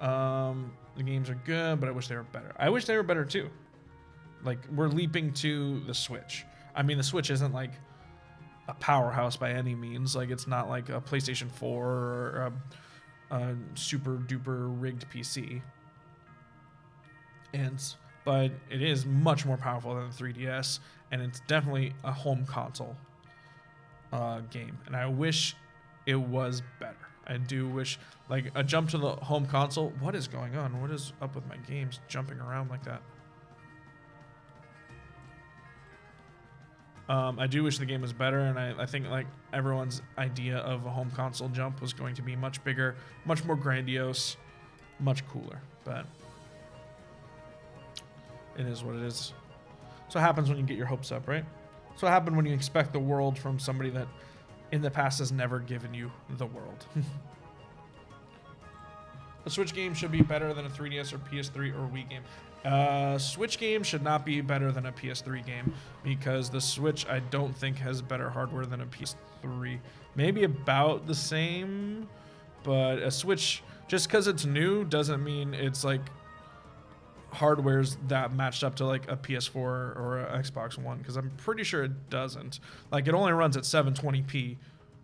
The games are good, but I wish they were better. I wish they were better too. Like, we're leaping to the Switch. I mean, the Switch isn't like a powerhouse by any means. Like, it's not like a PlayStation 4 or a super duper rigged PC. But it is much more powerful than the 3DS, and it's definitely a home console game. And I wish it was better. I do wish, like, a jump to the home console. What is going on? What is up with my games jumping around like that? I do wish the game was better, and I think, like, everyone's idea of a home console jump was going to be much bigger, much more grandiose, much cooler. But it is what it is. So what happens when you get your hopes up, right? So what happens when you expect the world from somebody that in the past has never given you the world. A Switch game should be better than a 3DS or PS3 or Wii game. Switch game should not be better than a PS3 game, because the Switch, I don't think, has better hardware than a PS3. Maybe about the same, but a Switch, just because it's new doesn't mean it's like hardware's that matched up to like a PS4 or a Xbox One, because I'm pretty sure it doesn't. Like, it only runs at 720p,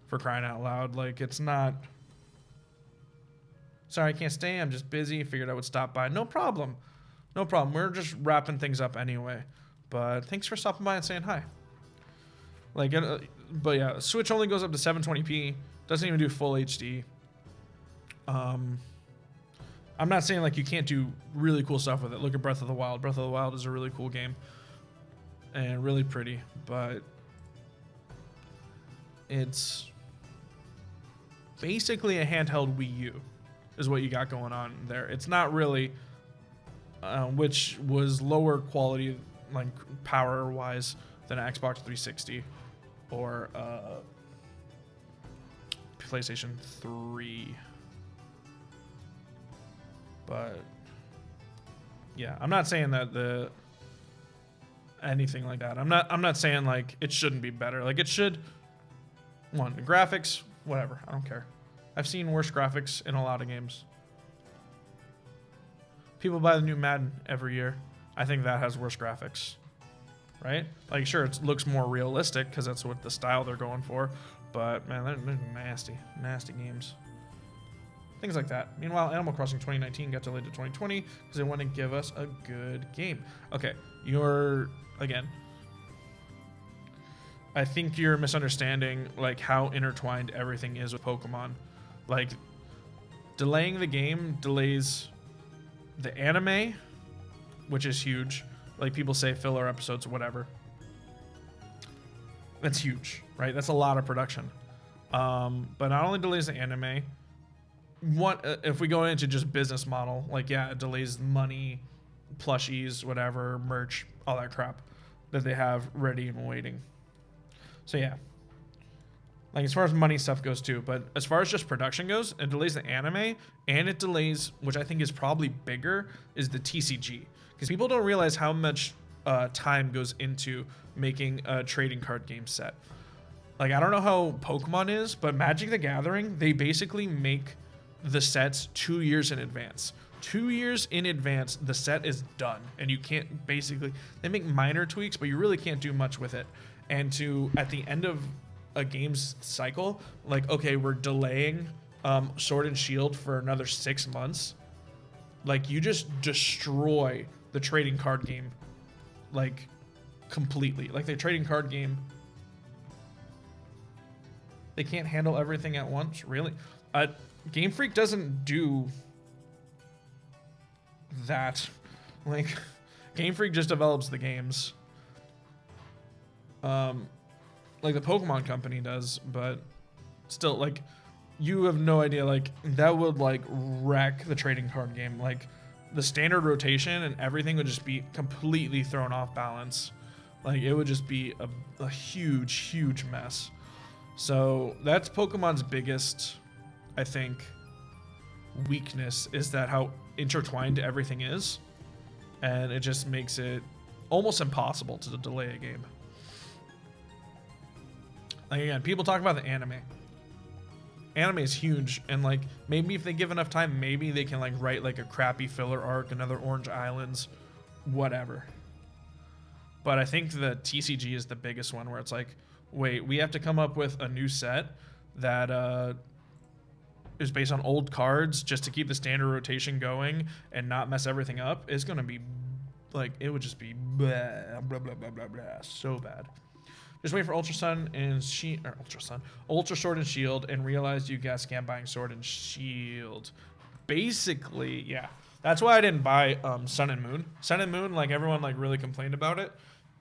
for crying out loud. Like, it's not... Sorry, I can't stay. I'm just busy. Figured I would stop by. No problem. No problem. We're just wrapping things up anyway. But thanks for stopping by and saying hi. Like, but yeah, Switch only goes up to 720p. Doesn't even do full HD. I'm not saying like you can't do really cool stuff with it. Look at Breath of the Wild. Breath of the Wild is a really cool game and really pretty, but it's basically a handheld Wii U is what you got going on there. It's not really, which was lower quality, like power wise, than an Xbox 360 or PlayStation 3. But yeah, I'm not saying that anything like that. I'm not saying like it shouldn't be better. Like, it should. The graphics, whatever. I don't care. I've seen worse graphics in a lot of games. People buy the new Madden every year. I think that has worse graphics, right? Like, sure, it looks more realistic because that's what the style they're going for. But man, they're nasty games. Things like that. Meanwhile, Animal Crossing 2019 got delayed to 2020 because they want to give us a good game. Okay, I think you're misunderstanding like how intertwined everything is with Pokemon. Like, delaying the game delays the anime, which is huge. Like, people say filler episodes or whatever. That's huge, right? That's a lot of production. But not only delays the anime, if we go into just business model, like, yeah, it delays money, plushies, whatever, merch, all that crap. that they have ready and waiting. So yeah. Like as far as money stuff goes too, but as far as just production goes, it delays the anime and it delays, which I think is probably bigger, is the TCG. Because people don't realize how much time goes into making a trading card game set. Like I don't know how Pokemon is, but Magic the Gathering, they basically make the sets 2 years in advance. 2 years in advance, the set is done. And you can't basically, they make minor tweaks, but you really can't do much with it. And to, at the end of a game's cycle, like, okay, we're delaying Sword and Shield for another 6 months. Like, you just destroy the trading card game, like, completely. Like, the trading card game, they can't handle everything at once, really. Game Freak doesn't do that. Like, Game Freak just develops the games. Like the Pokemon company does, but still, like, you have no idea, like, that would, like, wreck the trading card game. Like, the standard rotation and everything would just be completely thrown off balance. Like, it would just be a huge, huge mess. So, that's Pokemon's biggest, I think, weakness, is that how intertwined everything is. And it just makes it almost impossible to delay a game. Like, again, people talk about the anime. Anime is huge, and like maybe if they give enough time, maybe they can like write like a crappy filler arc, another Orange Islands, whatever. But I think the TCG is the biggest one, where it's like, wait, we have to come up with a new set that is based on old cards just to keep the standard rotation going and not mess everything up. It's gonna be like, it would just be blah, blah, blah, blah, blah, blah, so bad. Just wait for Ultra Sword and Shield and realize you got scammed buying Sword and Shield. Basically, yeah. That's why I didn't buy Sun and Moon. Sun and Moon, like, everyone like really complained about it,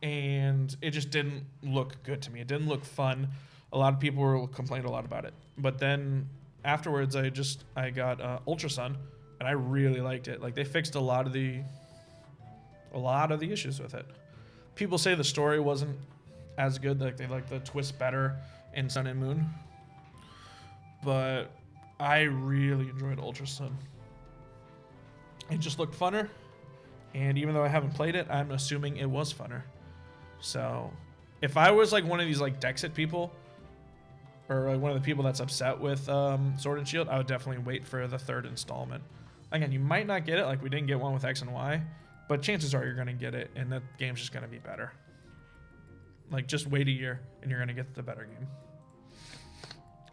and it just didn't look good to me. It didn't look fun. A lot of people were complaining a lot about it. But then afterwards, I got Ultra Sun, and I really liked it. Like, they fixed a lot of the issues with it. People say the story wasn't as good, like they like the twist better in Sun and Moon, but I really enjoyed Ultra Sun. It just looked funner, and even though I haven't played it, I'm assuming it was funner. So if I was like one of these like Dexit people, or like one of the people that's upset with Sword and Shield, I would definitely wait for the third installment. Again, you might not get it, like we didn't get one with X and Y, but chances are you're gonna get it, and that game's just gonna be better. Like, just wait a year, and you're going to get the better game.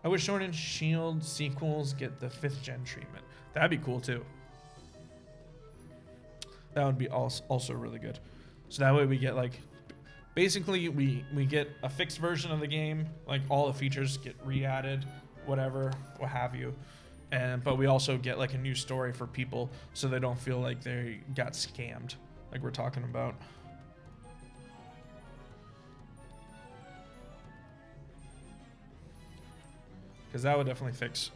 I wish Sword and Shield sequels get the 5th gen treatment. That'd be cool, too. That would be also really good. So that way we get, like, basically we get a fixed version of the game. Like, all the features get re-added, whatever, what have you. But we also get, like, a new story for people so they don't feel like they got scammed, like we're talking about. Because that would definitely that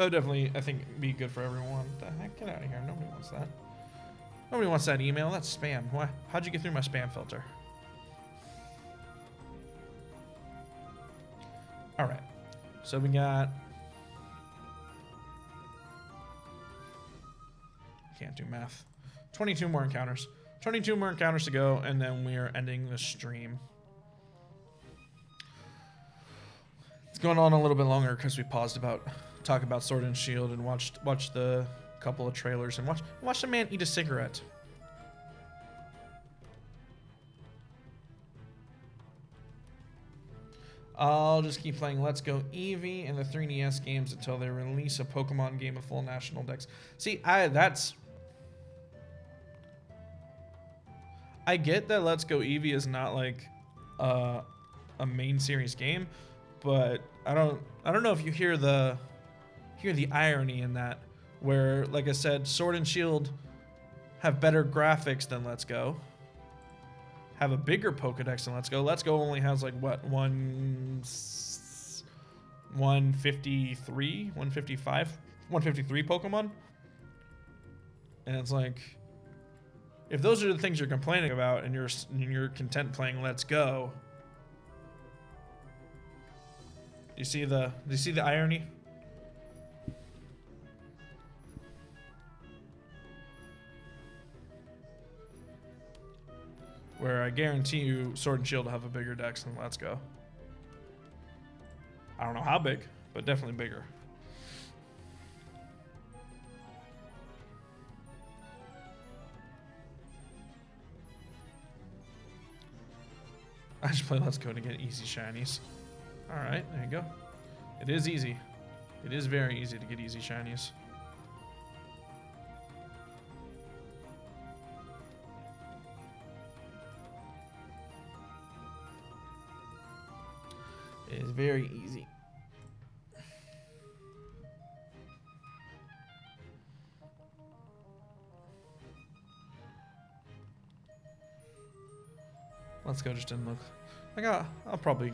would definitely, I think, be good for everyone. What the heck? Get out of here. Nobody wants that. Nobody wants that email. That's spam. Why? How'd you get through my spam filter? All right. So we got... Can't do math. 22 more encounters. 22 more encounters to go, and then we are ending the stream. It's going on a little bit longer because we paused talk about Sword and Shield and watched the couple of trailers and watch a man eat a cigarette. I'll just keep playing Let's Go Eevee and the 3DS games until they release a Pokemon game of full national decks. See, I get that Let's Go Eevee is not like a main series game, but I don't know if you hear the irony in that, where, like I said, Sword and Shield have better graphics than Let's Go, have a bigger Pokedex than Let's Go. Let's Go only has like what, 153, 153 Pokemon, and it's like, if those are the things you're complaining about and you're content playing Let's Go, do you see the irony? Where I guarantee you Sword and Shield will have a bigger dex than Let's Go. I don't know how big, but definitely bigger. I just play Let's Go to get easy shinies. Alright, there you go. It is easy. It is very easy to get easy shinies. It is very easy. Let's Go just didn't look like I'll probably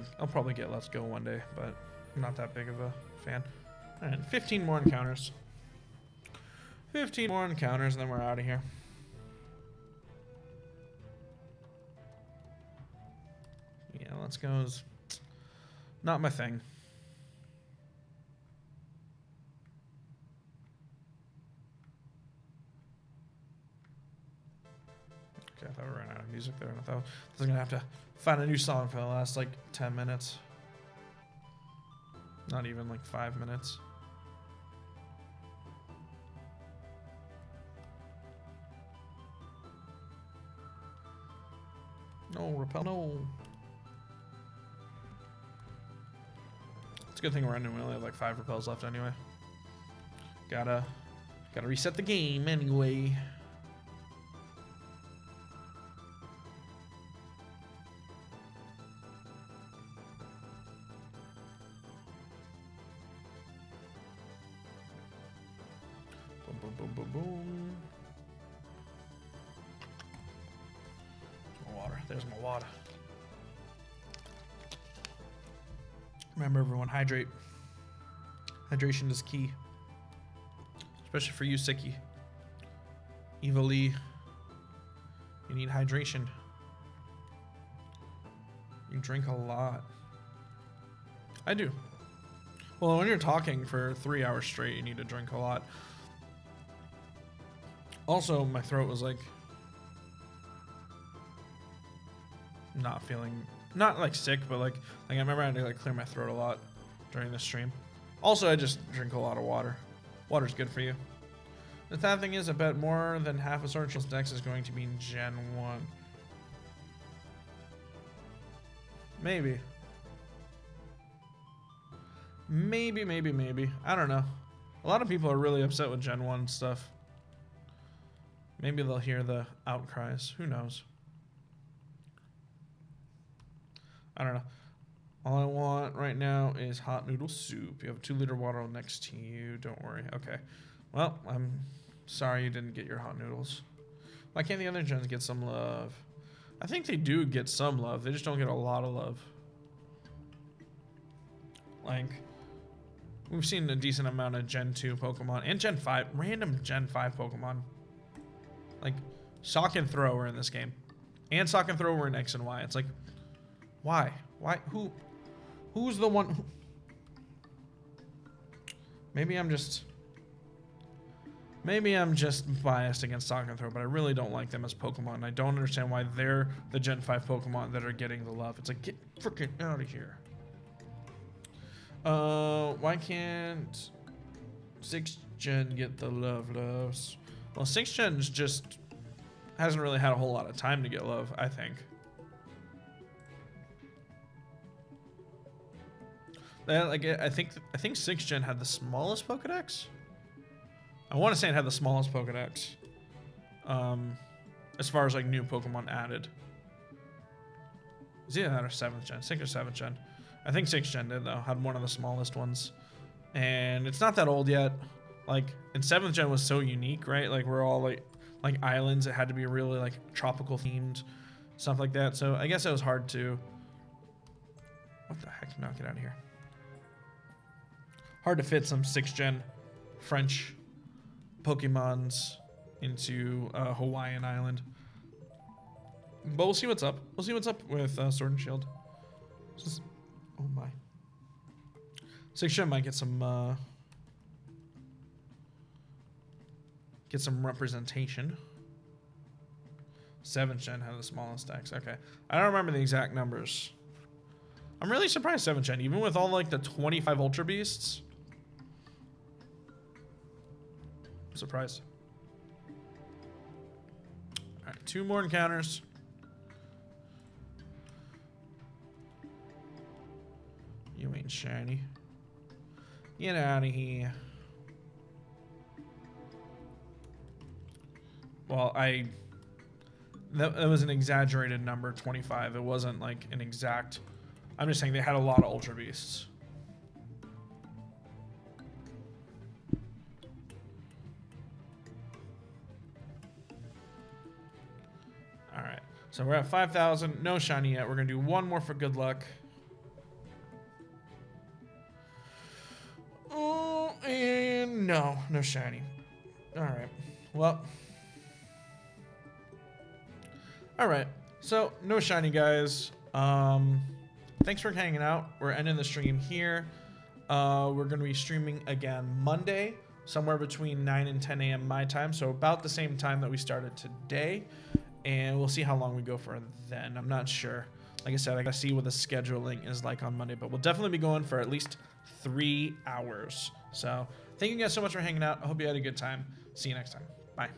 get Let's Go one day, but I'm not that big of a fan. Alright, 15 more encounters. 15 more encounters and then we're out of here. Yeah, Let's Go's not my thing. Okay, I thought we ran out of music there, and I thought I was gonna have to find a new song for the last like 10 minutes. Not even like 5 minutes. No, repel, no. It's a good thing we're ending. We only have like 5 repels left anyway. Gotta reset the game anyway. Boom, boom, boom, boom, boom. There's my water. There's my water. Remember, everyone, hydrate. Hydration is key. Especially for you, Sicky. Eva Lee. You need hydration. You drink a lot. I do. Well, when you're talking for 3 hours straight, you need to drink a lot. Also, my throat was like not feeling, not like sick, but like I remember I had to like clear my throat a lot during the stream. Also, I just drink a lot of water. Water's good for you. The sad thing is, I bet more than half of Sword and Shield's decks is going to be in Gen 1. Maybe. Maybe. I don't know. A lot of people are really upset with Gen 1 stuff. Maybe they'll hear the outcries. Who knows? I don't know. All I want right now is hot noodle soup. You have a 2-liter water next to you. Don't worry. Okay. Well, I'm sorry you didn't get your hot noodles. Why can't the other gens get some love? I think they do get some love. They just don't get a lot of love. Like, we've seen a decent amount of Gen 2 Pokemon and Gen 5, random Gen 5 Pokemon. Like, Sock and Throw were in this game. And Sock and Throw were in X and Y. It's like, why? Why? Who's the one? Maybe I'm just biased against Sock and Throw, but I really don't like them as Pokemon. I don't understand why they're the Gen 5 Pokemon that are getting the love. It's like, get freaking out of here. Why can't 6th Gen get the loves? Well, 6th Gen's just hasn't really had a whole lot of time to get love, I think. Like, I think 6th Gen had the smallest Pokedex. I want to say it had the smallest Pokedex. As far as like new Pokemon added. It's either that or 7th Gen, 6th or 7th Gen. I think 6th Gen did though, had one of the smallest ones. And it's not that old yet. Like, and 7th Gen was so unique, right? Like, we're all like islands. It had to be really like tropical themed, stuff like that. So I guess it was hard to. What the heck? No, get out of here. Hard to fit some 6th Gen French Pokemons into a Hawaiian island. But we'll see what's up. We'll see what's up with Sword and Shield. Oh my. 6 gen might get some representation. 7th gen had the smallest stacks. Okay. I don't remember the exact numbers. I'm really surprised 7th gen, even with all like the 25 Ultra Beasts. I'm surprised. Alright, 2 more encounters. You ain't shiny. Get out of here. Well, that was an exaggerated number, 25. It wasn't like an exact. I'm just saying they had a lot of Ultra Beasts. All right, so we're at 5,000. No shiny yet. We're gonna do one more for good luck. Oh, and no shiny. All right. Well. All right. So no shiny, guys. Thanks for hanging out. We're ending the stream here. We're gonna be streaming again Monday, somewhere between 9 and 10 a.m. my time. So about the same time that we started today. And we'll see how long we go for then. I'm not sure. Like I said, I gotta see what the scheduling is like on Monday, but we'll definitely be going for at least 3 hours. So thank you guys so much for hanging out. I hope you had a good time. See you next time. Bye.